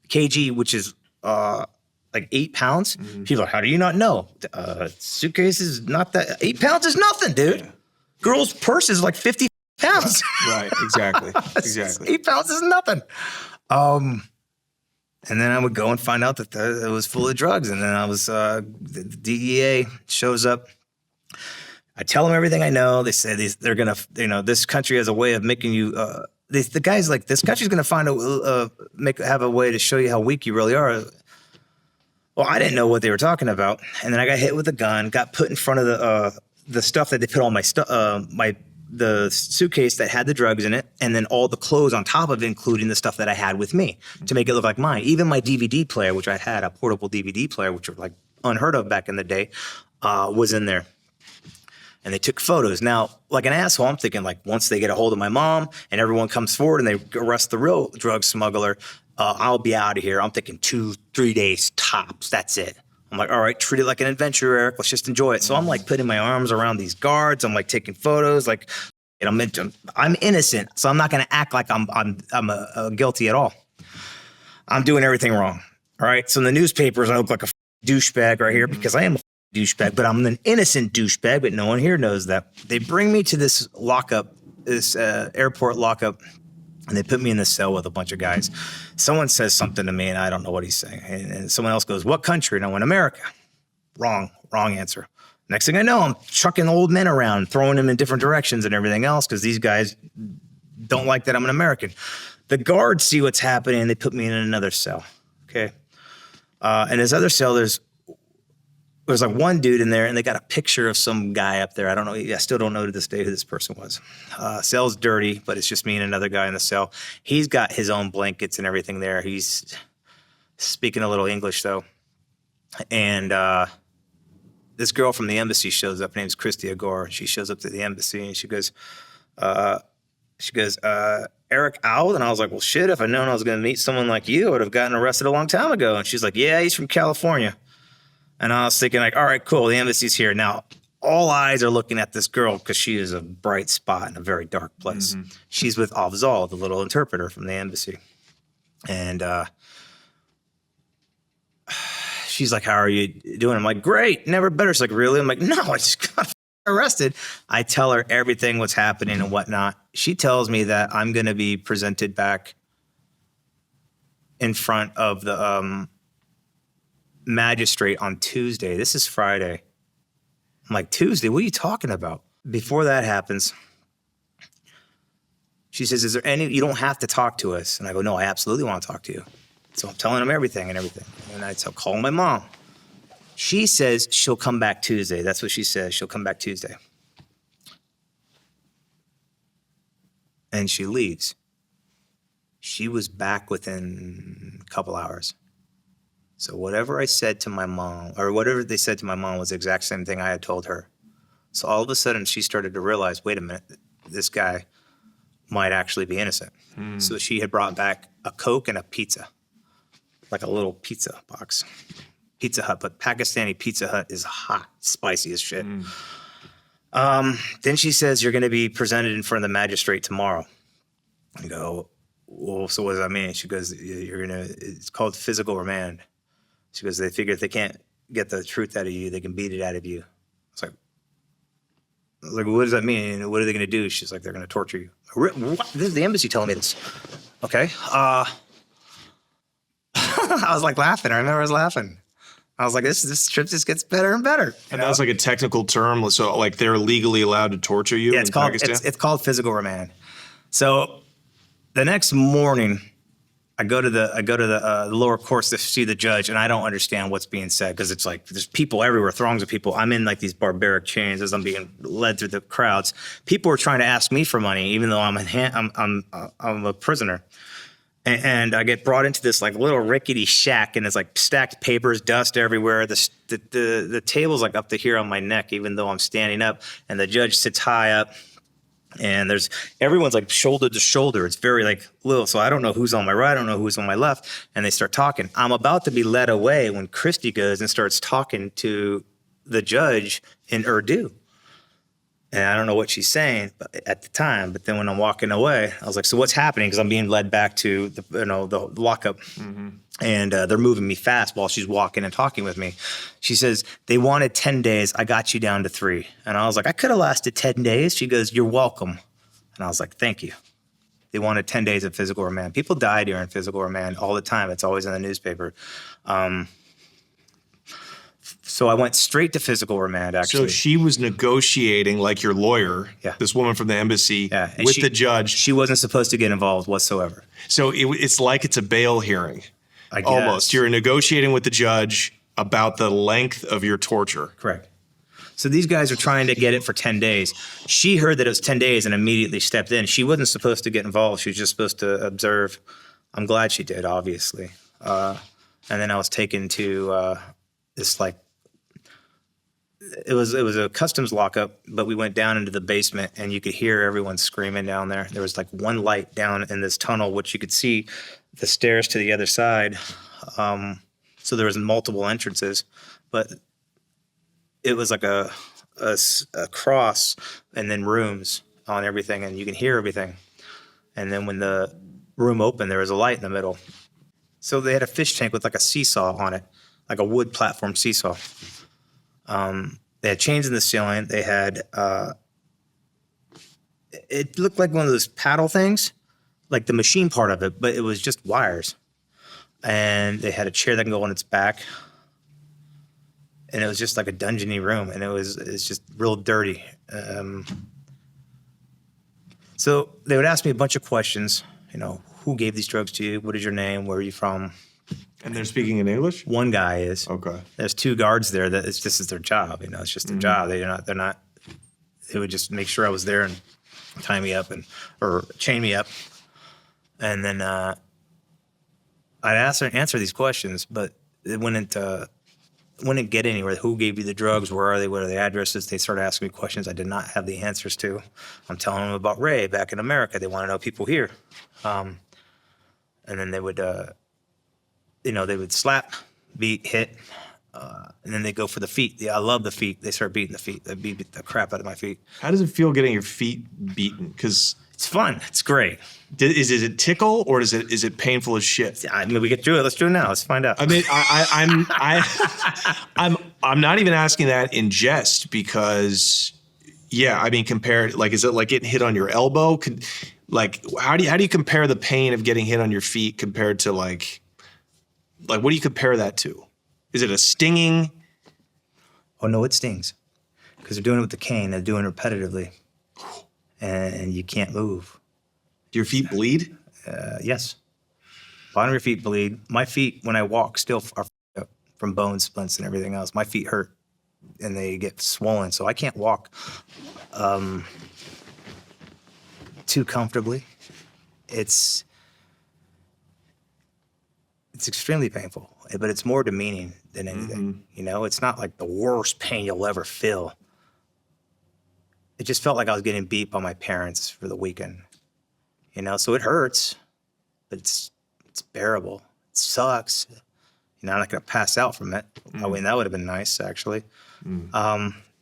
kg, which is like 8 pounds. People are like, how do you not know? Suitcase is not that. 8 pounds is nothing, dude. Yeah. Girl's purse is like 50 pounds. Right. Exactly. Exactly. 8 pounds is nothing. And then I would go and find out that it was full of drugs. And then I was, the DEA shows up. I tell them everything I know. They say they're going to, this country has a way of making you, the guy's like, this country's going to find have a way to show you how weak you really are. Well, I didn't know what they were talking about. And then I got hit with a gun, got put in front of the stuff that they put on my stuff, the suitcase that had the drugs in it, and then all the clothes on top of it, including the stuff that I had with me to make it look like mine. Even my DVD player, which I had, a portable DVD player, which was like unheard of back in the day, was in there. And they took photos. Now, like an asshole, I'm thinking like once they get a hold of my mom and everyone comes forward and they arrest the real drug smuggler, I'll be out of here. I'm thinking 2-3 days tops. That's it. I'm like, all right, treat it like an adventure, Eric. Let's just enjoy it. So I'm like putting my arms around these guards. I'm like taking photos. Like, and I'm innocent, so I'm not going to act like I'm guilty at all. I'm doing everything wrong. All right. So in the newspapers, I look like a douchebag right here because I am a douchebag, but I'm an innocent douchebag. But no one here knows that. They bring me to this lockup, this airport lockup. And they put me in the cell with a bunch of guys. Someone says something to me, and I don't know what he's saying. And someone else goes, what country? And I went, America. Wrong answer. Next thing I know, I'm chucking old men around, throwing them in different directions and everything else because these guys don't like that I'm an American. The guards see what's happening, and they put me in another cell, okay? And this other cell, there's like one dude in there, and they got a picture of some guy up there. I don't know. I still don't know to this day who this person was. Cell's dirty, but it's just me and another guy in the cell. He's got his own blankets and everything there. He's speaking a little English, though. And this girl from the embassy shows up. Her name's Christy Agor. She shows up to the embassy, and she goes, Erik out? And I was like, well, shit, if I'd known I was going to meet someone like you, I would have gotten arrested a long time ago. And she's like, yeah, he's from California. And I was thinking like, all right, cool. The embassy's here. Now, all eyes are looking at this girl because she is a bright spot in a very dark place. Mm-hmm. She's with Afzal, the little interpreter from the embassy. And she's like, how are you doing? I'm like, great. Never better. She's like, really? I'm like, no, I just got arrested. I tell her everything, what's happening and whatnot. She tells me that I'm going to be presented back in front of the magistrate on Tuesday. This is Friday. I'm like, Tuesday? What are you talking about? Before that happens, she says, is there any, you don't have to talk to us. And I go, no, I absolutely want to talk to you. So I'm telling him everything. And I call my mom. She says she'll come back Tuesday. That's what she says. She'll come back Tuesday. And she leaves. She was back within a couple hours. So whatever I said to my mom, or whatever they said to my mom, was the exact same thing I had told her. So all of a sudden she started to realize, wait a minute, this guy might actually be innocent. So she had brought back a Coke and a pizza, like a little pizza box. Pizza Hut, but Pakistani Pizza Hut is hot, spicy as shit. Then she says, you're going to be presented in front of the magistrate tomorrow. I go, well, so what does that mean? She goes, it's called physical remand. She goes, they figure if they can't get the truth out of you, they can beat it out of you. I was like, what does that mean? What are they going to do? She's like, they're going to torture you. What? This is the embassy telling me this. Okay. I was like laughing. I remember I was laughing. I was like, this trip just gets better and better. And that's like a technical term. So like they're legally allowed to torture you in Pakistan? It's called physical remand. So the next morning, I go to the lower courts to see the judge, and I don't understand what's being said because it's like there's people everywhere, throngs of people. I'm in like these barbaric chains as I'm being led through the crowds. People are trying to ask me for money, even though I'm a prisoner. And I get brought into this like little rickety shack, and it's like stacked papers, dust everywhere. The table's like up to here on my neck, even though I'm standing up. And the judge sits high up, and everyone's like shoulder to shoulder. It's very like little, so I don't know who's on my right, I don't know who's on my left. And they start talking. I'm about to be led away when Christy goes and starts talking to the judge in Urdu. And I don't know what she's saying at the time, but then when I'm walking away, I was like, so what's happening? Because I'm being led back to the lockup. And they're moving me fast while she's walking and talking with me. She says, they wanted 10 days. I got you down to 3. And I was like, I could have lasted 10 days. She goes, you're welcome. And I was like, thank you. They wanted 10 days of physical remand. People die during physical remand all the time. It's always in the newspaper. So I went straight to physical remand, actually. So she was negotiating like your lawyer, this woman from the embassy, with the judge. She wasn't supposed to get involved whatsoever. So it's like it's a bail hearing. I guess. Almost. You're negotiating with the judge about the length of your torture. Correct. So these guys are trying to get it for 10 days. She heard that it was 10 days and immediately stepped in. She wasn't supposed to get involved. She was just supposed to observe. I'm glad she did, obviously. And then I was taken to this like, it was a customs lockup, but we went down into the basement and you could hear everyone screaming down there. There was like one light down in this tunnel, which you could see the stairs to the other side. So there was multiple entrances, but it was like a cross and then rooms on everything, and you can hear everything. And then when the room opened, there was a light in the middle. So they had a fish tank with like a seesaw on it, like a wood platform seesaw. They had chains in the ceiling. They had, it looked like one of those paddle things, like the machine part of it, but it was just wires. And they had a chair that can go on its back. And it was just like a dungeony room, and it's just real dirty. So they would ask me a bunch of questions, who gave these drugs to you? What is your name? Where are you from? And they're speaking in English? One guy is. Okay. There's 2 guards there that this is their job. It's just their job. They're not. They would just make sure I was there and tie me up or chain me up, and then I'd answer these questions, but it wouldn't get anywhere. Who gave you the drugs? Where are they? What are the addresses? They started asking me questions I did not have the answers to. I'm telling them about Ray back in America. They want to know people here, and then they would. They would slap, beat, hit, and then they go for the feet. I love the feet. They start beating the feet. They beat the crap out of my feet. How does it feel getting your feet beaten? Because it's fun. It's great. Is it tickle or is it painful as shit? I mean, we get through it. Let's do it now. Let's find out. I mean, I'm not even asking that in jest because, compared, like, is it like getting hit on your elbow? How do you compare the pain of getting hit on your feet compared to like what do you compare that to? Is it a stinging? Oh no, it stings. Because they're doing it with the cane. They're doing it repetitively. And you can't move. Do your feet bleed? Yes. Bottom of your feet bleed. My feet, when I walk, still are up from bone splints and everything else. My feet hurt and they get swollen. So I can't walk too comfortably. It's extremely painful, but it's more demeaning than anything. You know, it's not like the worst pain you'll ever feel. It just felt like I was getting beat by my parents for the weekend. You know, so it hurts, but it's bearable. It sucks. You know, I'm not gonna pass out from it. I mean, that would have been nice, actually.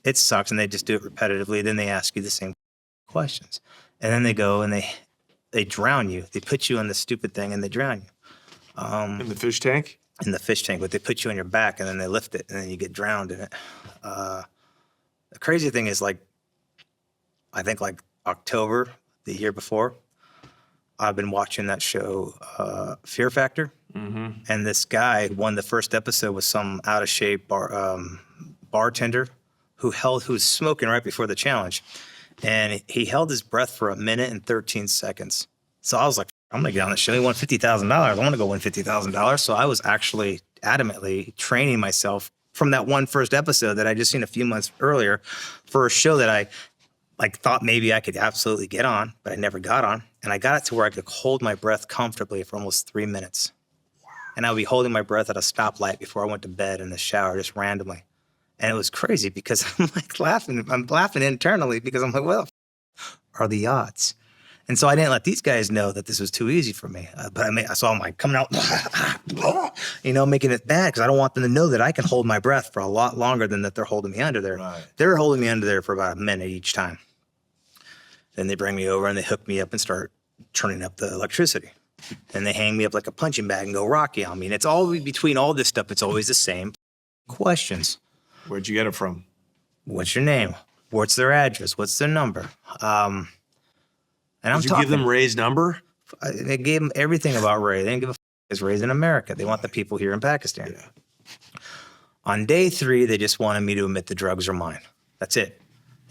It sucks, and they just do it repetitively. Then they ask you the same questions, and then they go and they drown you. They put you on the stupid thing and they drown you. In the fish tank? In the fish tank, but they put you on your back and then they lift it and then you get drowned in it. The crazy thing is, like, I think like October the year before, I've been watching that show, Fear Factor. And this guy won the first episode with some out of shape bartender who was smoking right before the challenge. And he held his breath for 1 minute and 13 seconds. So I was like, I'm gonna get on the show. He won $50,000. I want to go win $50,000. So I was actually adamantly training myself from that one first episode that I just seen a few months earlier for a show that I thought maybe I could absolutely get on, but I never got on. And I got it to where I could hold my breath comfortably for almost 3 minutes. And I would be holding my breath at a stoplight before I went to bed in the shower, just randomly. And it was crazy because I'm like laughing. I'm laughing internally because I'm like, well, are the odds? And so I didn't let these guys know that this was too easy for me. But I saw them like coming out, you know, making it bad because I don't want them to know that I can hold my breath for a lot longer than that they're holding me under there. Right. They're holding me under there for about 1 minute each time. Then they bring me over and they hook me up and start turning up the electricity. And they hang me up like a punching bag and go Rocky on me. And it's all between all this stuff, it's always the same questions. Where'd you get it from? What's your name? What's their address? What's their number? And I'm Did you talking. give them Ray's number? They gave them everything about Ray. They didn't give a He's raised in America. They want the people here in Pakistan. Yeah. On day 3, they just wanted me to admit the drugs are mine. That's it.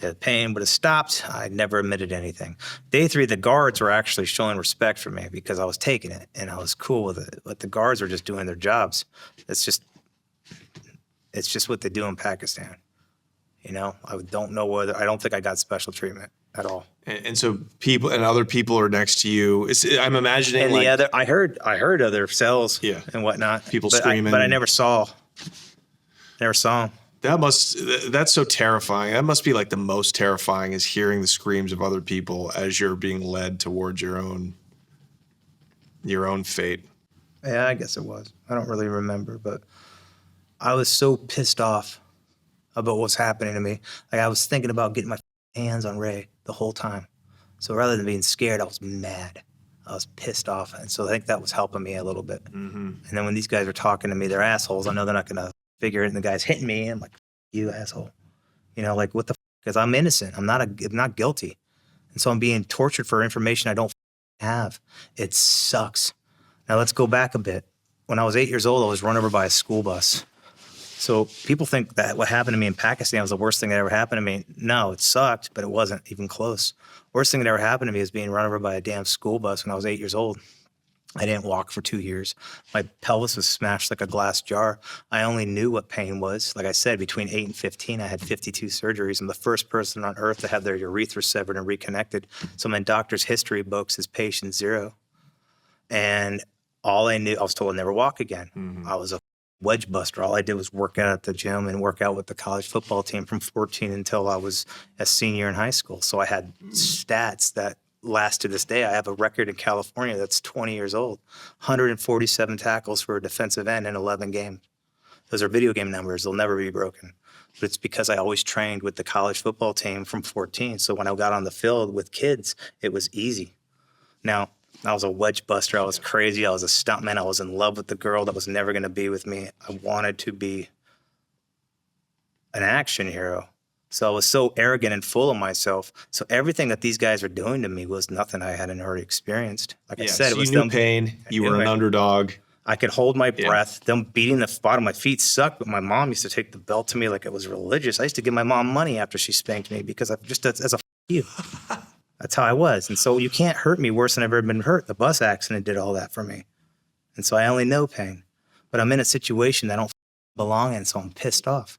The pain would have stopped. I never admitted anything. Day 3, the guards were actually showing respect for me because I was taking it and I was cool with it. But the guards were just doing their jobs. It's just what they do in Pakistan. You know, I don't think I got special treatment at all. And so people and other people are next to you. I'm imagining. And I heard other cells and whatnot. People screaming. But I never saw them. That's so terrifying. That must be like the most terrifying is hearing the screams of other people as you're being led towards your own fate. Yeah, I guess it was. I don't really remember, but I was so pissed off about what's happening to me. Like I was thinking about getting my hands on Ray the whole time. So rather than being scared, I was mad. I was pissed off. And so I think that was helping me a little bit. Mm-hmm. And then when these guys are talking to me, they're assholes. I know they're not going to figure it. And the guy's hitting me. I'm like, you asshole. You know, like what the because I'm innocent. I'm not guilty. And so I'm being tortured for information I don't have. It sucks. Now let's go back a bit. When I was 8 years old, I was run over by a school bus. So people think that what happened to me in Pakistan was the worst thing that ever happened to me. No, it sucked, but it wasn't even close. Worst thing that ever happened to me is being run over by a damn school bus when I was 8 years old. I didn't walk for 2 years. My pelvis was smashed like a glass jar. I only knew what pain was. Like I said, between 8 and 15, I had 52 surgeries. I'm the first person on earth to have their urethra severed and reconnected. So my doctor's history books is patient 0. And all I knew, I was told I'd never walk again. Mm-hmm. I was a wedge buster. All I did was work out at the gym and work out with the college football team from 14 until I was a senior in high school. So I had stats that last to this day. I have a record in California that's 20 years old. 147 tackles for a defensive end in 11 games. Those are video game numbers. They'll never be broken. But it's because I always trained with the college football team from 14. So when I got on the field with kids, it was easy. Now, I was a wedge buster. I was crazy. I was a stuntman. I was in love with the girl that was never going to be with me. I wanted to be an action hero. So I was so arrogant and full of myself. So everything that these guys were doing to me was nothing I hadn't already experienced. Like I said, so it was you knew pain. You were an underdog. I could hold my breath. Them beating the bottom of my feet sucked, but my mom used to take the belt to me like it was religious. I used to give my mom money after she spanked me because I just as a you. That's how I was. And so you can't hurt me worse than I've ever been hurt. The bus accident did all that for me. And so I only know pain. But I'm in a situation that I don't belong in, so I'm pissed off.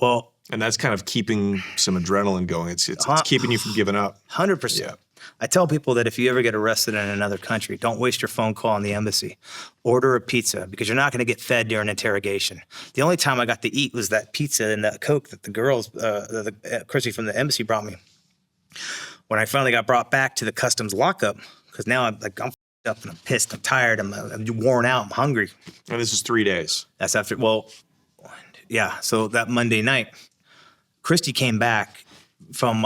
Well, and that's kind of keeping some adrenaline going. It's keeping you from giving up. 100%. Yeah. I tell people that if you ever get arrested in another country, don't waste your phone call in the embassy. Order a pizza because you're not going to get fed during interrogation. The only time I got to eat was that pizza and that Coke that the girls, Chrissy from the embassy brought me. When I finally got brought back to the customs lockup, because now I'm f***ed up and I'm pissed, I'm tired, I'm worn out, I'm hungry. And this is 3 days. That's after, yeah. So that Monday night, Christy came back from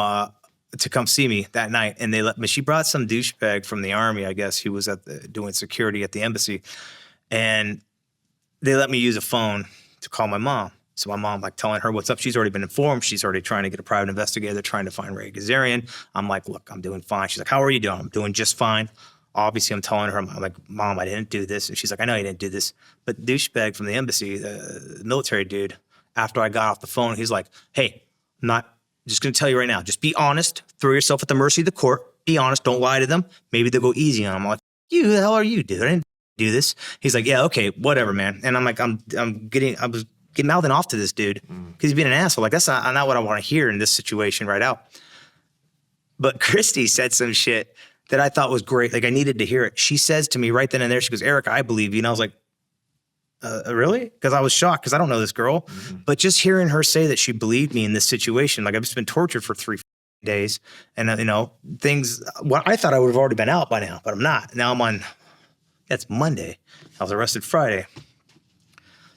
to come see me that night, and they let me. She brought some douchebag from the army, I guess. He was doing security at the embassy, and they let me use a phone to call my mom. So my mom, like, telling her what's up. She's already been informed. She's already trying to get a private investigator. They're trying to find Ray Gazarian. I'm like, look, I'm doing fine. She's like, how are you doing? I'm doing just fine. Obviously, I'm telling her, I'm like, Mom, I didn't do this. And she's like, I know you didn't do this. But douchebag from the embassy, the military dude, after I got off the phone, he's like, hey, I'm not just going to tell you right now. Just be honest. Throw yourself at the mercy of the court. Be honest. Don't lie to them. Maybe they'll go easy on them. I'm like, you, who the hell are you, dude? I didn't do this. He's like, yeah, okay, whatever, man. And I'm like, I was mouthing off to this dude because he's being an asshole. Like, that's not what I want to hear in this situation right out. But Christy said some shit that I thought was great. Like, I needed to hear it. She says to me right then and there, she goes, Erik, I believe you. And I was like, really? Because I was shocked because I don't know this girl. But just hearing her say that she believed me in this situation, like, I've just been tortured for 3 days. And, things, well, I thought I would have already been out by now, but I'm not. Now I'm on, it's Monday. I was arrested Friday.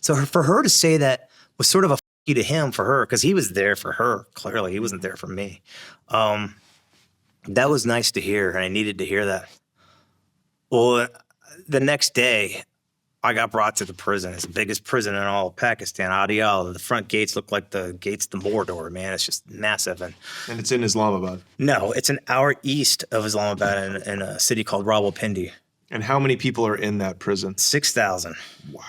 So for her to say that was sort of a you to him for her, because he was there for her. Clearly, he wasn't there for me. That was nice to hear, and I needed to hear that. Well, the next day, I got brought to the prison. It's the biggest prison in all of Pakistan, Audé. The front gates look like the gates to Mordor, man. It's just massive. And it's in Islamabad? No, it's an hour east of Islamabad in a city called Rawalpindi. And how many people are in that prison? 6,000. Wow.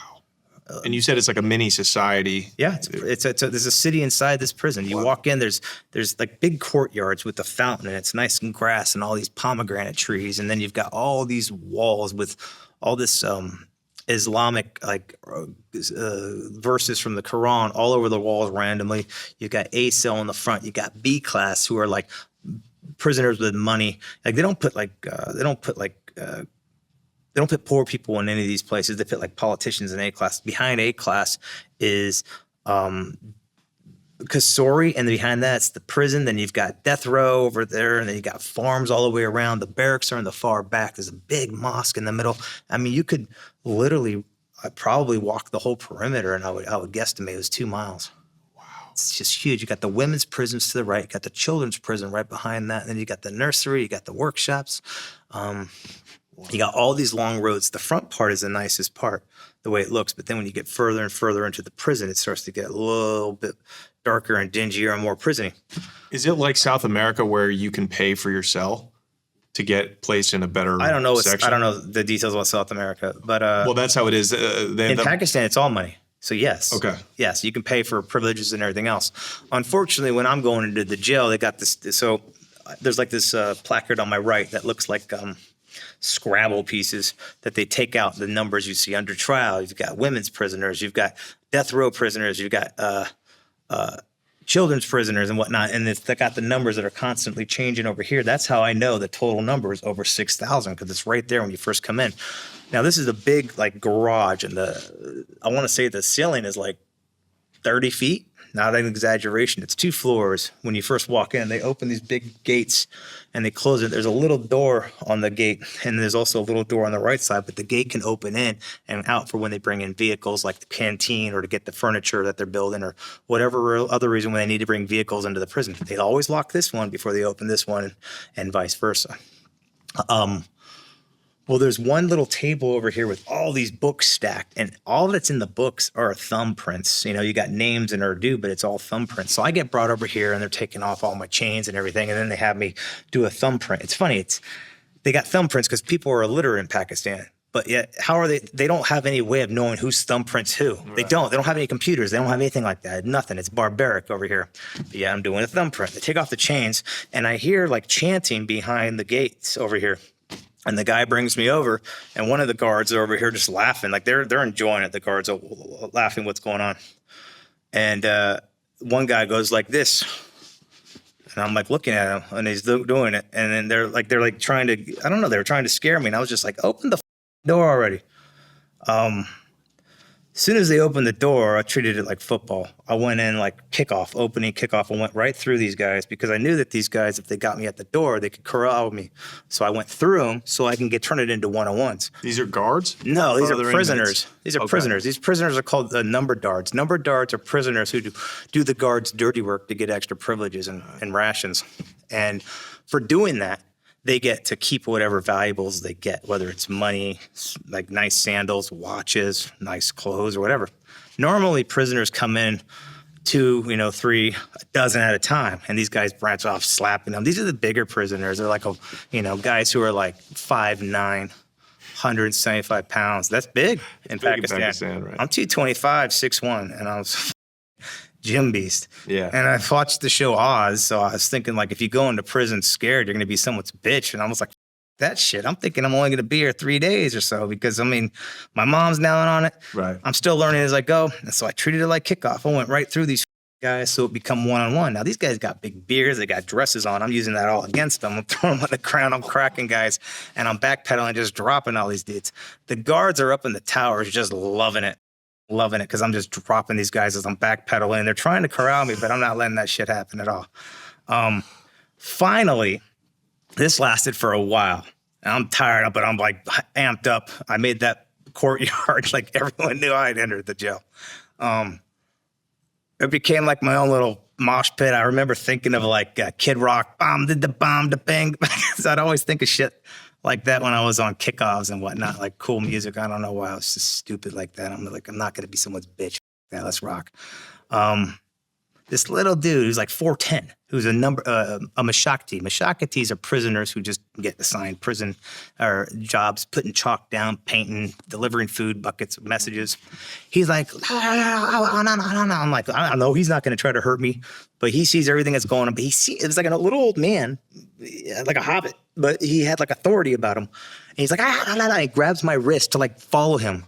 And you said it's like a mini society. Yeah, there's a city inside this prison. You walk in, there's like big courtyards with a fountain, and it's nice and grass and all these pomegranate trees, and then you've got all these walls with all this Islamic verses from the Quran all over the walls randomly. You've got A cell in the front. You got B class who are like prisoners with money. Like they don't put poor people in any of these places. They put like politicians in A class. Behind A class is Kasori, and behind that's the prison. Then you've got death row over there, and then you got farms all the way around. The barracks are in the far back. There's a big mosque in the middle. I mean, you could literally, probably walk the whole perimeter, and I would guesstimate it was 2 miles. Wow. It's just huge. You got the women's prisons to the right, you got the children's prison right behind that, and then you got the nursery, you got the workshops. You got all these long roads. The front part is the nicest part, the way it looks. But then when you get further and further into the prison, it starts to get a little bit darker and dingier and more prisony. Is it like South America where you can pay for your cell to get placed in a better I don't know the details about South America, but well, that's how it is. In Pakistan, it's all money. So yes. Okay. Yes, you can pay for privileges and everything else. Unfortunately, when I'm going into the jail, they got this. So there's like this placard on my right that looks like Scrabble pieces that they take out the numbers you see under trial. You've got women's prisoners, you've got death row prisoners, you've got children's prisoners and whatnot, and they got the numbers that are constantly changing over here. That's how I know the total number is over 6,000, because it's right there when you first come in. Now this is a big like garage, and I want to say the ceiling is like 30 feet. Not an exaggeration. It's 2 floors. When you first walk in, they open these big gates and they close it. There's a little door on the gate, and there's also a little door on the right side, but the gate can open in and out for when they bring in vehicles like the canteen or to get the furniture that they're building or whatever other reason when they need to bring vehicles into the prison. They always lock this one before they open this one, and vice versa. Well, there's one little table over here with all these books stacked, and all that's in the books are thumbprints. You got names in Urdu, but it's all thumbprints. So I get brought over here, and they're taking off all my chains and everything, and then they have me do a thumbprint. It's funny. They got thumbprints because people are illiterate in Pakistan, But yet, how are they? They don't have any way of knowing whose thumbprint's who. Right. They don't have any computers. They don't have anything like that. Nothing. It's barbaric over here. But yeah, I'm doing a thumbprint. They take off the chains, and I hear like chanting behind the gates over here. And the guy brings me over, and one of the guards are over here just laughing. Like they're enjoying it. The guards are laughing what's going on. And one guy goes like this. And I'm like looking at him, and he's doing it. And then they're like trying to, I don't know, they were trying to scare me. And I was just like, open the door already. As soon as they opened the door, I treated it like football. I went in like opening kickoff, and went right through these guys because I knew that these guys, if they got me at the door, they could corral me. So I went through them so I can turn it into one-on-ones. These are guards? No, these are prisoners. These are prisoners. These prisoners are called number guards. Number guards are prisoners who do the guards' dirty work to get extra privileges and rations. And for doing that, they get to keep whatever valuables they get, whether it's money, like nice sandals, watches, nice clothes, or whatever. Normally, prisoners come in 2, 3, a dozen at a time, and these guys branch off slapping them. These are the bigger prisoners. They're like, guys who are like 5'9", 175 pounds. That's big in Pakistan. Right? I'm 225, 6'1", and I was gym beast. Yeah. And I watched the show Oz, so I was thinking like, if you go into prison scared, you're going to be someone's bitch. And I was like, that shit. I'm thinking I'm only going to be here 3 days or so because, I mean, my mom's down on it. Right. I'm still learning as I go. And so I treated it like kickoff. I went right through these guys so it become one-on-one. Now, these guys got big beards. They got dresses on. I'm using that all against them. I'm throwing them on the ground. I'm cracking guys. And I'm backpedaling, just dropping all these dudes. The guards are up in the towers just loving it because I'm just dropping these guys as I'm backpedaling. They're trying to corral me, but I'm not letting that shit happen at all. Finally, this lasted for a while. And I'm tired, but I'm like amped up. I made that courtyard like everyone knew I had entered the jail. It became like my own little mosh pit. I remember thinking of like Kid Rock, bomb, did the bomb, the bang. So I'd always think of shit like that when I was on kickoffs and whatnot, like cool music. I don't know why I was just stupid like that. I'm like, I'm not going to be someone's bitch. Yeah, let's rock. This little dude who's like 4'10", who's a mashakti. Mashakatis are prisoners who just get assigned prison or jobs, putting chalk down, painting, delivering food buckets, messages. He's like, I'm like, I don't know. He's not going to try to hurt me, but he sees everything that's going on. But it was like a little old man, like a hobbit, but he had like authority about him. And he's like, he grabs my wrist to like follow him.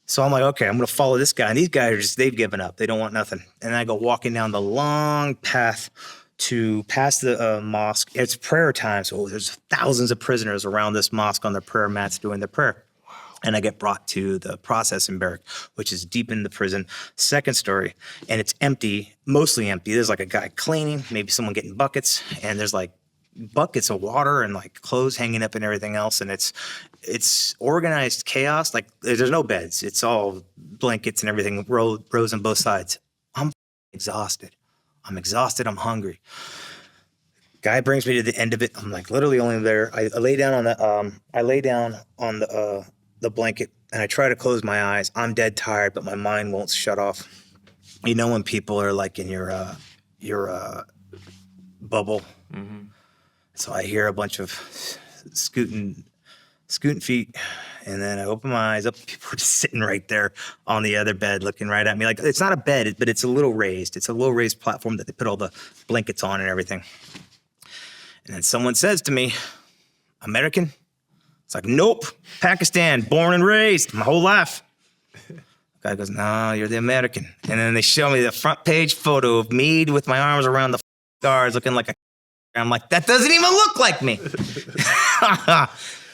So I'm like, okay, I'm going to follow this guy. And these guys they've given up. They don't want nothing. And I go walking down the long path to past the mosque. It's prayer time. So there's thousands of prisoners around this mosque on their prayer mats doing their prayer. Wow. And I get brought to the processing barrack, which is deep in the prison, second story. And it's empty, mostly empty. There's like a guy cleaning, maybe someone getting buckets. And there's like buckets of water and like clothes hanging up and everything else. And it's organized chaos. Like there's no beds. It's all blankets and everything, rows on both sides. I'm exhausted. I'm hungry. Guy brings me to the end of it. I'm like literally only there. I lay down on the blanket and I try to close my eyes. I'm dead tired, but my mind won't shut off. You know when people are like in your bubble. Mm-hmm. So I hear a bunch of scooting feet, and then I open my eyes up. People are just sitting right there on the other bed looking right at me. Like, it's not a bed, but it's a little raised. It's a little raised platform that they put all the blankets on and everything. And then someone says to me, American? It's like, nope, Pakistan, born and raised, my whole life. The guy goes, no, you're the American. And then they show me the front page photo of me with my arms around the guards looking like a... I'm like, that doesn't even look like me.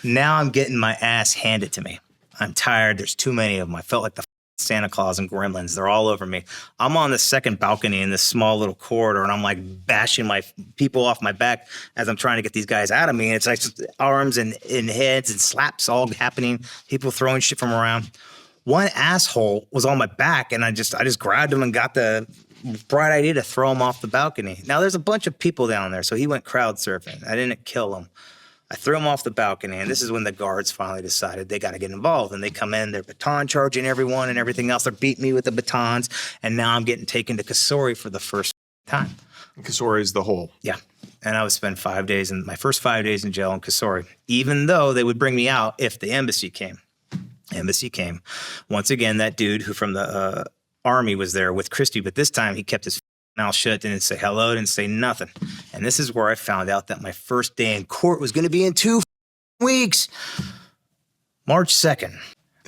Now I'm getting my ass handed to me. I'm tired. There's too many of them. I felt like the Santa Claus and Gremlins. They're all over me. I'm on the second balcony in this small little corridor, and I'm like bashing my people off my back as I'm trying to get these guys out of me. And it's like just arms and heads and slaps all happening. People throwing shit from around. One asshole was on my back, and I just grabbed him and got the bright idea to throw him off the balcony. Now, there's a bunch of people down there, so he went crowd surfing. I didn't kill him. I threw him off the balcony, and this is when the guards finally decided they got to get involved. And they come in, they're baton charging everyone and everything else. They're beating me with the batons, and now I'm getting taken to Couriers for the first time. Couriers the whole? Yeah. And I would spend my first 5 days in jail in Couriers, even though they would bring me out if the embassy came. Embassy came. Once again, that dude who from the army was there with Christy, but this time he kept his mouth shut, didn't say hello, didn't say nothing. And this is where I found out that my first day in court was going to be in 2 weeks. March 2nd.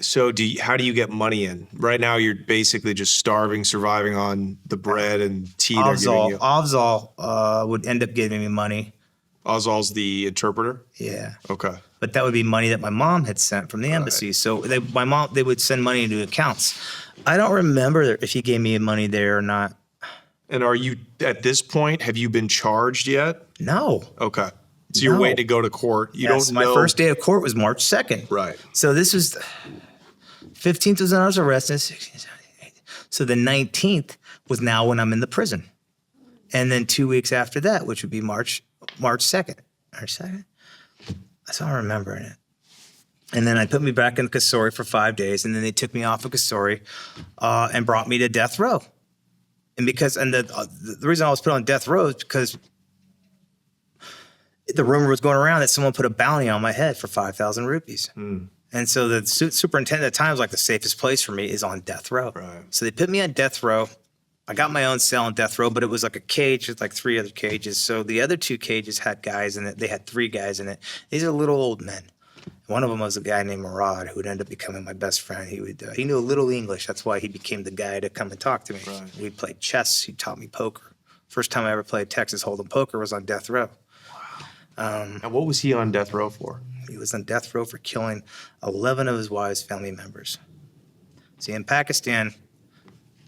So how do you get money in? Right now, you're basically just starving, surviving on the bread and tea they're giving you. Avzal would end up giving me money. Avzal's the interpreter? Yeah. Okay. But that would be money that my mom had sent from the embassy. So they would send money into accounts. I don't remember if he gave me money there or not. And are you, at this point, have you been charged yet? No. Okay. So you're waiting to go to court. You don't know. My first day of court was March 2nd. Right. So this was 15th was when I was arrested. 16th, 17th, 18th. So the 19th was now when I'm in the prison. And then 2 weeks after that, which would be March 2nd. March 2nd? That's all I'm remembering it. And then I put me back in Couriers for 5 days, and then they took me off of Couriers and brought me to death row. And the reason I was put on death row is because the rumor was going around that someone put a bounty on my head for 5,000 rupees. And so the superintendent at the time was like, the safest place for me is on death row. Right. So they put me on death row. I got my own cell on death row, but it was like a cage with like 3 other cages. So the other 2 cages had guys in it. They had 3 guys in it. These are little old men. One of them was a guy named Murad, who would end up becoming my best friend. He knew a little English. That's why he became the guy to come and talk to me. Right. We played chess. He taught me poker. First time I ever played Texas Hold'em poker was on death row. And what was he on death row for? He was on death row for killing 11 of his wife's family members. See, in Pakistan,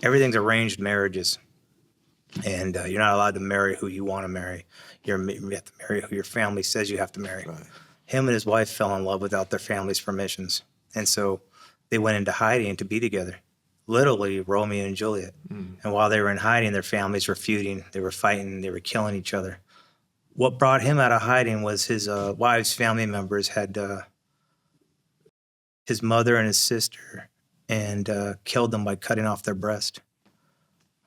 everything's arranged marriages. And you're not allowed to marry who you want to marry. You have to marry who your family says you have to marry. Right. Him and his wife fell in love without their family's permissions. And so they went into hiding to be together. Literally, Romeo and Juliet. And while they were in hiding, their families were feuding. They were fighting. They were killing each other. What brought him out of hiding was his wife's family members had his mother and his sister and killed them by cutting off their breast.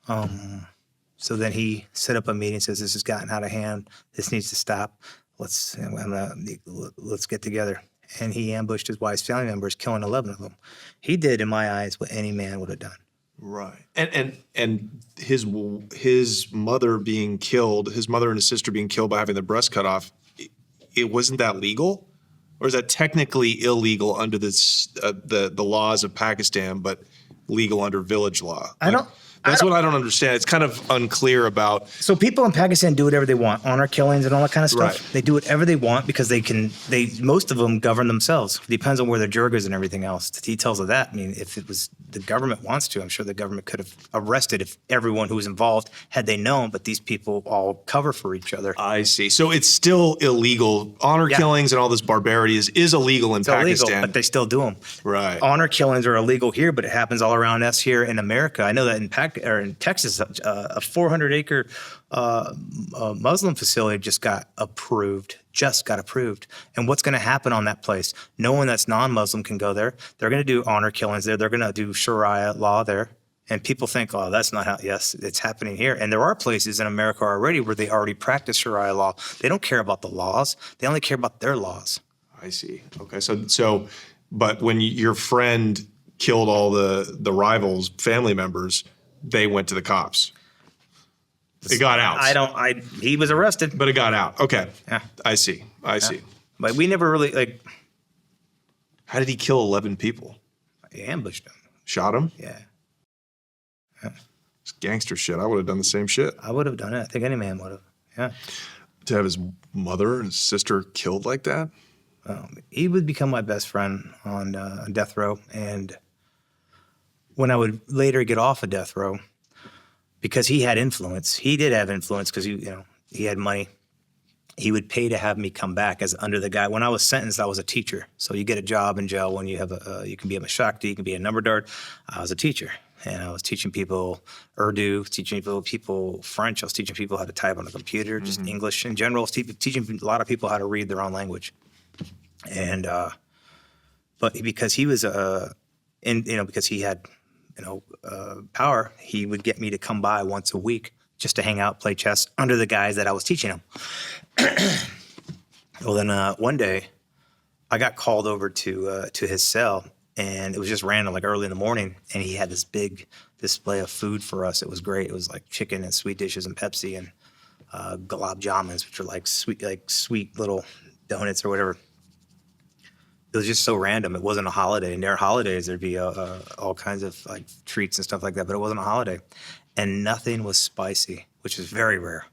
So then he set up a meeting, says, this has gotten out of hand. This needs to stop. Let's get together. And he ambushed his wife's family members, killing 11 of them. He did, in my eyes, what any man would have done. Right. And his mother being killed, his mother and his sister being killed by having their breast cut off, it wasn't that legal? Or is that technically illegal under the laws of Pakistan, but legal under village law? That's what I don't understand. It's kind of unclear about. So people in Pakistan do whatever they want, honor killings and all that kind of stuff. Right. They do whatever they want because most of them govern themselves. It depends on where their jirgas and everything else. The details of that, I mean, if it was the government wants to, I'm sure the government could have arrested if everyone who was involved had they known, but these people all cover for each other. I see. So it's still illegal. Honor killings and all this barbarity is illegal in Pakistan. Illegal, but they still do them. Right. Honor killings are illegal here, but it happens all around us here in America. I know that in Texas, a 400-acre Muslim facility just got approved. And what's going to happen on that place? No one that's non-Muslim can go there. They're going to do honor killings there. They're going to do Sharia law there. And people think, oh, that's not how, yes, it's happening here. And there are places in America already where they already practice Sharia law. They don't care about the laws. They only care about their laws. I see. Okay. So, but when your friend killed all the rivals' family members, they went to the cops. It got out. He was arrested. But it got out. Okay. Yeah. I see. But we never really, How did he kill 11 people? He ambushed them. Shot him? Yeah. It's gangster shit. I would have done the same shit. I would have done it. I think any man would have. Yeah. To have his mother and his sister killed like that? He would become my best friend on death row. And when I would later get off of death row, because he had influence, he did have influence because he had money. He would pay to have me come back as under the guy. When I was sentenced, I was a teacher. So you get a job in jail when you have you can be a mashakti, you can be a number dart. I was a teacher. And I was teaching people Urdu, teaching people French. I was teaching people how to type on a computer, just English in general. I was teaching a lot of people how to read their own language. And but because he was because he had power, he would get me to come by once a week just to hang out, play chess under the guys that I was teaching him. Well, then one day I got called over to his cell, and it was just random, like early in the morning. And he had this big display of food for us. It was great. It was like chicken and sweet dishes and Pepsi and gulab jamuns, which are like sweet little donuts or whatever. It was just so random. It wasn't a holiday. And their holidays, there'd be all kinds of like treats and stuff like that, but it wasn't a holiday. And nothing was spicy, which is very rare.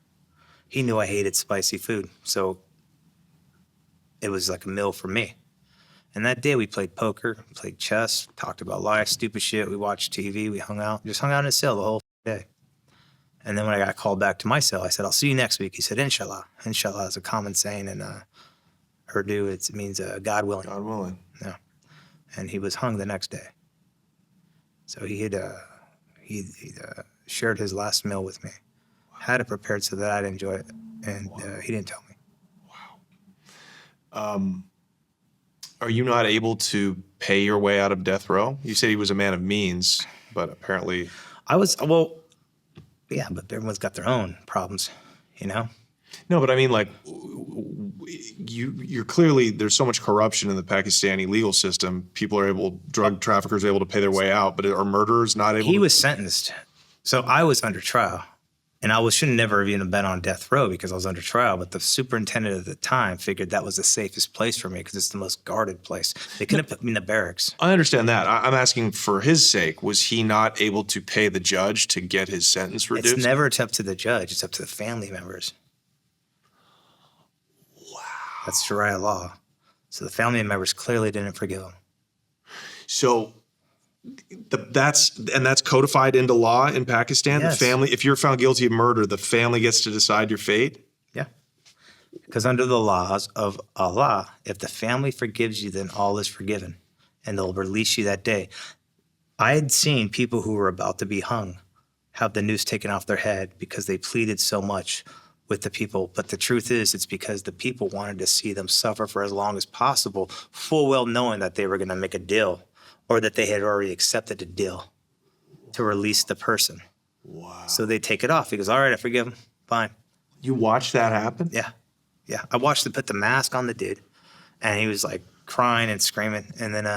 He knew I hated spicy food, so it was like a meal for me. And that day we played poker, played chess, talked about life, stupid shit. We watched TV, we just hung out in his cell the whole day. And then when I got called back to my cell, I said, I'll see you next week. He said, Inshallah. Inshallah is a common saying in Urdu. It means God willing. God willing. Yeah. And he was hung the next day. So he had shared his last meal with me. Had it prepared so that I'd enjoy it. And he didn't tell me. Are you not able to pay your way out of death row? You said he was a man of means, but apparently... Yeah, but everyone's got their own problems, you know? No, but I mean, like, you're clearly, there's so much corruption in the Pakistani legal system. Drug traffickers are able to pay their way out, but are murderers not able to? He was sentenced. So I was under trial. And I should never have even been on death row because I was under trial. But the superintendent at the time figured that was the safest place for me because it's the most guarded place. They couldn't put me in the barracks. I understand that. I'm asking for his sake. Was he not able to pay the judge to get his sentence reduced? It's never up to the judge. It's up to the family members. Wow. That's Sharia law. So the family members clearly didn't forgive him. So that's codified into law in Pakistan? Yes. The family, if you're found guilty of murder, the family gets to decide your fate? Yeah. Because under the laws of Allah, if the family forgives you, then all is forgiven. And they'll release you that day. I had seen people who were about to be hung have the noose taken off their head because they pleaded so much with the people. But the truth is, it's because the people wanted to see them suffer for as long as possible, full well knowing that they were going to make a deal or that they had already accepted a deal to release the person. Wow. So they take it off. He goes, all right, I forgive him. Fine. You watched that happen? Yeah. Yeah. I watched them put the mask on the dude, and he was like crying and screaming. And then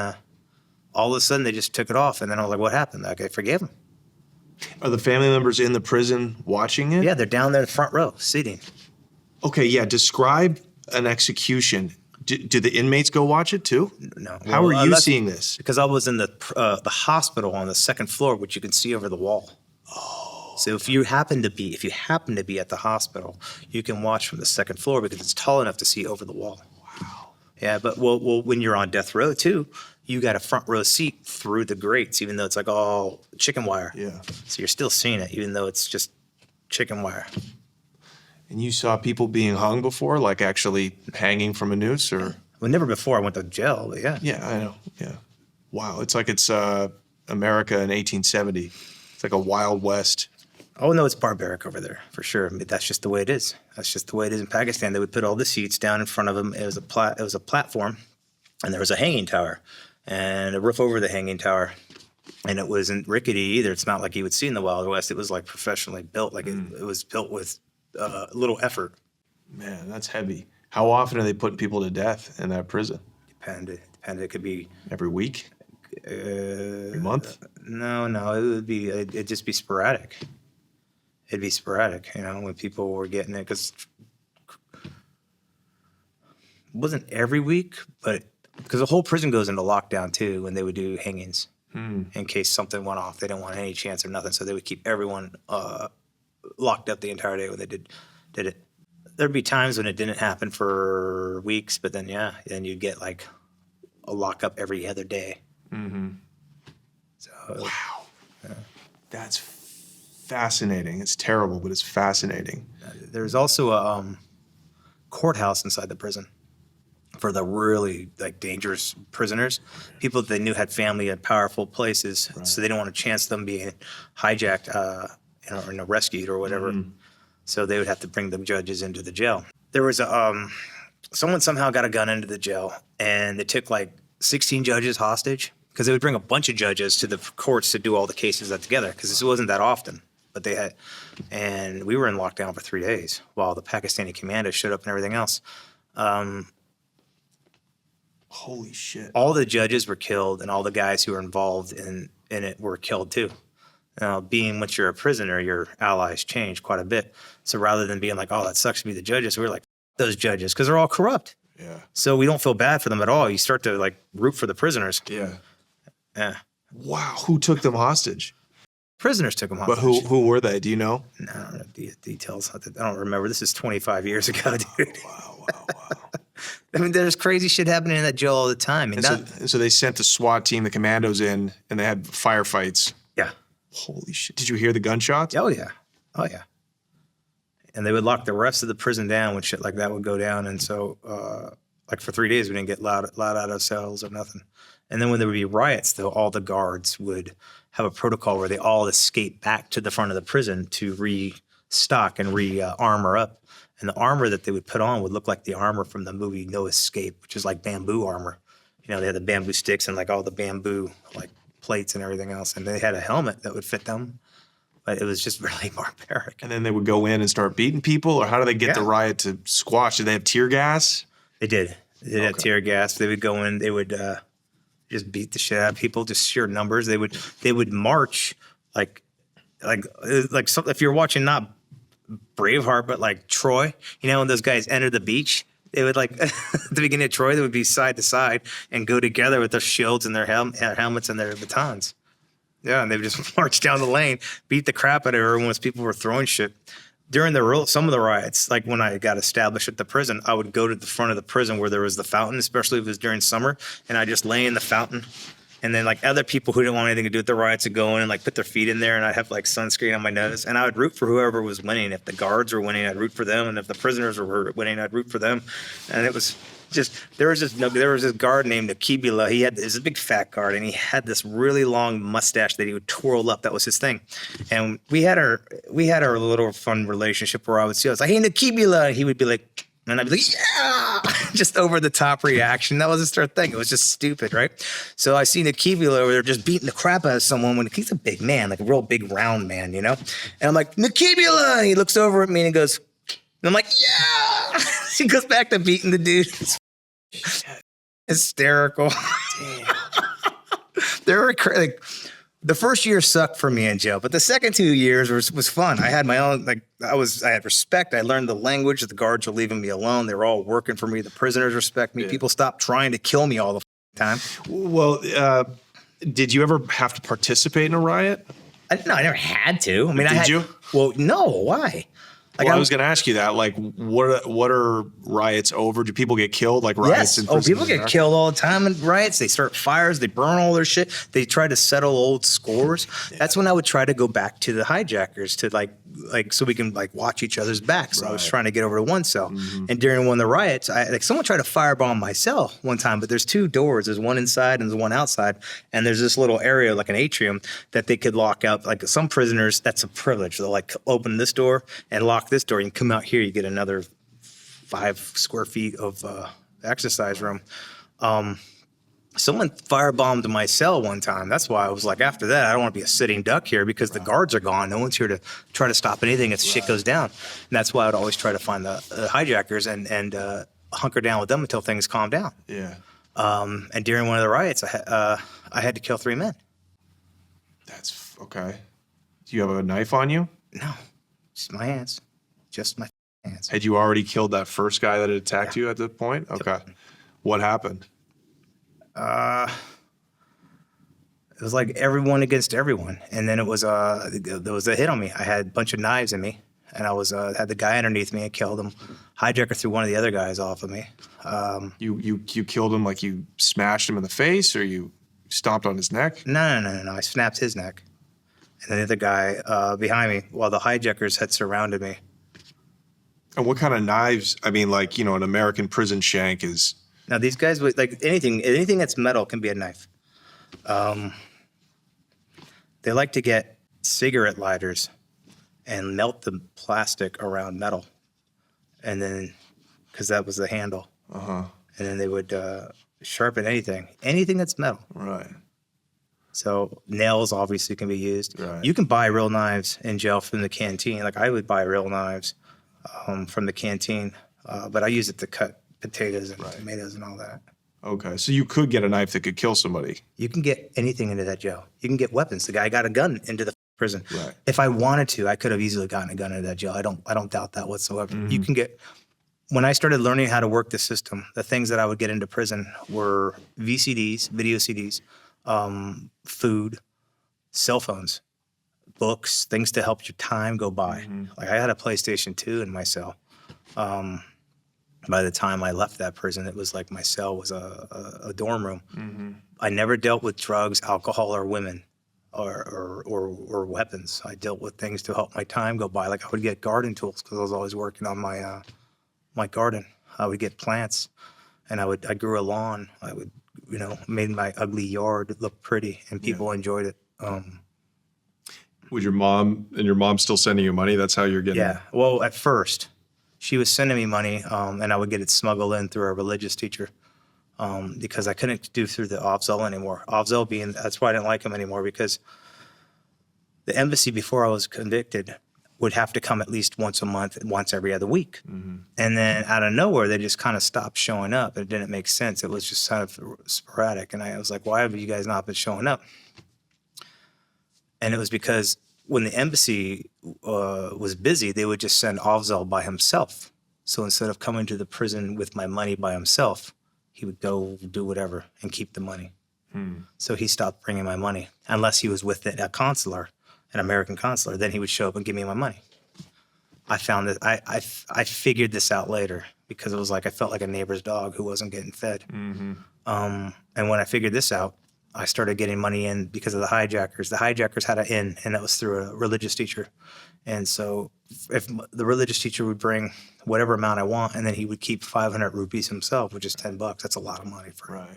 all of a sudden they just took it off. And then I was like, what happened? Like, I forgive him. Are the family members in the prison watching it? Yeah, they're down there in the front row, sitting. Okay, yeah. Describe an execution. Do the inmates go watch it too? No. How are you seeing this? Because I was in the hospital on the second floor, which you can see over the wall. Oh. So if you happen to be at the hospital, you can watch from the second floor because it's tall enough to see over the wall. Wow. Yeah, but well, when you're on death row too, you got a front row seat through the grates, even though it's like all chicken wire. Yeah. So you're still seeing it, even though it's just chicken wire. And you saw people being hung before, like actually hanging from a noose, or? Well, never before I went to jail, but yeah. Yeah, I know. Yeah. Wow. It's like it's America in 1870. It's like a Wild West. Oh, no, it's barbaric over there, for sure. I mean, that's just the way it is. That's just the way it is in Pakistan. They would put all the seats down in front of them. It was a platform, and there was a hanging tower, and a roof over the hanging tower. And it wasn't rickety either. It's not like you would see in the Wild West. It was like professionally built. Like it was built with little effort. Man, that's heavy. How often are they putting people to death in that prison? Depended. It could be every week, every month. No, it'd just be sporadic. It'd be sporadic, you know, when people were getting it, because it wasn't every week, but because the whole prison goes into lockdown too when they would do hangings in case something went off. They didn't want any chance or nothing, so they would keep everyone locked up the entire day when they did it. There'd be times when it didn't happen for weeks, but then then you'd get like a lockup every other day. Mm-hmm. So wow, that's fascinating. It's terrible, but it's fascinating. There's also a courthouse inside the prison for the really like dangerous prisoners, people that they knew had family at powerful places, so they didn't want to chance them being hijacked or rescued or whatever. So they would have to bring the judges into the jail. There was someone somehow got a gun into the jail, and they took like 16 judges hostage because they would bring a bunch of judges to the courts to do all the cases together because this wasn't that often. But they had, and we were in lockdown for 3 days while the Pakistani commandos showed up and everything else. Holy shit. All the judges were killed, and all the guys who were involved in it were killed too. Now, being once you're a prisoner, your allies change quite a bit. So rather than being like, oh, that sucks to be the judges, we were like, those judges, because they're all corrupt. Yeah. So we don't feel bad for them at all. You start to like root for the prisoners. Yeah. Yeah. Wow. Who took them hostage? Prisoners took them hostage. But who were they? Do you know? No, I don't know details. I don't remember. This is 25 years ago, dude. Wow. I mean, there's crazy shit happening in that jail all the time. And so they sent the SWAT team, the commandos in, and they had firefights. Yeah. Holy shit. Did you hear the gunshots? Oh, yeah. Oh, yeah. And they would lock the rest of the prison down when shit like that would go down. And so, like, for 3 days, we didn't get loud out of cells or nothing. And then when there would be riots, though, all the guards would have a protocol where they all escape back to the front of the prison to restock and armor up. And the armor that they would put on would look like the armor from the movie No Escape, which is like bamboo armor. You know, they had the bamboo sticks and like all the bamboo like plates and everything else. And they had a helmet that would fit them. But it was just really barbaric. And then they would go in and start beating people? Or how do they get the riot to squash? Did they have tear gas? They did. They did have tear gas. They would go in, they would just beat the shit out of people, just sheer numbers. They would march like some, if you're watching not Braveheart, but like Troy, you know, when those guys enter the beach, they would like at the beginning of Troy, they would be side to side and go together with their shields and their helmets and their batons. Yeah, and they would just march down the lane, beat the crap out of everyone as people were throwing shit. During some of the riots, like when I got established at the prison, I would go to the front of the prison where there was the fountain, especially if it was during summer, and I just lay in the fountain. And then like other people who didn't want anything to do with the riots would go in and like put their feet in there, and I'd have like sunscreen on my nose, and I would root for whoever was winning. If the guards were winning, I'd root for them, and if the prisoners were winning, I'd root for them. And it was just there was this guard named Akibula. He was a big fat guard, and he had this really long mustache that he would twirl up. That was his thing. And we had our little fun relationship where I was like, hey, Akibula, and he would be like. And I'd be like, yeah, just over the top reaction. That was just our thing. It was just stupid, right? So I seen Akibula over there just beating the crap out of someone when he's a big man, like a real big round man, you know? And I'm like, Nakibula! And he looks over at me and he goes, and I'm like, yeah! He goes back to beating the dude. It's hysterical. They were like, the first year sucked for me in jail, but the second 2 years was fun. I had my own, I had respect. I learned the language. The guards were leaving me alone. They were all working for me. The prisoners respect me. Yeah. People stopped trying to kill me all the time. Well, did you ever have to participate in a riot? No, I never had to. I mean, did you? Well, no. Why? Like, I was going to ask you that. Like, what are riots over? Do people get killed? Like riots in prison? People get killed all the time in riots. They start fires. They burn all their shit. They try to settle old scores. Yeah. That's when I would try to go back to the hijackers to like so we can like watch each other's backs. So I was trying to get over to one cell. Mm-hmm. And during one of the riots, someone tried to firebomb my cell one time, but there's two doors. There's one inside and there's one outside. And there's this little area, like an atrium, that they could lock out. Like some prisoners, that's a privilege. They'll like open this door and lock this door. You can come out here, you get another 5 square feet of exercise room. Someone firebombed my cell one time. That's why I was like, after that, I don't want to be a sitting duck here because the guards are gone. No one's here to try to stop anything if shit goes down. And that's why I'd always try to find the hijackers and hunker down with them until things calm down. Yeah. And during one of the riots, I had to kill 3 men. That's okay. Do you have a knife on you? No, just my hands. Just my hands. Had you already killed that first guy that had attacked you at that point? Okay. Yep. What happened? It was like everyone against everyone. And then it was there was a hit on me. I had a bunch of knives in me, and I was had the guy underneath me and killed him. Hijacker threw one of the other guys off of me. You killed him, like you smashed him in the face, or you stomped on his neck? No. I snapped his neck. And then the other guy behind me, while the hijackers had surrounded me. And what kind of knives? I mean, like, an American prison shank is... Now, these guys, like anything that's metal can be a knife. They like to get cigarette lighters and melt the plastic around metal. And then, because that was the handle. Uh-huh. And then they would sharpen anything that's metal. Right. So nails obviously can be used. Right. You can buy real knives in jail from the canteen. Like I would buy real knives from the canteen, but I use it to cut potatoes and tomatoes and all that. Okay, so you could get a knife that could kill somebody. You can get anything into that jail. You can get weapons. The guy got a gun into the prison. Right. If I wanted to, I could have easily gotten a gun into that jail. I don't doubt that whatsoever. You can get. When I started learning how to work the system, the things that I would get into prison were VCDs, video CDs, food, cell phones, books, things to help your time go by. Like I had a PlayStation 2 in my cell. By the time I left that prison, it was like my cell was a dorm room. I never dealt with drugs, alcohol, or women, or weapons. I dealt with things to help my time go by. Like I would get garden tools because I was always working on my garden. I would get plants, and I grew a lawn. I would, made my ugly yard look pretty, and people enjoyed it. Would your mom still sending you money? That's how you're getting. Yeah. Well, at first, she was sending me money, and I would get it smuggled in through a religious teacher, because I couldn't do through the Avzel anymore. Avzel that's why I didn't like him anymore, because the embassy before I was convicted would have to come at least once a month, once every other week. And then out of nowhere, they just kind of stopped showing up. It didn't make sense. It was just kind of sporadic. And I was like, why have you guys not been showing up? And it was because when the embassy was busy, they would just send Avzel by himself. So instead of coming to the prison with my money by himself, he would go do whatever and keep the money. So he stopped bringing my money unless he was with a consular, an American consular. Then he would show up and give me my money. I found that I figured this out later because it was like I felt like a neighbor's dog who wasn't getting fed. And when I figured this out, I started getting money in because of the hijackers. The hijackers had an in, and that was through a religious teacher. And so if the religious teacher would bring whatever amount I want, and then he would keep 500 rupees himself, which is $10. That's a lot of money for him.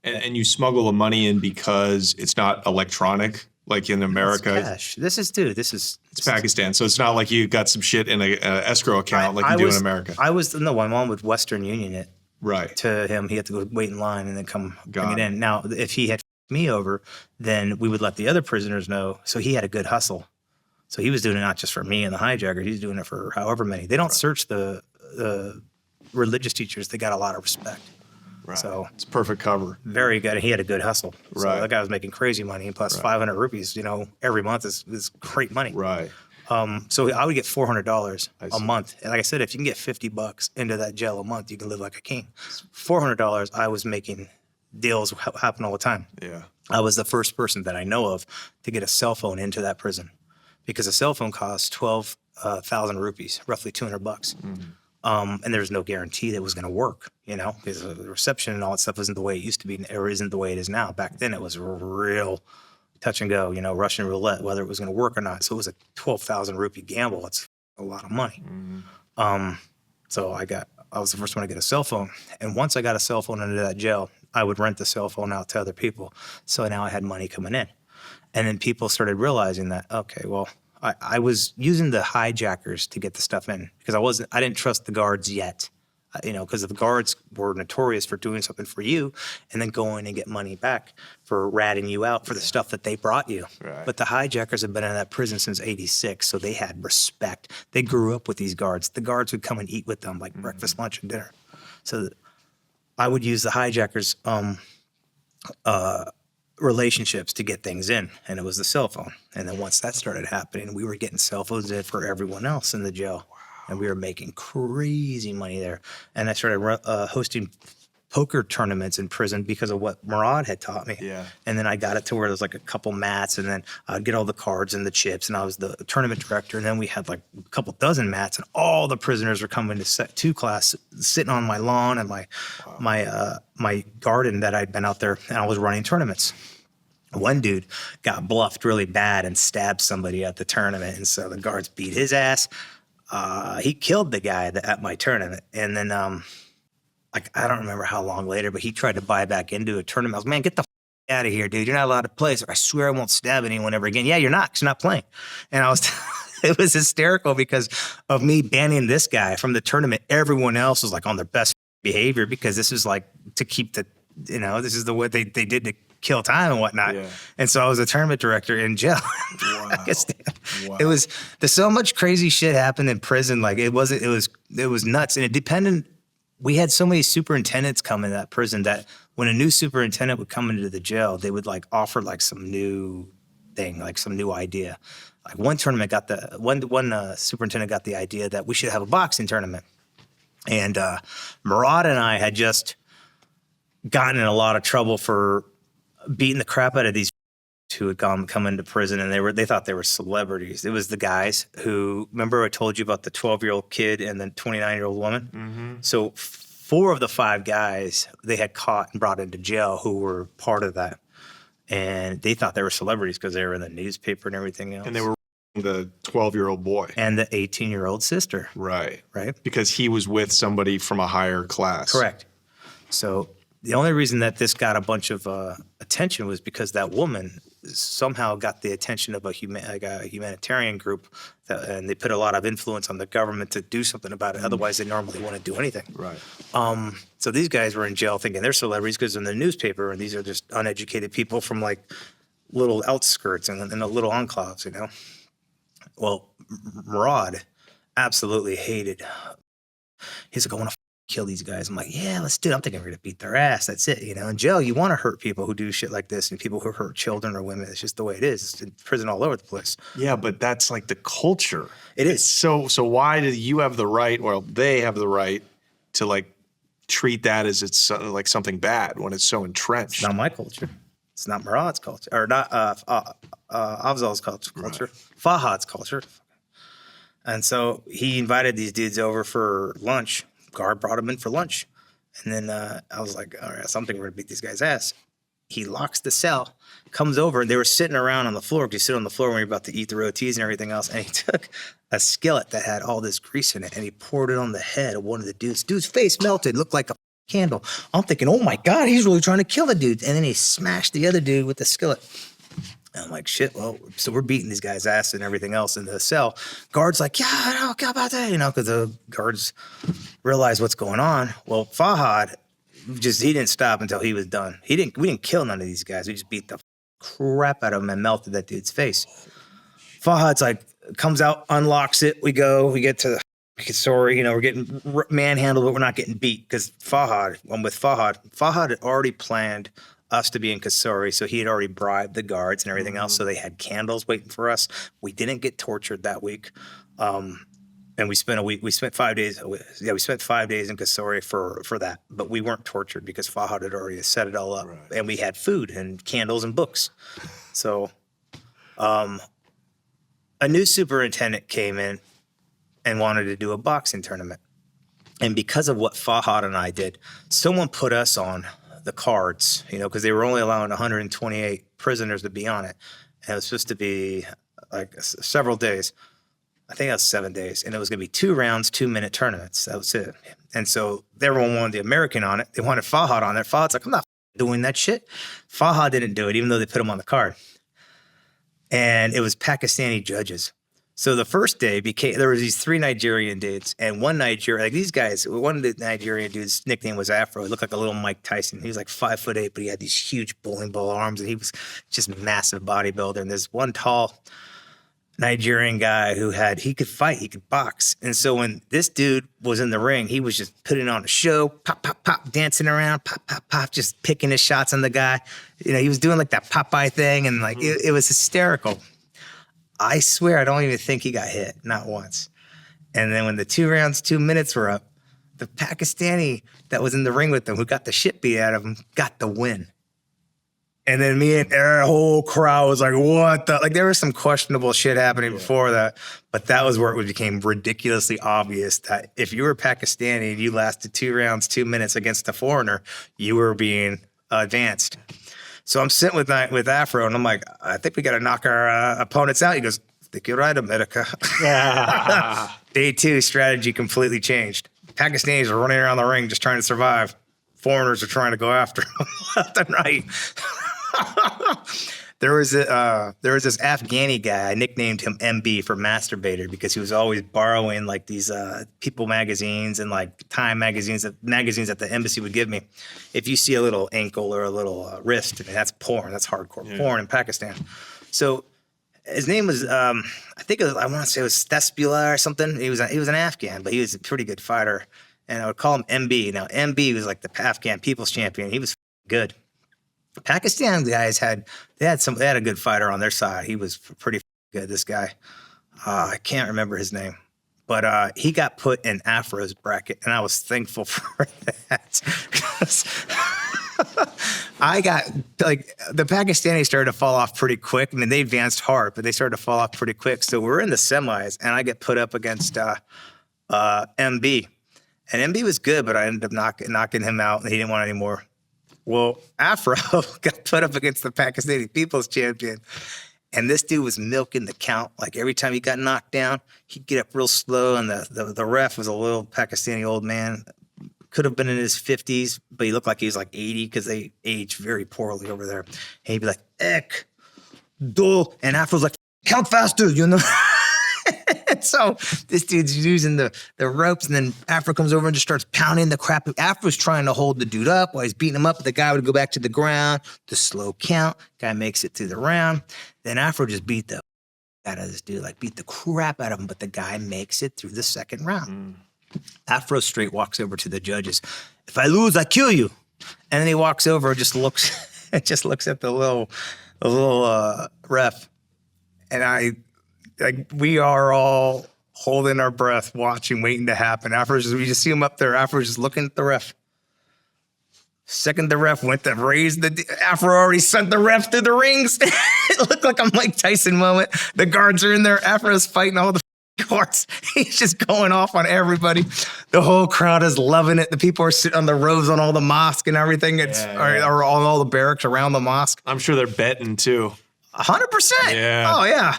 And you smuggle the money in because it's not electronic like in America. It's cash. This is Pakistan, so it's not like you got some shit in a escrow account like you do in America. My mom would Western Union it. Right. To him, he had to go wait in line and then come bring it in. Now, if he had me over, then we would let the other prisoners know. So he had a good hustle. So he was doing it not just for me and the hijacker. He's doing it for however many. They don't search the religious teachers. They got a lot of respect. Right. So it's perfect cover. Very good. He had a good hustle. So Right. that guy was making crazy money. And plus 500 rupees, every month is great money. Right. So I would get $400 a month. And like I said, if you can get $50 into that jail a month, you can live like a king. $400, I was making deals happen all the time. Yeah. I was the first person that I know of to get a cell phone into that prison because a cell phone costs 12,000 rupees, roughly $200. And there was no guarantee that it was going to work, because the reception and all that stuff isn't the way it used to be, or isn't the way it is now. Back then, it was real touch and go, Russian roulette, whether it was going to work or not. So it was a 12,000 rupee gamble. That's a lot of money. So I was the first one to get a cell phone. And once I got a cell phone into that jail, I would rent the cell phone out to other people. So now I had money coming in. And then people started realizing that, okay, well, I was using the hijackers to get the stuff in because I didn't trust the guards yet, because the guards were notorious for doing something for you and then going and get money back for ratting you out for the stuff that they brought you. Right. But the hijackers have been in that prison since '86, so they had respect. They grew up with these guards. The guards would come and eat with them like breakfast, lunch, and dinner. So I would use the hijackers' relationships to get things in, and it was the cell phone. And then once that started happening, we were getting cell phones in for everyone else in the jail. Wow. And we were making crazy money there. And I started hosting poker tournaments in prison because of what Murad had taught me. Yeah. And then I got it to where there was like a couple mats, and then I'd get all the cards and the chips, and I was the tournament director. And then we had like a couple dozen mats, and all the prisoners were coming to set 2 class, sitting on my lawn and my garden that I'd been out there, and I was running tournaments. One dude got bluffed really bad and stabbed somebody at the tournament, and so the guards beat his ass. He killed the guy at my tournament, and then I don't remember how long later, but he tried to buy back into a tournament. I was, man, get the out of here, dude. You're not allowed to play. So I swear I won't stab anyone ever again. Yeah, you're not, 'cause you're not playing. And I was, it was hysterical because of me banning this guy from the tournament. Everyone else was like on their best behavior because this is like to keep the, this is the way they did to kill time and whatnot. Yeah. And so I was a tournament director in jail. Wow. Wow. There's so much crazy shit happened in prison. Like it was nuts. And it depended we had so many superintendents come in that prison that when a new superintendent would come into the jail, they would like offer like some new thing, like some new idea. Like one tournament got the one superintendent got the idea that we should have a boxing tournament, and Murad and I had just gotten in a lot of trouble for beating the crap out of these who had come into prison, and they thought they were celebrities. It was the guys who, remember I told you about the 12-year-old kid and the 29-year-old woman? Mm-hmm. So 4 of the 5 guys they had caught and brought into jail who were part of that. And they thought they were celebrities because they were in the newspaper and everything else. And they were the 12-year-old boy. And the 18-year-old sister. Right. Right? Because he was with somebody from a higher class. Correct. So the only reason that this got a bunch of attention was because that woman somehow got the attention of a humanitarian group, and they put a lot of influence on the government to do something about it. Otherwise, they normally wouldn't do anything. Right. So these guys were in jail thinking they're celebrities because they're in the newspaper, and these are just uneducated people from like little outskirts and the little enclaves, you know? Well, Murad absolutely hated. He's like, I want to kill these guys. I'm like, yeah, let's do it. I'm thinking we're going to beat their ass. That's it. You know, in jail, you want to hurt people who do shit like this and people who hurt children or women. It's just the way it is. It's in prison all over the place. Yeah, but that's like the culture. It is. So why do you have the right, or they have the right to like treat that as it's like something bad when it's so entrenched? It's not my culture. It's not Murad's culture. Or not Afzal's culture. Right. Fahad's culture. And so he invited these dudes over for lunch. Guard brought him in for lunch. And then I was like, all right, something, we're going to beat these guys' ass. He locks the cell, comes over, and they were sitting around on the floor because you sit on the floor when you're about to eat the rotis and everything else. And he took a skillet that had all this grease in it, and he poured it on the head of one of the dudes. Dude's face melted, looked like a candle. I'm thinking, oh my God, he's really trying to kill the dude. And then he smashed the other dude with the skillet. And I'm like, shit, well, so we're beating these guys' ass and everything else in the cell. Guard's like, yeah, I don't care about that, you know, because the guards realize what's going on. Well, Fahad, he didn't stop until he was done. We didn't kill none of these guys. We just beat the crap out of him and melted that dude's face. Fahad's like, comes out, unlocks it. We get to the story, you know, we're getting manhandled, but we're not getting beat because Fahad had already planned us to be in Kasuri, so he had already bribed the guards and everything else, so they had candles waiting for us. We didn't get tortured that week, and we spent 5 days. Yeah, we spent 5 days in Kasuri for that, but we weren't tortured because Fahad had already set it all up, right. And we had food and candles and books. So, a new superintendent came in and wanted to do a boxing tournament, and because of what Fahad and I did, someone put us on the cards, you know, because they were only allowing 128 prisoners to be on it. And it was supposed to be like several days. I think that was 7 days. And it was going to be 2 rounds, 2-minute tournaments. That was it. And so everyone wanted the American on it. They wanted Fahad on it. Fahad's like, I'm not doing that shit. Fahad didn't do it, even though they put him on the card. And it was Pakistani judges. So the first day there was these 3 Nigerian dudes, and one of the Nigerian dudes' nickname was Afro. He looked like a little Mike Tyson. He was like 5'8", but he had these huge bowling ball arms, and he was just massive bodybuilder. And there's one tall Nigerian guy he could fight, he could box. And so when this dude was in the ring, he was just putting on a show, pop, pop, pop, dancing around, pop, pop, pop, just picking his shots on the guy. You know, he was doing like that Popeye thing, and like it was hysterical. I swear, I don't even think he got hit, not once. And then when the 2 rounds, 2 minutes were up, the Pakistani that was in the ring with him, who got the shit beat out of him, got the win. And then me and our whole crowd was like, what the? Like, there was some questionable shit happening before that, but that was where it became ridiculously obvious that if you were Pakistani and you lasted 2 rounds, 2 minutes against a foreigner, you were being advanced. So I'm sitting with Afro, and I'm like, I think we got to knock our opponents out. He goes, I think you're right, America. Yeah. Day 2, strategy completely changed. Pakistanis are running around the ring just trying to survive. Foreigners are trying to go after them left and right. There was this Afghani guy. I nicknamed him MB for masturbator because he was always borrowing like these People magazines and like Time magazines that the embassy would give me. If you see a little ankle or a little wrist, that's porn. That's hardcore porn in Pakistan. So his name was I want to say it was Stespula or something. He was an Afghan, but he was a pretty good fighter. and I would call him MB. Now, MB was like the Afghan People's Champion. He was good. Pakistan guys had a good fighter on their side. He was pretty good. This guy, I can't remember his name, but he got put in Afro's bracket, and I was thankful for that. I got like the Pakistanis started to fall off pretty quick. I mean, they advanced hard, but they started to fall off pretty quick. So we're in the semis, and I get put up against MB, and MB was good, but I ended up knocking him out, and he didn't want any more. Well, Afro got put up against the Pakistani People's Champion, and this dude was milking the count. Like every time he got knocked down, he'd get up real slow, and the ref was a little Pakistani old man. Could have been in his 50s, but he looked like he was like 80 because they age very poorly over there. And he'd be like, Ek, do, and Afro's like, count faster, you know? So this dude's using the ropes, and then Afro comes over and just starts pounding the crap. Afro's trying to hold the dude up while he's beating him up, but the guy would go back to the ground, the slow count. Guy makes it through the round. Then Afro just beat the out of this dude, like beat the crap out of him, but the guy makes it through the second round. Afro straight walks over to the judges. If I lose, I kill you. And then he walks over and just looks at the little ref. And we are all holding our breath, watching, waiting to happen. We just see him up there. Afro's just looking at the ref. Second the ref went to raise Afro already sent the ref through the rings. It looked like a Mike Tyson moment. The guards are in there. Afro's fighting all the courts. He's just going off on everybody. The whole crowd is loving it. The people are sitting on the rows on all the mosque and everything. Or on all the barracks around the mosque. I'm sure they're betting too. 100%. Yeah. Oh, yeah.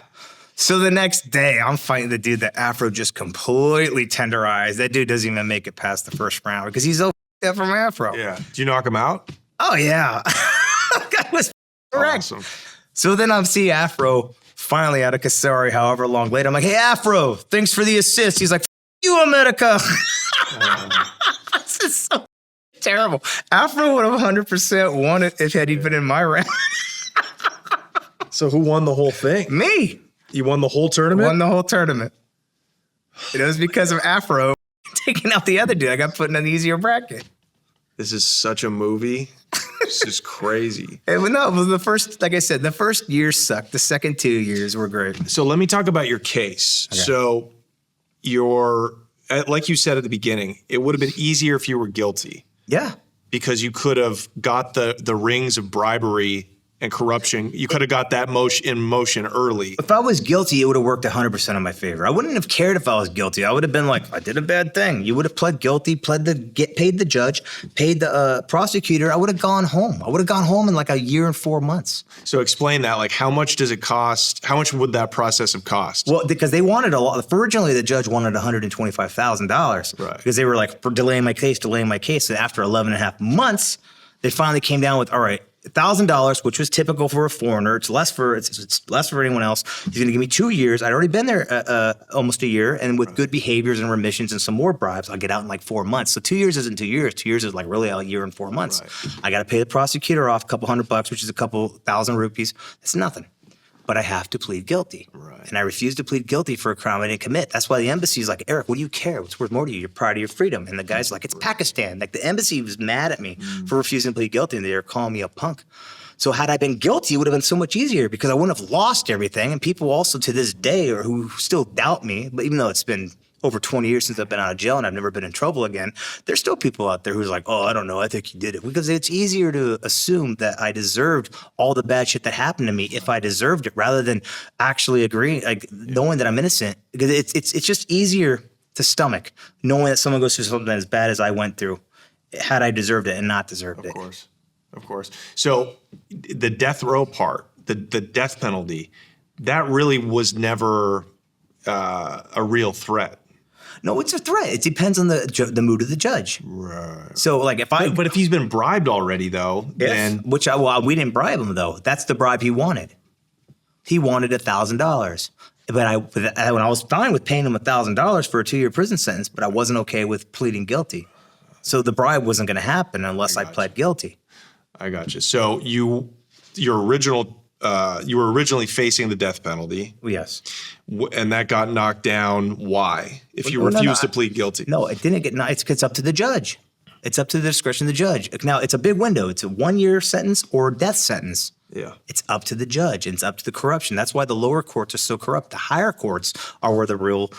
So the next day, I'm fighting the dude that Afro just completely tenderized. That dude doesn't even make it past the first round because he's so up from Afro. Yeah. Did you knock him out? Oh, yeah. That was correct. Awesome. So then I see Afro finally out of Kasari, however long later. I'm like, hey, Afro, thanks for the assist. He's like, F you, America. This is so terrible. Afro would have 100% won it if had he been in my round. So who won the whole thing? Me. You won the whole tournament? Won the whole tournament. It was because of Afro taking out the other dude. I got put in an easier bracket. this is such a movie. This is crazy. It was the first, like I said, the first year sucked. The second 2 years were great. So let me talk about your case. Okay. So like you said at the beginning, it would have been easier if you were guilty. Yeah. Because you could have got the rings of bribery and corruption. You could have got that in motion early. If I was guilty, it would have worked 100% in my favor. I wouldn't have cared if I was guilty. I would have been like, I did a bad thing. You would have pled guilty, paid the judge, paid the prosecutor. I would have gone home. I would have gone home in like a year and 4 months. So explain that. Like, how much does it cost? How much would that process have cost? Well, because they wanted a lot. Originally, the judge wanted $125,000. Right. Because they were like, for delaying my case. And after 11 and a half months, they finally came down with, all right, $1,000, which was typical for a foreigner. It's less for anyone else. He's going to give me 2 years. I'd already been there almost a year, and with good behaviors and remissions and some more bribes, I'll get out in like 4 months. So 2 years isn't 2 years. 2 years is like really a year and 4 months. Right. I got to pay the prosecutor off a couple $100, which is a couple thousand rupees. It's nothing. But I have to plead guilty. Right. And I refuse to plead guilty for a crime I didn't commit. That's why the embassy is like, Eric, what do you care? What's worth more to you? You're proud of your freedom. And the guy's like, it's Pakistan. Like the embassy was mad at me for refusing to plead guilty, and they were calling me a punk. So had I been guilty, it would have been so much easier because I wouldn't have lost everything. And people also to this day who still doubt me, but even though it's been over 20 years since I've been out of jail and I've never been in trouble again, there's still people out there who's like, oh, I don't know, I think you did it. Because it's easier to assume that I deserved all the bad shit that happened to me if I deserved it, rather than actually agreeing, like knowing that I'm innocent. Because it's just easier to stomach knowing that someone goes through something as bad as I went through, had I deserved it and not deserved it. Of course. So the death row part, the death penalty, that really was never a real threat. No, it's a threat. It depends on the mood of the judge. Right. So, like, but if he's been bribed already, though, then we didn't bribe him though. That's the bribe he wanted. He wanted $1,000. But when I was fine with paying him $1,000 for a 2-year prison sentence, but I wasn't okay with pleading guilty. So the bribe wasn't going to happen unless I pled guilty. I got you. So your original you were originally facing the death penalty. Yes. And that got knocked down. Why? If you refused to plead guilty? No, it didn't get. It's up to the judge. It's up to the discretion of the judge. Now, it's a big window. It's a 1-year sentence or death sentence. Yeah. It's up to the judge, and it's up to the corruption. That's why the lower courts are so corrupt. The higher courts are where the real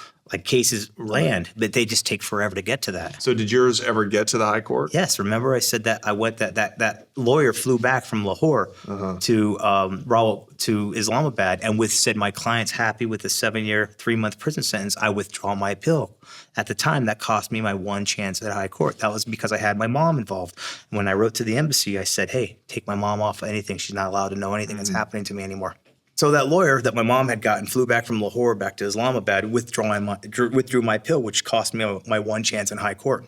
cases land, but they just take forever to get to that. So did yours ever get to the high court? Yes. Remember I said that I went that lawyer flew back from Lahore to Islamabad and said my client's happy with the 7-year, 3-month prison sentence. I withdraw my appeal. At the time, that cost me my one chance at high court. That was because I had my mom involved. When I wrote to the embassy, I said, hey, take my mom off of anything. She's not allowed to know anything that's happening to me anymore. So that lawyer that my mom had gotten flew back from Lahore back to Islamabad, withdrew my appeal, which cost me my one chance in high court.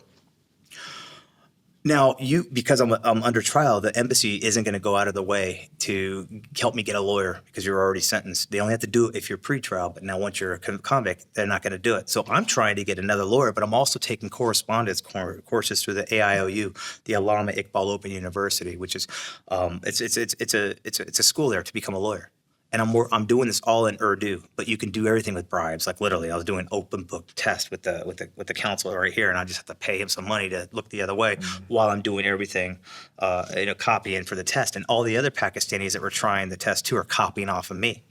Now, because I'm under trial, the embassy isn't going to go out of the way to help me get a lawyer because you're already sentenced. They only have to do it if you're pre-trial, but now once you're a convict, they're not going to do it. So I'm trying to get another lawyer, but I'm also taking correspondence courses through the AIOU, the Allama Iqbal Open University, which is it's a school there to become a lawyer. And I'm doing this all in Urdu, but you can do everything with bribes. Like literally, I was doing open book test with the counselor right here, and I just have to pay him some money to look the other way while I'm doing everything, copying for the test. And all the other Pakistanis that were trying the test too are copying off of me.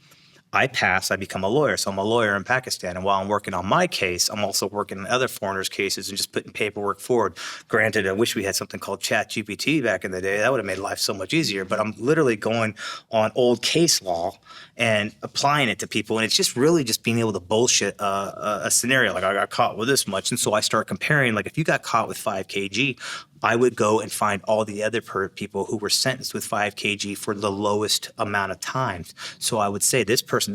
I pass, I become a lawyer. So I'm a lawyer in Pakistan. And while I'm working on my case, I'm also working on other foreigners' cases and just putting paperwork forward. Granted, I wish we had something called ChatGPT back in the day. That would have made life so much easier. But I'm literally going on old case law and applying it to people. And it's just really just being able to bullshit a scenario. Like I got caught with this much. And so I start comparing, like if you got caught with 5 kg, I would go and find all the other people who were sentenced with 5 kg for the lowest amount of times. So I would say this person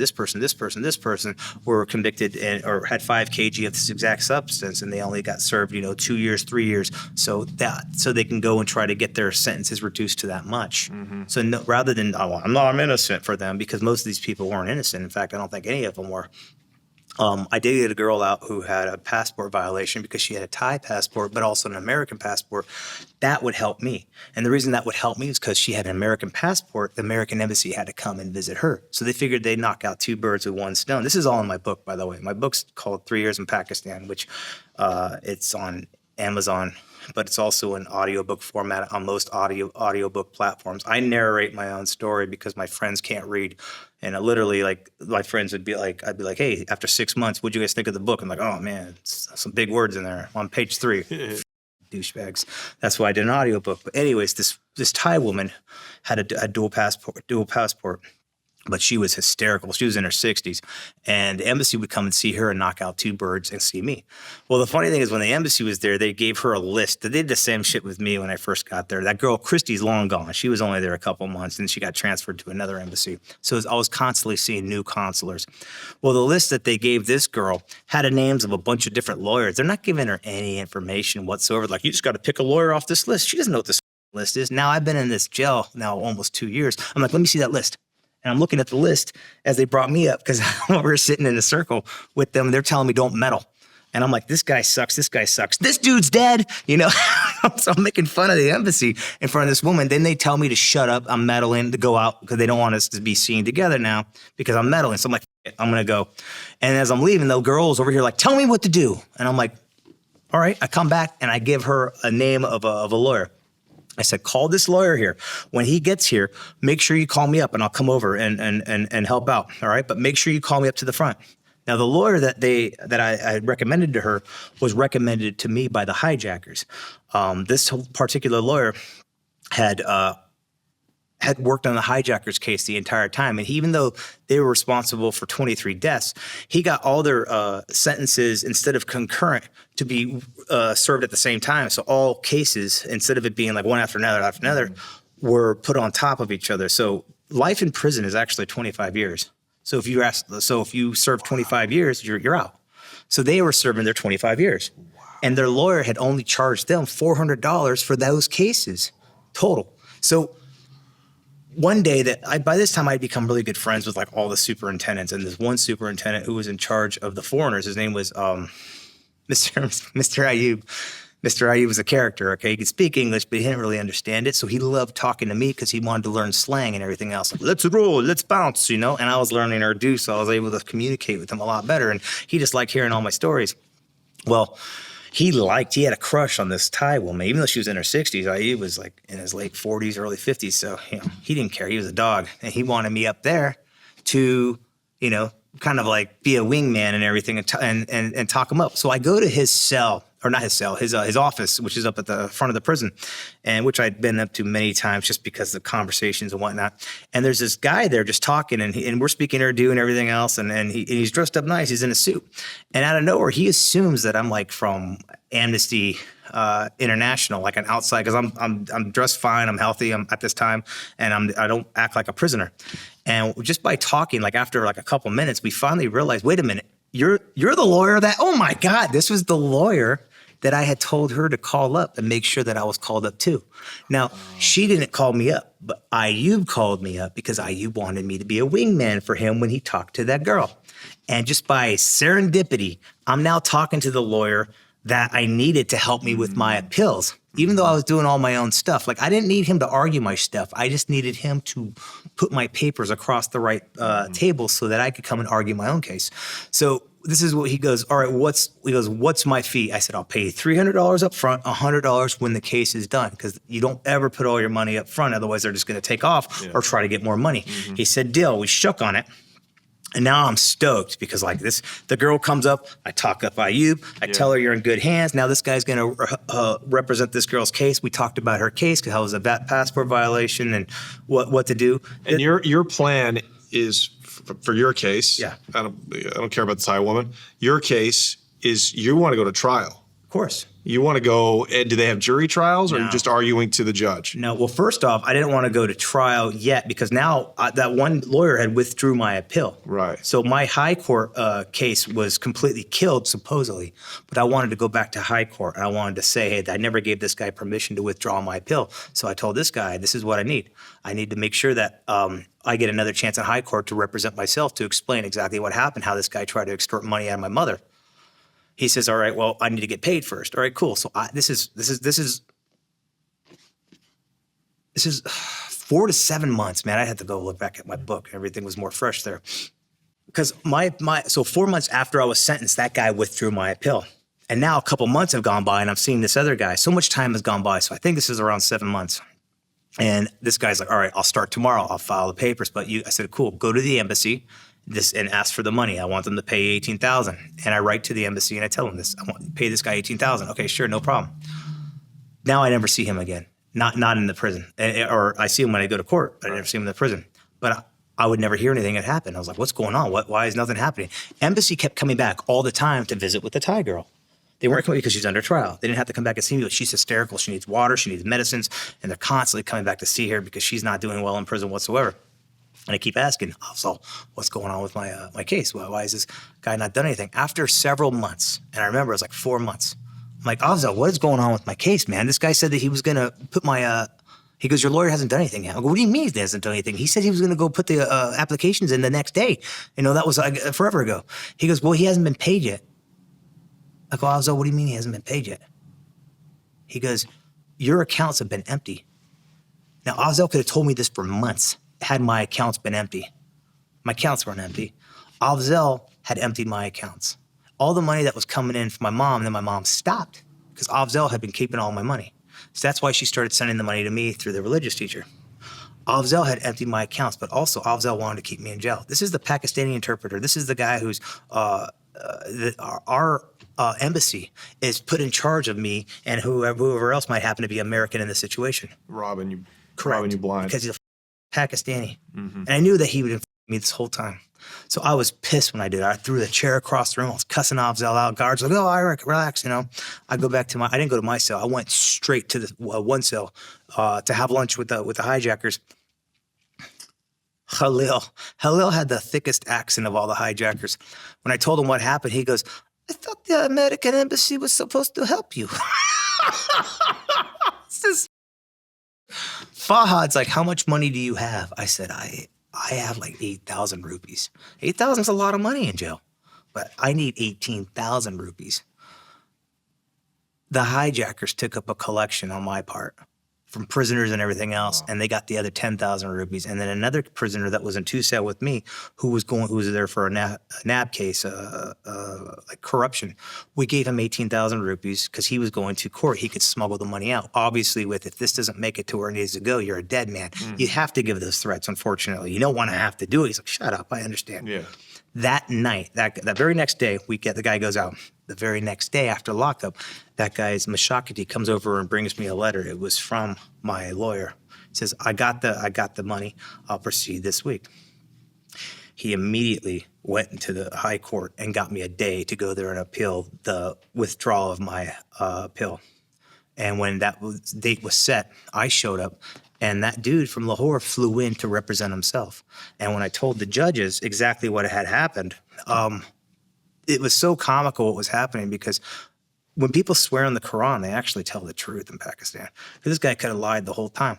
were convicted or had 5 kg of this exact substance, and they only got served, 2 years, 3 years. So they can go and try to get their sentences reduced to that much. So rather than I'm innocent for them, because most of these people weren't innocent. In fact, I don't think any of them were. I dated a girl out who had a passport violation because she had a Thai passport, but also an American passport. That would help me. And the reason that would help me is because she had an American passport. The American embassy had to come and visit her. So they figured they'd knock out 2 birds with 1 stone. This is all in my book, by the way. My book's called 3 Years in Pakistan, which it's on Amazon, but it's also in audiobook format on most audiobook platforms. I narrate my own story because my friends can't read. And literally, like, my friends would be like, I'd be like, hey, after 6 months, what'd you guys think of the book? I'm like, oh, man, some big words in there on page 3. Douchebags. That's why I did an audiobook. But anyways, this Thai woman had a dual passport. But she was hysterical. She was in her 60s. And the embassy would come and see her and knock out 2 birds and see me. Well, the funny thing is when the embassy was there, they gave her a list. They did the same shit with me when I first got there. That girl, Christy's long gone. She was only there a couple months, and she got transferred to another embassy. So I was constantly seeing new consulars. Well, the list that they gave this girl had the names of a bunch of different lawyers. They're not giving her any information whatsoever. Like, you just got to pick a lawyer off this list. She doesn't know what this list is. Now, I've been in this jail now almost 2 years. I'm like, let me see that list. And I'm looking at the list as they brought me up because we're sitting in a circle with them. And they're telling me don't meddle. And I'm like, this guy sucks. This guy sucks. This dude's dead. So I'm making fun of the embassy in front of this woman. Then they tell me to shut up. I'm meddling, to go out because they don't want us to be seen together now because I'm meddling. So I'm like, I'm going to go. And as I'm leaving, the girl's over here like, tell me what to do. And I'm like, all right. I come back and I give her a name of a lawyer. I said, call this lawyer here. When he gets here, make sure you call me up and I'll come over and help out. All right. But make sure you call me up to the front. Now, the lawyer that I recommended to her was recommended to me by the hijackers. This particular lawyer had worked on the hijackers case the entire time. And even though they were responsible for 23 deaths, he got all their sentences, instead of concurrent, to be served at the same time. So all cases, instead of it being like one after another, were put on top of each other. So life in prison is actually 25 years. So if you serve 25 years, you're out. So they were serving their 25 years. Wow. And their lawyer had only charged them $400 for those cases total. So one day by this time I'd become really good friends with like all the superintendents, and this one superintendent who was in charge of the foreigners, his name was Mr. Ayub. Mr. Ayub was a character, okay? He could speak English, but he didn't really understand it. So he loved talking to me because he wanted to learn slang and everything else. Like, let's roll, let's bounce, you know? And I was learning Urdu, so I was able to communicate with him a lot better. And he just liked hearing all my stories. Well, he had a crush on this Thai woman, even though she was in her 60s. Ayub was like in his late 40s, early 50s. So, he didn't care. He was a dog. And he wanted me up there to, kind of like be a wingman and everything and talk him up. So I go to his cell. Or not his cell, his office, which is up at the front of the prison, and which I'd been up to many times just because of the conversations and whatnot. And there's this guy there just talking, and we're speaking Urdu and everything else, and he's dressed up nice. He's in a suit, and out of nowhere, he assumes that I'm like from Amnesty International, like an outside, because I'm dressed fine, I'm healthy, I'm at this time, and I don't act like a prisoner. And just by talking, like after like a couple minutes, we finally realized, wait a minute, you're the lawyer that, oh my God, this was the lawyer that I had told her to call up and make sure that I was called up too. Now, she didn't call me up, but Ayub called me up because Ayub wanted me to be a wingman for him when he talked to that girl. And just by serendipity, I'm now talking to the lawyer that I needed to help me with my appeals, even though I was doing all my own stuff. Like, I didn't need him to argue my stuff. I just needed him to put my papers across the right table so that I could come and argue my own case. So this is what he goes, all right, what's my fee? I said, I'll pay you $300 up front, $100 when the case is done, because you don't ever put all your money up front. Otherwise, they're just going to take off or try to get more money. He said, deal. We shook on it. And now I'm stoked because like this, the girl comes up, I talk up Ayub, I tell her you're in good hands. Now this guy's going to represent this girl's case. We talked about her case because how it was a passport violation and what to do. And your plan is for your case. Yeah. I don't care about the Thai woman. Your case is you want to go to trial. Of course. You want to go, and do they have jury trials or No. are you just arguing to the judge? No, well, first off, I didn't want to go to trial yet because now that one lawyer had withdrew my appeal. Right. So my high court case was completely killed, supposedly. But I wanted to go back to high court, and I wanted to say, hey, I never gave this guy permission to withdraw my appeal. So I told this guy, this is what I need. I need to make sure that I get another chance in high court to represent myself, to explain exactly what happened, how this guy tried to extort money out of my mother. He says, all right, well, I need to get paid first. All right, cool. So this is 4 to 7 months, man. I had to go look back at my book. Everything was more fresh there. Because so 4 months after I was sentenced, that guy withdrew my appeal. And now a couple months have gone by and I'm seeing this other guy. So much time has gone by. So I think this is around 7 months. And this guy's like, all right, I'll start tomorrow. I'll file the papers. But I said, cool, go to the embassy and ask for the money. I want them to pay $18,000. And I write to the embassy and I tell them this. I want to pay this guy $18,000. Okay, sure, no problem. Now I never see him again. Not in the prison. Or I see him when I go to court, but I never see him in the prison. But I would never hear anything that happened. I was like, what's going on? Why is nothing happening? Embassy kept coming back all the time to visit with the Thai girl. They weren't coming because she's under trial. They didn't have to come back and see me, but she's hysterical. She needs water, she needs medicines, and they're constantly coming back to see her because she's not doing well in prison whatsoever. And I keep asking, so what's going on with my case? Why is this guy not done anything? After several months, and I remember it was like 4 months, I'm like, Afzal, what is going on with my case, man? This guy said that he was going to put he goes, your lawyer hasn't done anything yet. I go, what do you mean he hasn't done anything? He said he was going to go put the applications in the next day. That was forever ago. He goes, well, he hasn't been paid yet. I go, Afzal, what do you mean he hasn't been paid yet? He goes, your accounts have been empty. Now, Afzal could have told me this for months had my accounts been empty. My accounts weren't empty. Afzal had emptied my accounts. All the money that was coming in from my mom, then my mom stopped because Afzal had been keeping all my money. So that's why she started sending the money to me through the religious teacher. Afzal had emptied my accounts, but also Afzal wanted to keep me in jail. This is the Pakistani interpreter. This is the guy who's our embassy is put in charge of me and whoever else might happen to be American in this situation. Robbing you blind. Because he's a Pakistani. And I knew that he would infect me this whole time. So I was pissed when I did it. I threw the chair across the room. I was cussing Afzal out. Guards like, oh, Erik, relax, I go back to I didn't go to my cell. I went straight to the one cell to have lunch with the hijackers. Khalil had the thickest accent of all the hijackers. When I told him what happened, he goes, I thought the American embassy was supposed to help you. Fahad's like, how much money do you have? I said, I have like 8,000 rupees. 8,000 is a lot of money in jail, but I need 18,000 rupees. The hijackers took up a collection on my part from prisoners and everything else, and they got the other 10,000 rupees. And then another prisoner that was in two cell with me, who was there for a NAB case, like corruption. We gave him 18,000 rupees because he was going to court. He could smuggle the money out. Obviously, if this doesn't make it to where it needs to go, you're a dead man. You have to give those threats. Unfortunately, you don't want to have to do it. He's like, shut up, I understand. Yeah. That night, that very next day, the guy goes out. The very next day after lockup, that guy's Mashakati comes over and brings me a letter. It was from my lawyer. He says, I got the money. I'll proceed this week. He immediately went into the high court and got me a day to go there and appeal the withdrawal of my appeal. And when that date was set, I showed up. And that dude from Lahore flew in to represent himself. And when I told the judges exactly what had happened, it was so comical what was happening, because when people swear on the Quran, they actually tell the truth in Pakistan. This guy could have lied the whole time.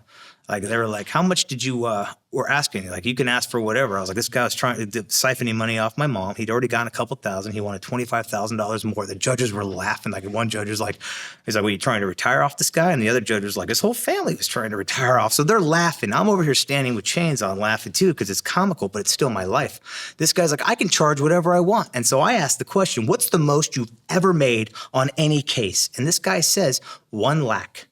Like, they were like, how much did you, were asking, like, you can ask for whatever. I was like, this guy was trying to siphoning money off my mom. He'd already gotten a couple thousand. He wanted $25,000 more. The judges were laughing. Like, one judge was like, he's like, were you trying to retire off this guy? And the other judge was like, his whole family was trying to retire off. So they're laughing. I'm over here standing with chains on laughing too, because it's comical, but it's still my life. This guy's like, I can charge whatever I want. And so I asked the question, what's the most you've ever made on any case? And this guy says, 1 lakh.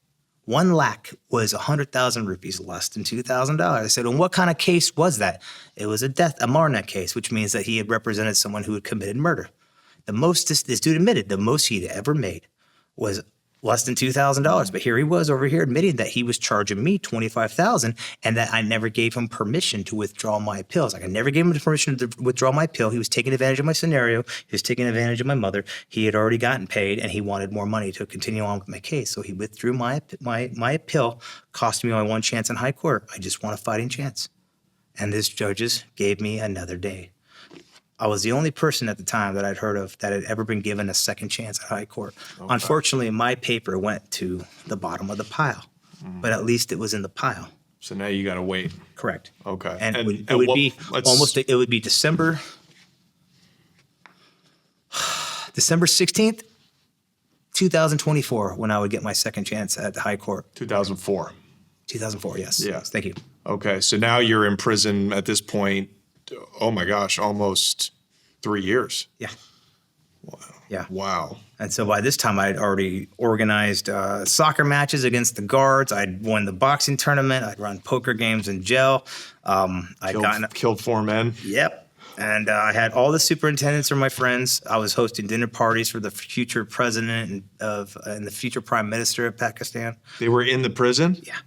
1 lakh was 100,000 rupees, less than $2,000. I said, and what kind of case was that? It was a Marna case, which means that he had represented someone who had committed murder. The most, this dude admitted, the most he'd ever made was less than $2,000. But here he was over here admitting that he was charging me $25,000 and that I never gave him permission to withdraw my appeals. Like, I never gave him the permission to withdraw my appeal. He was taking advantage of my scenario. He was taking advantage of my mother. He had already gotten paid and he wanted more money to continue on with my case. So he withdrew my appeal, costing me my one chance in high court. I just want a fighting chance. And these judges gave me another day. I was the only person at the time that I'd heard of that had ever been given a second chance at high court. Okay. Unfortunately, my paper went to the bottom of the pile, but at least it was in the pile. So now you got to wait. Correct. Okay. And it would be December 16th, 2024, when I would get my second chance at the high court. 2004. 2004, yes. Yeah. Yes, thank you. Okay. So now you're in prison at this point. Oh my gosh, almost 3 years. Yeah. Wow. Yeah. Wow. And so by this time, I'd already organized soccer matches against the guards. I'd won the boxing tournament. I'd run poker games in jail. Killed 4 men. Yep. And I had all the superintendents are my friends. I was hosting dinner parties for the future president and the future prime minister of Pakistan. They were in the prison? Yeah.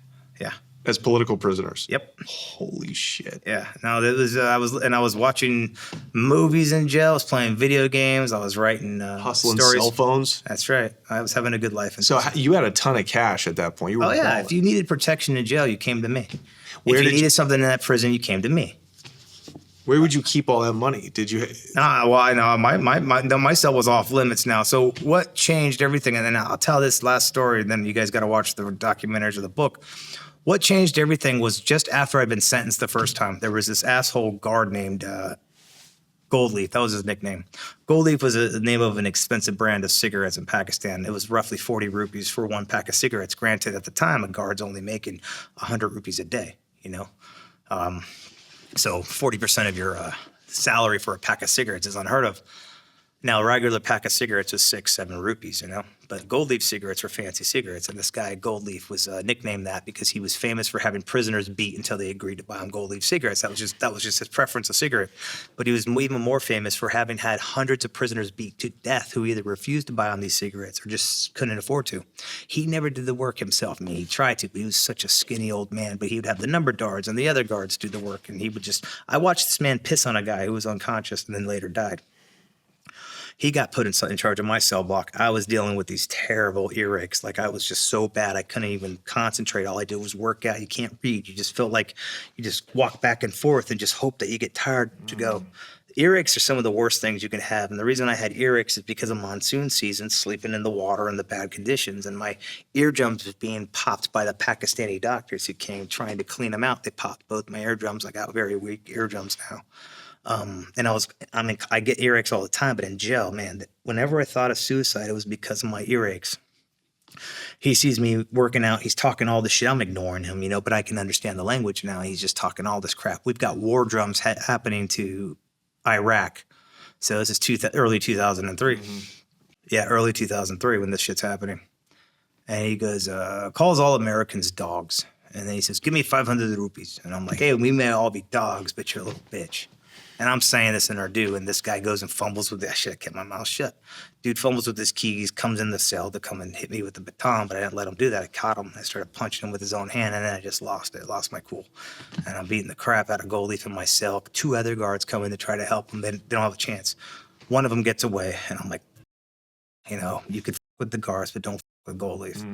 Yeah. As political prisoners. Yep. Holy shit. Yeah. No, it was I was watching movies in jail. I was playing video games. I was writing hustling stories. cell phones. That's right. I was having a good life. So you had a ton of cash at that point. You were yeah. balling. If you needed protection in jail, you came to me. If you needed something in that prison, you came to me. Where would you keep all that money? Did you? My cell was off limits now. So what changed everything? And then I'll tell this last story, and then you guys got to watch the documentaries of the book. What changed everything was just after I'd been sentenced the first time. There was this asshole guard named Goldleaf. That was his nickname. Goldleaf was the name of an expensive brand of cigarettes in Pakistan. It was roughly 40 rupees for 1 pack of cigarettes. Granted, at the time, a guard's only making 100 rupees a day, you know? So 40% of your salary for a pack of cigarettes is unheard of. Now, a regular pack of cigarettes was 6-7 rupees, you know? But Goldleaf cigarettes were fancy cigarettes, and this guy, Goldleaf, was nicknamed that because he was famous for having prisoners beat until they agreed to buy him Goldleaf cigarettes. That was just his preference of cigarette. But he was even more famous for having had hundreds of prisoners beat to death who either refused to buy on these cigarettes or just couldn't afford to. He never did the work himself. I mean, he tried to, but he was such a skinny old man. But he would have the number guards and the other guards do the work, and he would just... I watched this man piss on a guy who was unconscious and then later died. He got put in charge of my cell block. I was dealing with these terrible earaches. Like, I was just so bad, I couldn't even concentrate. All I did was work out. You can't read. You just felt like you just walk back and forth and just hope that you get tired to go. Earaches are some of the worst things you can have. And the reason I had earaches is because of monsoon season, sleeping in the water and the bad conditions. And my eardrums was being popped by the Pakistani doctors who came trying to clean them out. They popped both my eardrums. I got very weak eardrums now. And I get earaches all the time, but in jail, man, whenever I thought of suicide, it was because of my earaches. he sees me working out. He's talking all this shit. I'm ignoring him, but I can understand the language now. He's just talking all this crap. We've got war drums happening to Iraq. So this is early 2003. Yeah, early 2003 when this shit's happening. And he goes, calls all Americans dogs. And then he says, give me 500 rupees. And I'm like, hey, we may all be dogs, but you're a little bitch. And I'm saying this in Urdu, and this guy goes and fumbles with that shit. I kept my mouth shut. Dude fumbles with his keys, comes in the cell to come and hit me with the baton, but I didn't let him do that. I caught him. I started punching him with his own hand, and then I just lost it. Lost my cool. And I'm beating the crap out of Goldleaf in my cell. 2 other guards come in to try to help him. They don't have a chance. One of them gets away, and I'm like, you could with the guards, but don't with Goldleaf.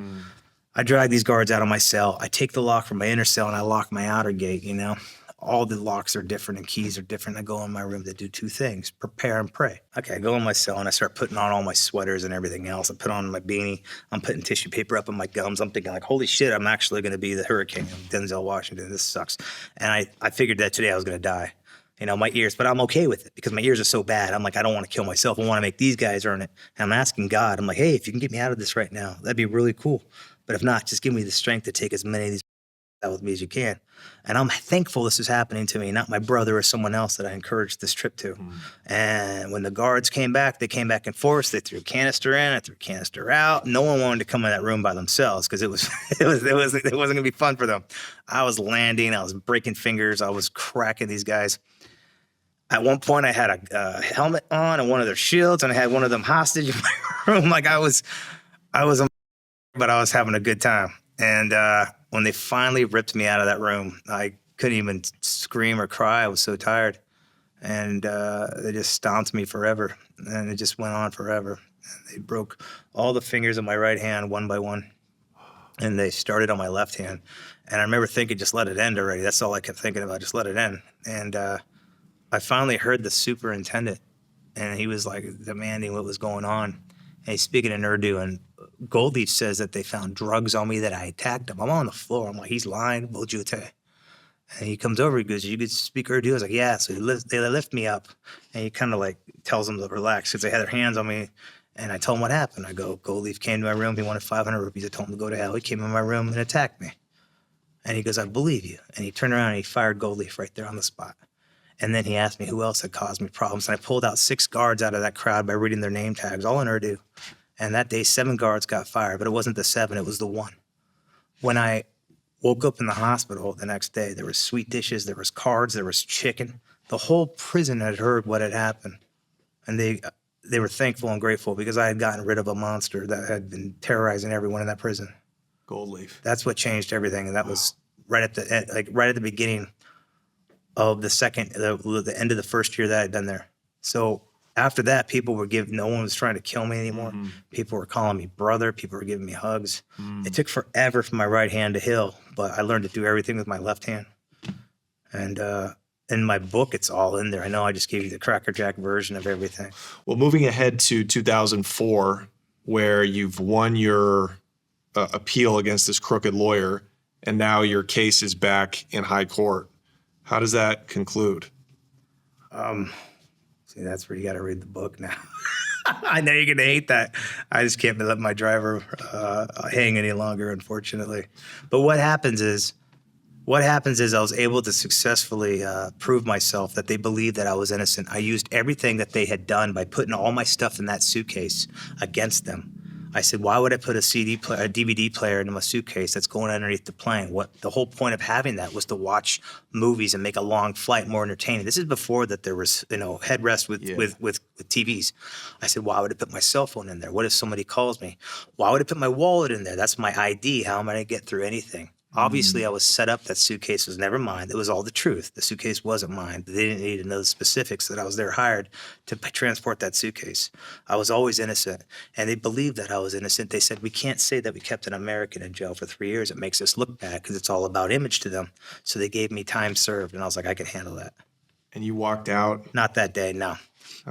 I drag these guards out of my cell. I take the lock from my inner cell and I lock my outer gate, All the locks are different and keys are different. I go in my room to do 2 things, prepare and pray. Okay, I go in my cell and I start putting on all my sweaters and everything else. I put on my beanie. I'm putting tissue paper up in my gums. I'm thinking like, holy shit, I'm actually going to be the hurricane of Denzel Washington. This sucks. And I figured that today I was going to die. My ears, but I'm okay with it because my ears are so bad. I'm like, I don't want to kill myself. I want to make these guys earn it. And I'm asking God, I'm like, hey, if you can get me out of this right now, that'd be really cool. But if not, just give me the strength to take as many of these out with me as you can. And I'm thankful this is happening to me, not my brother or someone else that I encouraged this trip to. And when the guards came back, they came back in force. They threw a canister in, I threw a canister out. No one wanted to come in that room by themselves because it wasn't going to be fun for them. I was landing, I was breaking fingers, I was cracking these guys. At one point, I had a helmet on and one of their shields, and I had one of them hostage in my room. Like I was, but I was having a good time. And when they finally ripped me out of that room, I couldn't even scream or cry. I was so tired. And they just stomped me forever. And it just went on forever. And they broke all the fingers of my right hand one by one. And they started on my left hand. And I remember thinking, just let it end already. That's all I kept thinking about, just let it end. And I finally heard the superintendent, and he was like demanding what was going on. And he's speaking in Urdu, and Goldleaf says that they found drugs on me, that I attacked him. I'm on the floor. I'm like, he's lying. Bojute. And he comes over, he goes, you could speak Urdu? I was like, yeah. So they lift me up, and he kind of like tells them to relax because they had their hands on me. And I told him what happened. I go, Goldleaf came to my room. He wanted 500 rupees. I told him to go to hell. He came in my room and attacked me. And he goes, I believe you. And he turned around and he fired Goldleaf right there on the spot. And then he asked me who else had caused me problems. And I pulled out 6 guards out of that crowd by reading their name tags, all in Urdu. And that day, 7 guards got fired, but it wasn't the 7, it was the 1. When I woke up in the hospital the next day, there was sweet dishes, there was cards, there was chicken. The whole prison had heard what had happened. And they were thankful and grateful because I had gotten rid of a monster that had been terrorizing everyone in that prison. Goldleaf. That's what changed everything. And that was right at the beginning of the end of the first year that I'd been there. So after that, no one was trying to kill me anymore. People were calling me brother. People were giving me hugs. It took forever for my right hand to heal, but I learned to do everything with my left hand. And in my book, it's all in there. I know I just gave you the Cracker Jack version of everything. Well, moving ahead to 2004, where you've won your appeal against this crooked lawyer, and now your case is back in high court. How does that conclude? See, that's where you got to read the book now. I know you're going to hate that. I just can't let my driver hang any longer, unfortunately. But what happens is I was able to successfully prove myself that they believed that I was innocent. I used everything that they had done by putting all my stuff in that suitcase against them. I said, why would I put a DVD player in my suitcase that's going underneath the plane? The whole point of having that was to watch movies and make a long flight more entertaining. This is before that there was, headrest with TVs. I said, why would I put my cell phone in there? What if somebody calls me? Why would I put my wallet in there? That's my ID. How am I going to get through anything? Obviously, I was set up. That suitcase was never mine. It was all the truth. The suitcase wasn't mine. They didn't need to know the specifics that I was there hired to transport that suitcase. I was always innocent, and they believed that I was innocent. They said, we can't say that we kept an American in jail for 3 years. It makes us look bad because it's all about image to them. So they gave me time served, and I was like, I can handle that. And you walked out? Not that day, no.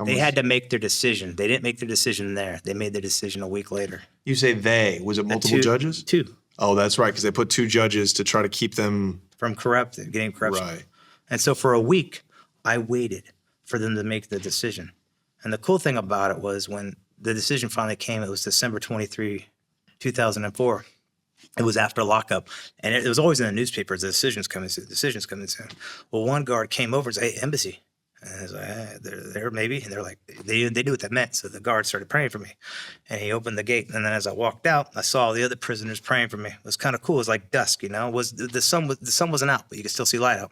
They had to make their decision. They didn't make their decision there. They made their decision a week later. You say they. Was it multiple judges? 2. Oh, that's right, because they put 2 judges to try to keep them from getting corruption. Right. And so for a week, I waited for them to make the decision. And the cool thing about it was when the decision finally came, it was December 23, 2004. It was after lockup, and it was always in the newspapers. The decisions coming soon. Well, one guard came over and said, "Hey, embassy." And I was like, they're there maybe. And they're like, they knew what that meant. So the guard started praying for me. And he opened the gate. And then as I walked out, I saw the other prisoners praying for me. It was kind of cool. It was like dusk, the sun wasn't out, but you could still see light out.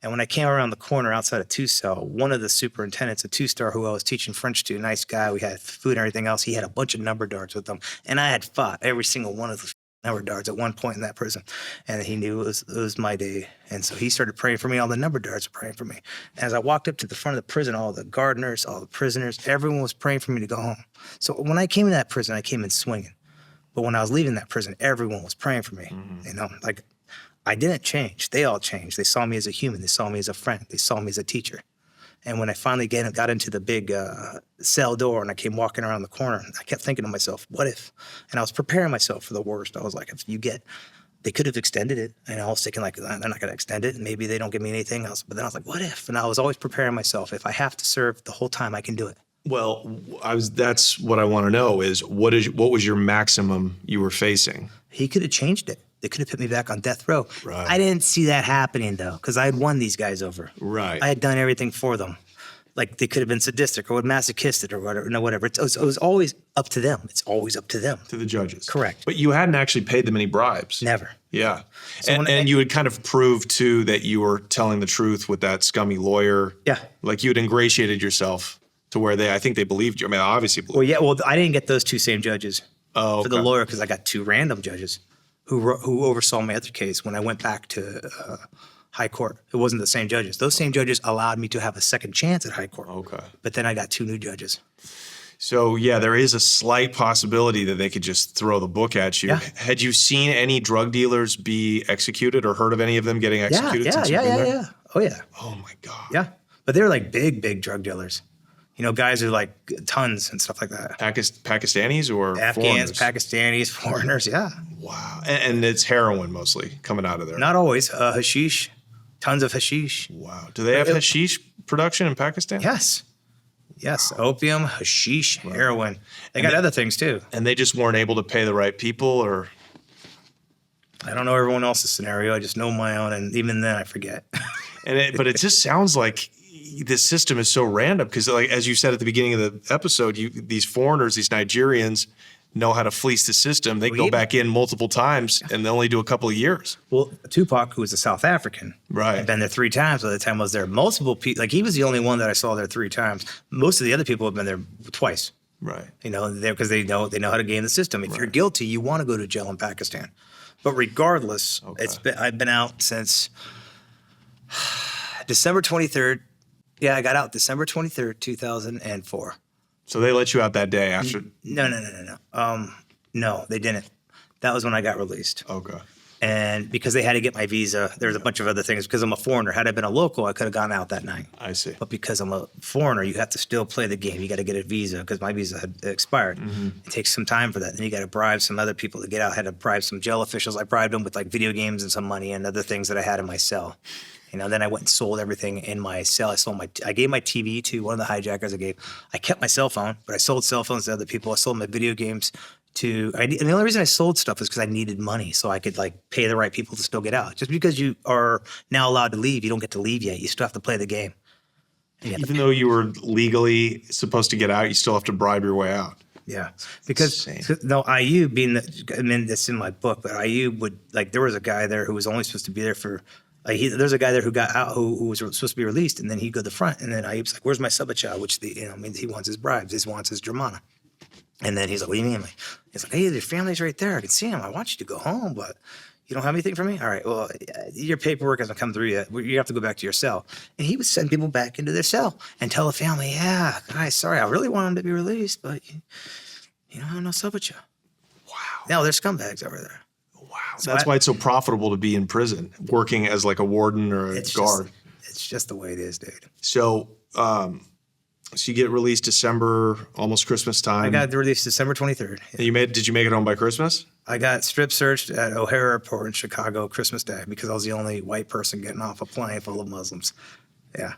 And when I came around the corner outside of 2-cell, one of the superintendents, a 2-star who I was teaching French to, nice guy, we had food and everything else, he had a bunch of number darts with him. And I had fought every single one of the number darts at one point in that prison, and he knew it was my day, and so he started praying for me. All the number darts were praying for me. As I walked up to the front of the prison, all the gardeners, all the prisoners, everyone was praying for me to go home. So when I came in that prison, I came in swinging, but when I was leaving that prison, everyone was praying for me. Like I didn't change. They all changed. They saw me as a human. They saw me as a friend. They saw me as a teacher. And when I finally got into the big cell door and I came walking around the corner, I kept thinking to myself, what if? And I was preparing myself for the worst. I was like, they could have extended it. And I was thinking like, they're not going to extend it. And maybe they don't give me anything else. But then I was like, what if? And I was always preparing myself. If I have to serve the whole time, I can do it. Well, that's what I want to know is what was your maximum you were facing? He could have changed it. They could have put me back on death row. Right. I didn't see that happening, though, because I had won these guys over. Right. I had done everything for them. Like, they could have been sadistic or masochistic or whatever. It was always up to them. It's always up to them. To the judges. Correct. But you hadn't actually paid them any bribes. Never. Yeah. So and you had kind of proved, too, that you were telling the truth with that scummy lawyer. Yeah. Like, you had ingratiated yourself to where I think they believed you. I mean, obviously believed Well, yeah. Well, I didn't get those two same judges for the okay. lawyer because I got two random judges who oversaw my other case when I went back to high court. It wasn't the same judges. Those same judges allowed me to have a second chance at high court. Okay. But then I got two new judges. So, yeah, there is a slight possibility that they could just throw the book at you. Yeah. Had you seen any drug dealers be executed or heard of any of them getting executed? since you've been there? Yeah. Oh, yeah. Oh, my God. Yeah. But they're like big drug dealers. Guys who like tons and stuff like that. Pakistanis or Afghans, foreigners? Pakistanis, foreigners, yeah. Wow. And it's heroin mostly coming out of there. Not always. Hashish, tons of hashish. Wow. Do they have hashish production in Pakistan? Yes. Yes. Opium, hashish, heroin. They got other things too. And they just weren't able to pay the right people, or? I don't know everyone else's scenario. I just know my own, and even then I forget. But it just sounds like this system is so random because, like as you said at the beginning of the episode, these foreigners, these Nigerians, know how to fleece the system. They go back in multiple times and they only do a couple of years. Well, Tupac, who was a South African, Right. had been there 3 times by the time I was there. Multiple people, like he was the only one that I saw there 3 times. Most of the other people have been there twice. Right. Because they know how to game the system. If you're guilty, you want to go to jail in Pakistan. But regardless, I've been out since December 23rd. Yeah, I got out December 23rd, 2004. So they let you out that day after? No. No, they didn't. That was when I got released. Okay. And because they had to get my visa, there was a bunch of other things. Because I'm a foreigner. Had I been a local, I could have gone out that night. I see. But because I'm a foreigner, you have to still play the game. You got to get a visa because my visa had expired. It takes some time for that. Then you got to bribe some other people to get out. I had to bribe some jail officials. I bribed them with like video games and some money and other things that I had in my cell. Then I went and sold everything in my cell. I gave my TV to one of the hijackers. I kept my cell phone, but I sold cell phones to other people. I sold my video games and the only reason I sold stuff is because I needed money so I could like pay the right people to still get out. Just because you are now allowed to leave, you don't get to leave yet. You still have to play the game. Even though you were legally supposed to get out, you still have to bribe your way out. Yeah, because IU that's in my book, but IU would there was a guy there who was only supposed to be there for. There's a guy there who got out who was supposed to be released, and then he'd go to the front, and then Ayub's like, "Where's my subachar?" Which means he wants his bribes, he wants his Germana. And then he's like, "What do you mean?" He's like, "Hey, your family's right there. I can see him. I want you to go home, but you don't have anything for me? All right, well, your paperwork hasn't come through yet. You have to go back to your cell." And he would send people back into their cell and tell the family, "Yeah, guys, sorry, I really want him to be released, but you don't have no subachar." Wow. Now they're scumbags over there. Wow. So that's why it's so profitable to be in prison, working as like a warden or a guard. It's just the way it is, dude. So, so you get released December, almost Christmas time. I got released December 23rd. Did you make it home by Christmas? I got strip searched at O'Hare Airport in Chicago Christmas Day because I was the only white person getting off a plane full of Muslims. Yeah.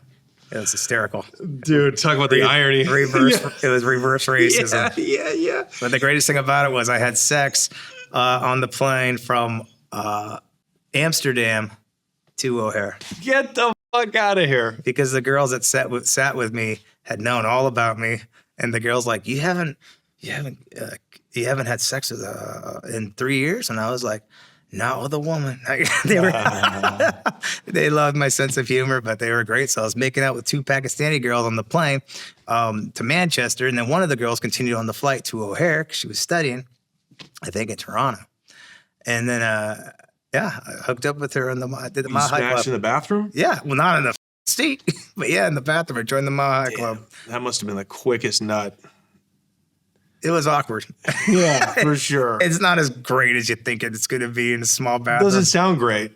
It was hysterical. Dude, talk about the irony. Reverse. It was reverse racism. Yeah. But the greatest thing about it was I had sex on the plane from Amsterdam to O'Hare. Get the fuck out of here. Because the girls that sat with me had known all about me, and the girls like, you haven't had sex with in 3 years, and I was like, not with a woman. They loved my sense of humor, but they were great. So I was making out with 2 Pakistani girls on the plane to Manchester, and then one of the girls continued on the flight to O'Hare because she was studying, I think, in Toronto, and then I hooked up with her in did the Mile High Club. Smashed in the bathroom? Yeah, well, not in the seat, but yeah, in the bathroom. I joined the Mile High Club. That must have been the quickest nut. It was awkward. Yeah, for sure. It's not as great as you think it's going to be in a small bathroom. Doesn't sound great.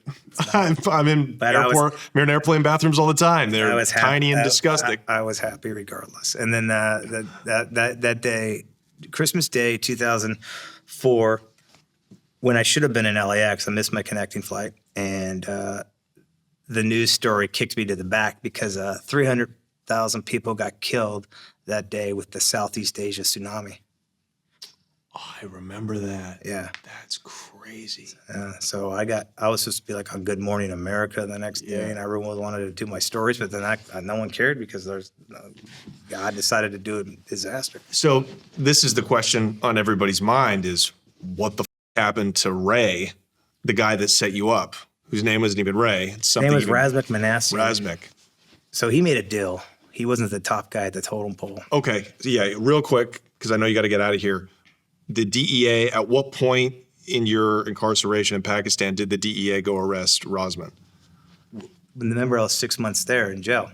I'm in airplane bathrooms all the time. They're tiny and disgusting. I was happy regardless. And then that day, Christmas Day, 2004, when I should have been in LAX, I missed my connecting flight, and the news story kicked me to the back because 300,000 people got killed that day with the Southeast Asia tsunami. Oh, I remember that. Yeah. That's crazy. So I was supposed to be like on Good Morning America the next day, and everyone wanted to do my stories, but then no one cared because God decided to do a disaster. So this is the question on everybody's mind is, what the happened to Ray, the guy that set you up, whose name wasn't even Ray? His name was Razmik Manassian. Razmik. So he made a deal. He wasn't the top guy at the totem pole. Okay. So yeah, real quick, because I know you got to get out of here. The DEA, at what point in your incarceration in Pakistan did the DEA go arrest Razmik? Remember, I was 6 months there in jail.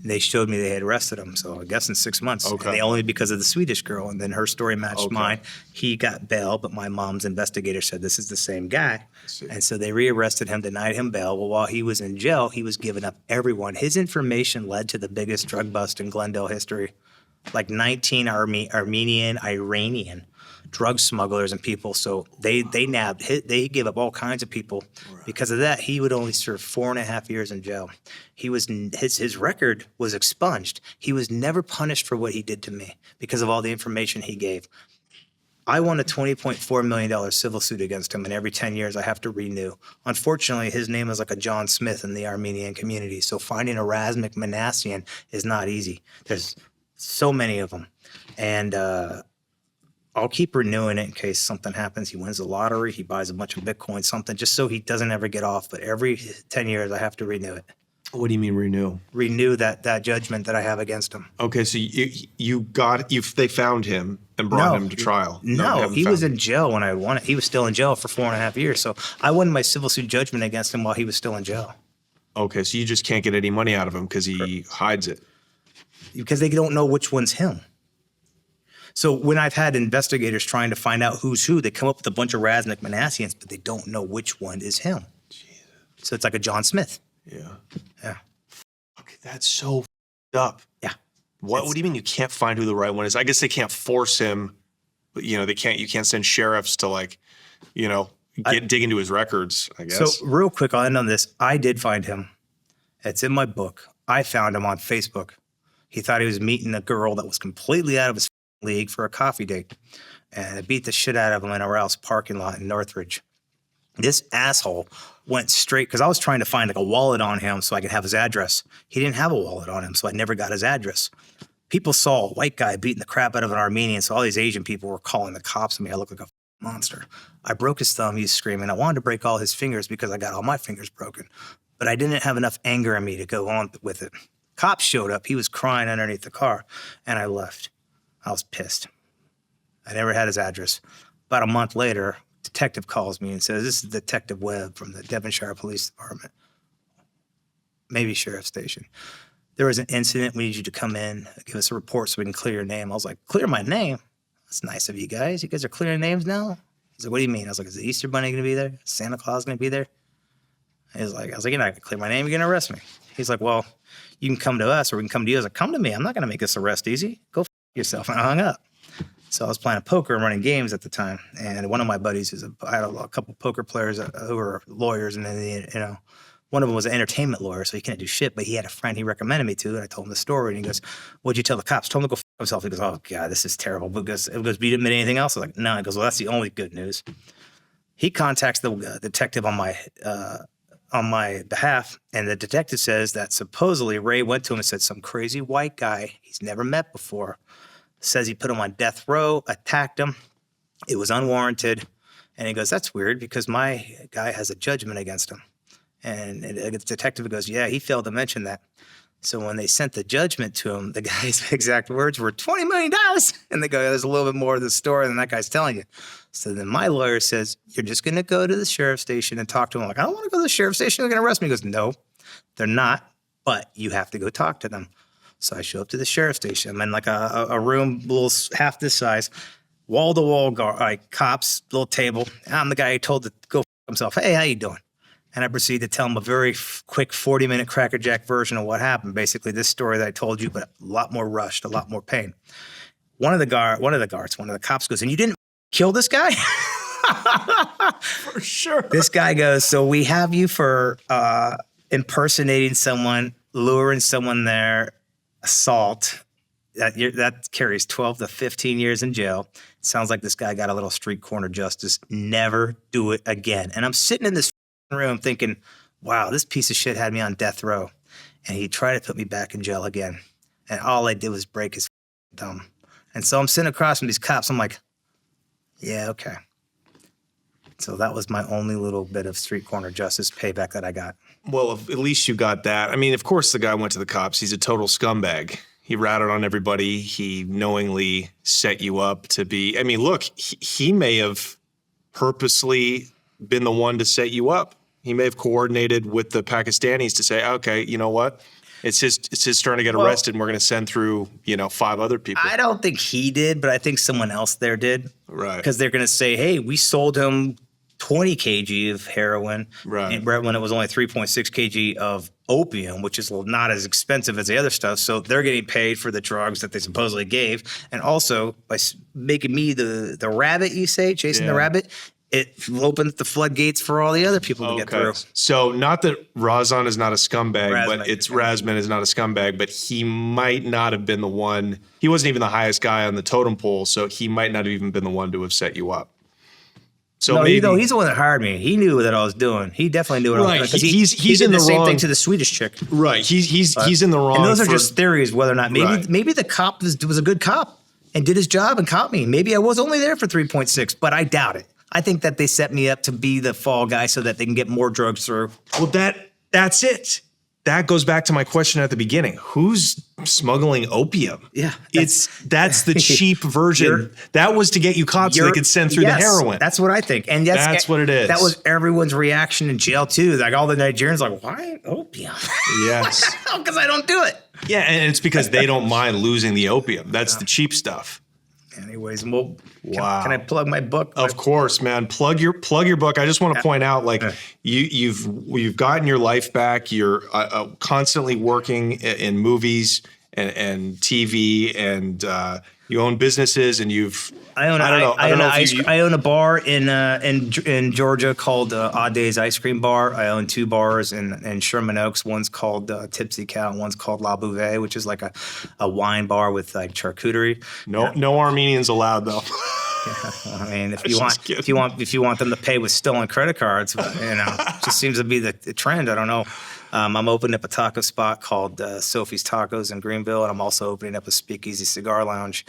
And they showed me they had arrested him, so I guess in 6 months. Okay. And they only because of the Swedish girl, and then her story matched mine. He got bail, but my mom's investigator said this is the same guy. And so they rearrested him, denied him bail. Well, while he was in jail, he was giving up everyone. His information led to the biggest drug bust in Glendale history. Like 19 Armenian, Iranian drug smugglers and people. So they gave up all kinds of people. Right. Because of that, he would only serve 4.5 years in jail. His record was expunged. He was never punished for what he did to me because of all the information he gave. I won a $20.4 million civil suit against him, and every 10 years I have to renew. Unfortunately, his name is like a John Smith in the Armenian community, so finding a Razmik Manassian is not easy. There's so many of them. And I'll keep renewing it in case something happens. He wins the lottery, he buys a bunch of Bitcoin, something, just so he doesn't ever get off. But every 10 years, I have to renew it. What do you mean renew? Renew that judgment that I have against him. Okay, so they found him and brought him to trial. No, he was in jail when I won it. He was still in jail for 4.5 years. So I won my civil suit judgment against him while he was still in jail. Okay, so you just can't get any money out of him because he hides it. Because they don't know which one's him. So when I've had investigators trying to find out who's who, they come up with a bunch of Razmik Manassians, but they don't know which one is him. Jesus. So it's like a John Smith. Yeah. Okay, that's so up. Yeah. What do you mean you can't find who the right one is? I guess they can't force him, but you can't send sheriffs to dig into his records, I guess. So real quick, I'll end on this. I did find him. It's in my book. I found him on Facebook. He thought he was meeting a girl that was completely out of his league for a coffee date. And I beat the shit out of him in a Rouse parking lot in Northridge. This asshole went straight, because I was trying to find like a wallet on him so I could have his address. He didn't have a wallet on him, so I never got his address. People saw a white guy beating the crap out of an Armenian, so all these Asian people were calling the cops on me. I looked like a monster. I broke his thumb, he was screaming. I wanted to break all his fingers because I got all my fingers broken. But I didn't have enough anger in me to go on with it. Cops showed up. He was crying underneath the car, and I left. I was pissed. I never had his address. About a month later, detective calls me and says, "This is Detective Webb from the Devonshire Police Department, maybe Sheriff's Station. There was an incident. We need you to come in, give us a report so we can clear your name." I was like, "Clear my name? That's nice of you guys. You guys are clearing names now?" He's like, "What do you mean?" I was like, "Is the Easter Bunny going to be there? Is Santa Claus going to be there?" I was like, "You're not going to clear my name. You're going to arrest me." He's like, "Well, you can come to us or we can come to you." I was like, "Come to me. I'm not going to make this arrest easy. Go yourself." And I hung up. So I was playing poker and running games at the time. And one of my buddies I had a couple poker players who were lawyers, and then, one of them was an entertainment lawyer, so he couldn't do shit, but he had a friend he recommended me to, and I told him the story, and he goes, what'd you tell the cops? Told him to go f himself. He goes, oh, God, this is terrible. Because it goes, you didn't admit anything else? I was like, no. He goes, well, that's the only good news. He contacts the detective on my behalf, and the detective says that supposedly Ray went to him and said some crazy white guy he's never met before, says he put him on death row, attacked him. It was unwarranted. And he goes, that's weird because my guy has a judgment against him. And the detective goes, yeah, he failed to mention that. So when they sent the judgment to him, the guy's exact words were $20 million. And they go, there's a little bit more of the story than that guy's telling you. So then my lawyer says, you're just going to go to the sheriff's station and talk to him. I'm like, I don't want to go to the sheriff's station. They're going to arrest me. He goes, no, they're not, but you have to go talk to them. So I show up to the sheriff's station. I'm in like a room, little half this size, wall-to-wall cops, little table. And I'm the guy who told to go f himself. Hey, how you doing? And I proceed to tell him a very quick 40-minute crackerjack version of what happened. Basically, this story that I told you, but a lot more rushed, a lot more pain. One of the cops goes, and you didn't kill this guy? For sure. This guy goes, so we have you for impersonating someone, luring someone there, assault. That carries 12 to 15 years in jail. Sounds like this guy got a little street corner justice. Never do it again. And I'm sitting in this room thinking, wow, this piece of shit had me on death row. And he tried to put me back in jail again. And all I did was break his thumb. And so I'm sitting across from these cops. I'm like, yeah, okay. So that was my only little bit of street corner justice payback that I got. Well, at least you got that. I mean, of course the guy went to the cops. He's a total scumbag. He ratted on everybody. He knowingly set you up to be, I mean, look, he may have purposely been the one to set you up. He may have coordinated with the Pakistanis to say, okay, you know what? It's his turn to get arrested, and we're going to send through, 5 other people. I don't think he did, but I think someone else there did. Right. Because they're going to say, hey, we sold him 20 kg of heroin. Right. When it was only 3.6 kg of opium, which is not as expensive as the other stuff. So they're getting paid for the drugs that they supposedly gave. And also, by making me the rabbit, you say, chasing the rabbit, it opened the floodgates for all the other people to get through. So not that Razan is not a scumbag, but Razman is not a scumbag, but he might not have been the one. He wasn't even the highest guy on the totem pole, so he might not have even been the one to have set you up. So no, maybe he's the one that hired me. He knew what I was doing. He definitely knew what I was doing. He's in the same wrong thing to the Swedish chick. Right. He's in the wrong. And those are just theories whether or not maybe the cop was a good cop and did his job and caught me. Maybe I was only there for 3.6, but I doubt it. I think that they set me up to be the fall guy so that they can get more drugs through. Well, that's it. That goes back to my question at the beginning. Who's smuggling opium? Yeah. That's the cheap version. That was to get you caught so they could send through the heroin. That's what I think. And that's what it is. That was everyone's reaction in jail too. Like all the Nigerians like, why opium? Yes. Because I don't do it. Yeah, and it's because they don't mind losing the opium. That's the cheap stuff. Anyways, well, can I plug my book? Of course, man. Plug your book. I just want to point out, like, you've gotten your life back. You're constantly working in movies and TV, and you own businesses, and I own a bar in Georgia called Audé's Ice Cream Bar. I own 2 bars in Sherman Oaks. One's called Tipsy Cow, and one's called La Bouvet, which is like a wine bar with like charcuterie. No Armenians allowed though. Yeah, I mean, if you want them to pay with stolen credit cards, it just seems to be the trend. I don't know. I'm opening up a taco spot called Sophie's Tacos in Greenville, and I'm also opening up a speakeasy cigar lounge,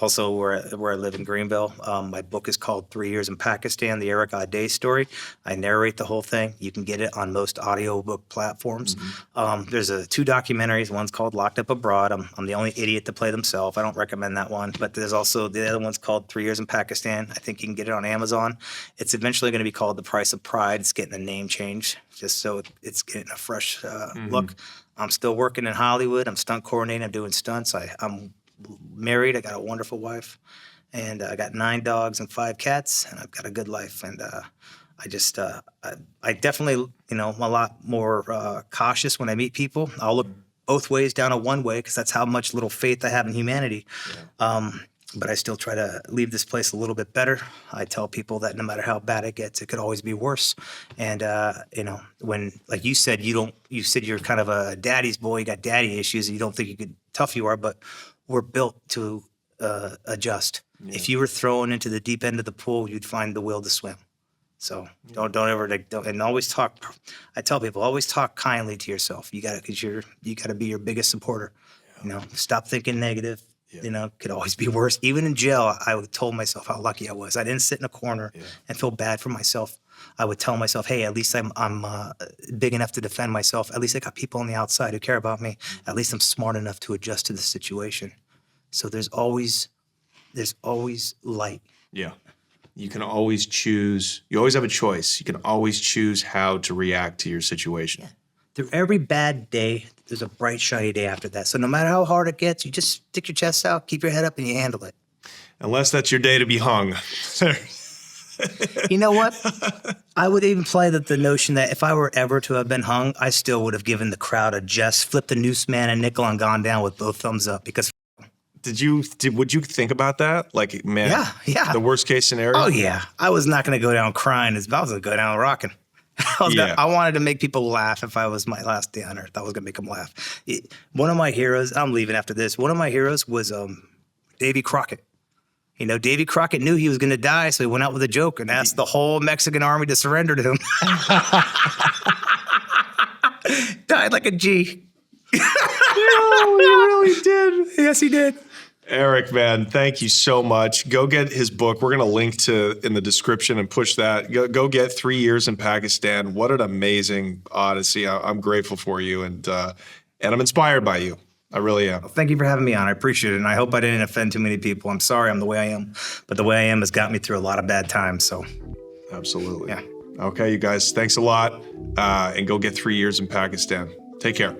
also where I live in Greenville. My book is called 3 Years in Pakistan, the Erik Audé story. I narrate the whole thing. You can get it on most audiobook platforms. Mm-hmm. There's 2 documentaries. One's called Locked Up Abroad. I'm the only idiot to play themselves. I don't recommend that one. But there's also the other one's called 3 Years in Pakistan. I think you can get it on Amazon. It's eventually going to be called The Price of Pride. It's getting a name change just so it's getting a fresh look. I'm still working in Hollywood. I'm stunt coordinating. I'm doing stunts. I'm married. I got a wonderful wife, and I got 9 dogs and 5 cats, and I've got a good life. And I definitely, I'm a lot more cautious when I meet people. I'll look both ways down a one way because that's how much little faith I have in humanity. but I still try to leave this place a little bit better. I tell people that no matter how bad it gets, it could always be worse. And you know, when like you said, you said you're kind of a daddy's boy, you got daddy issues, and you don't think you could tough you are, but we're built to adjust. Yeah. If you were thrown into the deep end of the pool, you'd find the will to swim. So don't ever and always talk. I tell people always talk kindly to yourself. You got to because you got to be your biggest supporter. Yeah. You know, stop thinking negative. Yeah. You know, could always be worse. Even in jail, I told myself how lucky I was. I didn't sit in a corner and feel bad for myself. I would tell myself, hey, at least I'm big enough to defend myself. At least I got people on the outside who care about me. At least I'm smart enough to adjust to the situation. So there's always light. Yeah. You can always choose. You always have a choice. You can always choose how to react to your situation. Yeah. Through every bad day, there's a bright, shiny day after that. So no matter how hard it gets, you just stick your chest out, keep your head up, and you handle it. Unless that's your day to be hung. You know what? I would even play the notion that if I were ever to have been hung, I still would have given the crowd a just, flipped the noose man a nickel, and gone down with both thumbs up because. Would you think about that? Like, man, yeah. The worst case scenario? Oh, yeah. I was not going to go down crying. I was going to go down rocking. I wanted to make people laugh if I was my last day on earth. I was going to make them laugh. One of my heroes, I'm leaving after this. One of my heroes was Davy Crockett. You know, Davy Crockett knew he was going to die, so he went out with a joke and asked the whole Mexican army to surrender to him. Died like a G. He really did. Yes, he did. Erik, man, thank you so much. Go get his book. We're going to link to in the description and push that. Go get 3 years in Pakistan. What an amazing odyssey. I'm grateful for you, and I'm inspired by you. I really am. Thank you for having me on. I appreciate it, and I hope I didn't offend too many people. I'm sorry I'm the way I am, but the way I am has got me through a lot of bad times, so. Absolutely. Yeah. Okay, you guys, thanks a lot, and go get 3 years in Pakistan. Take care.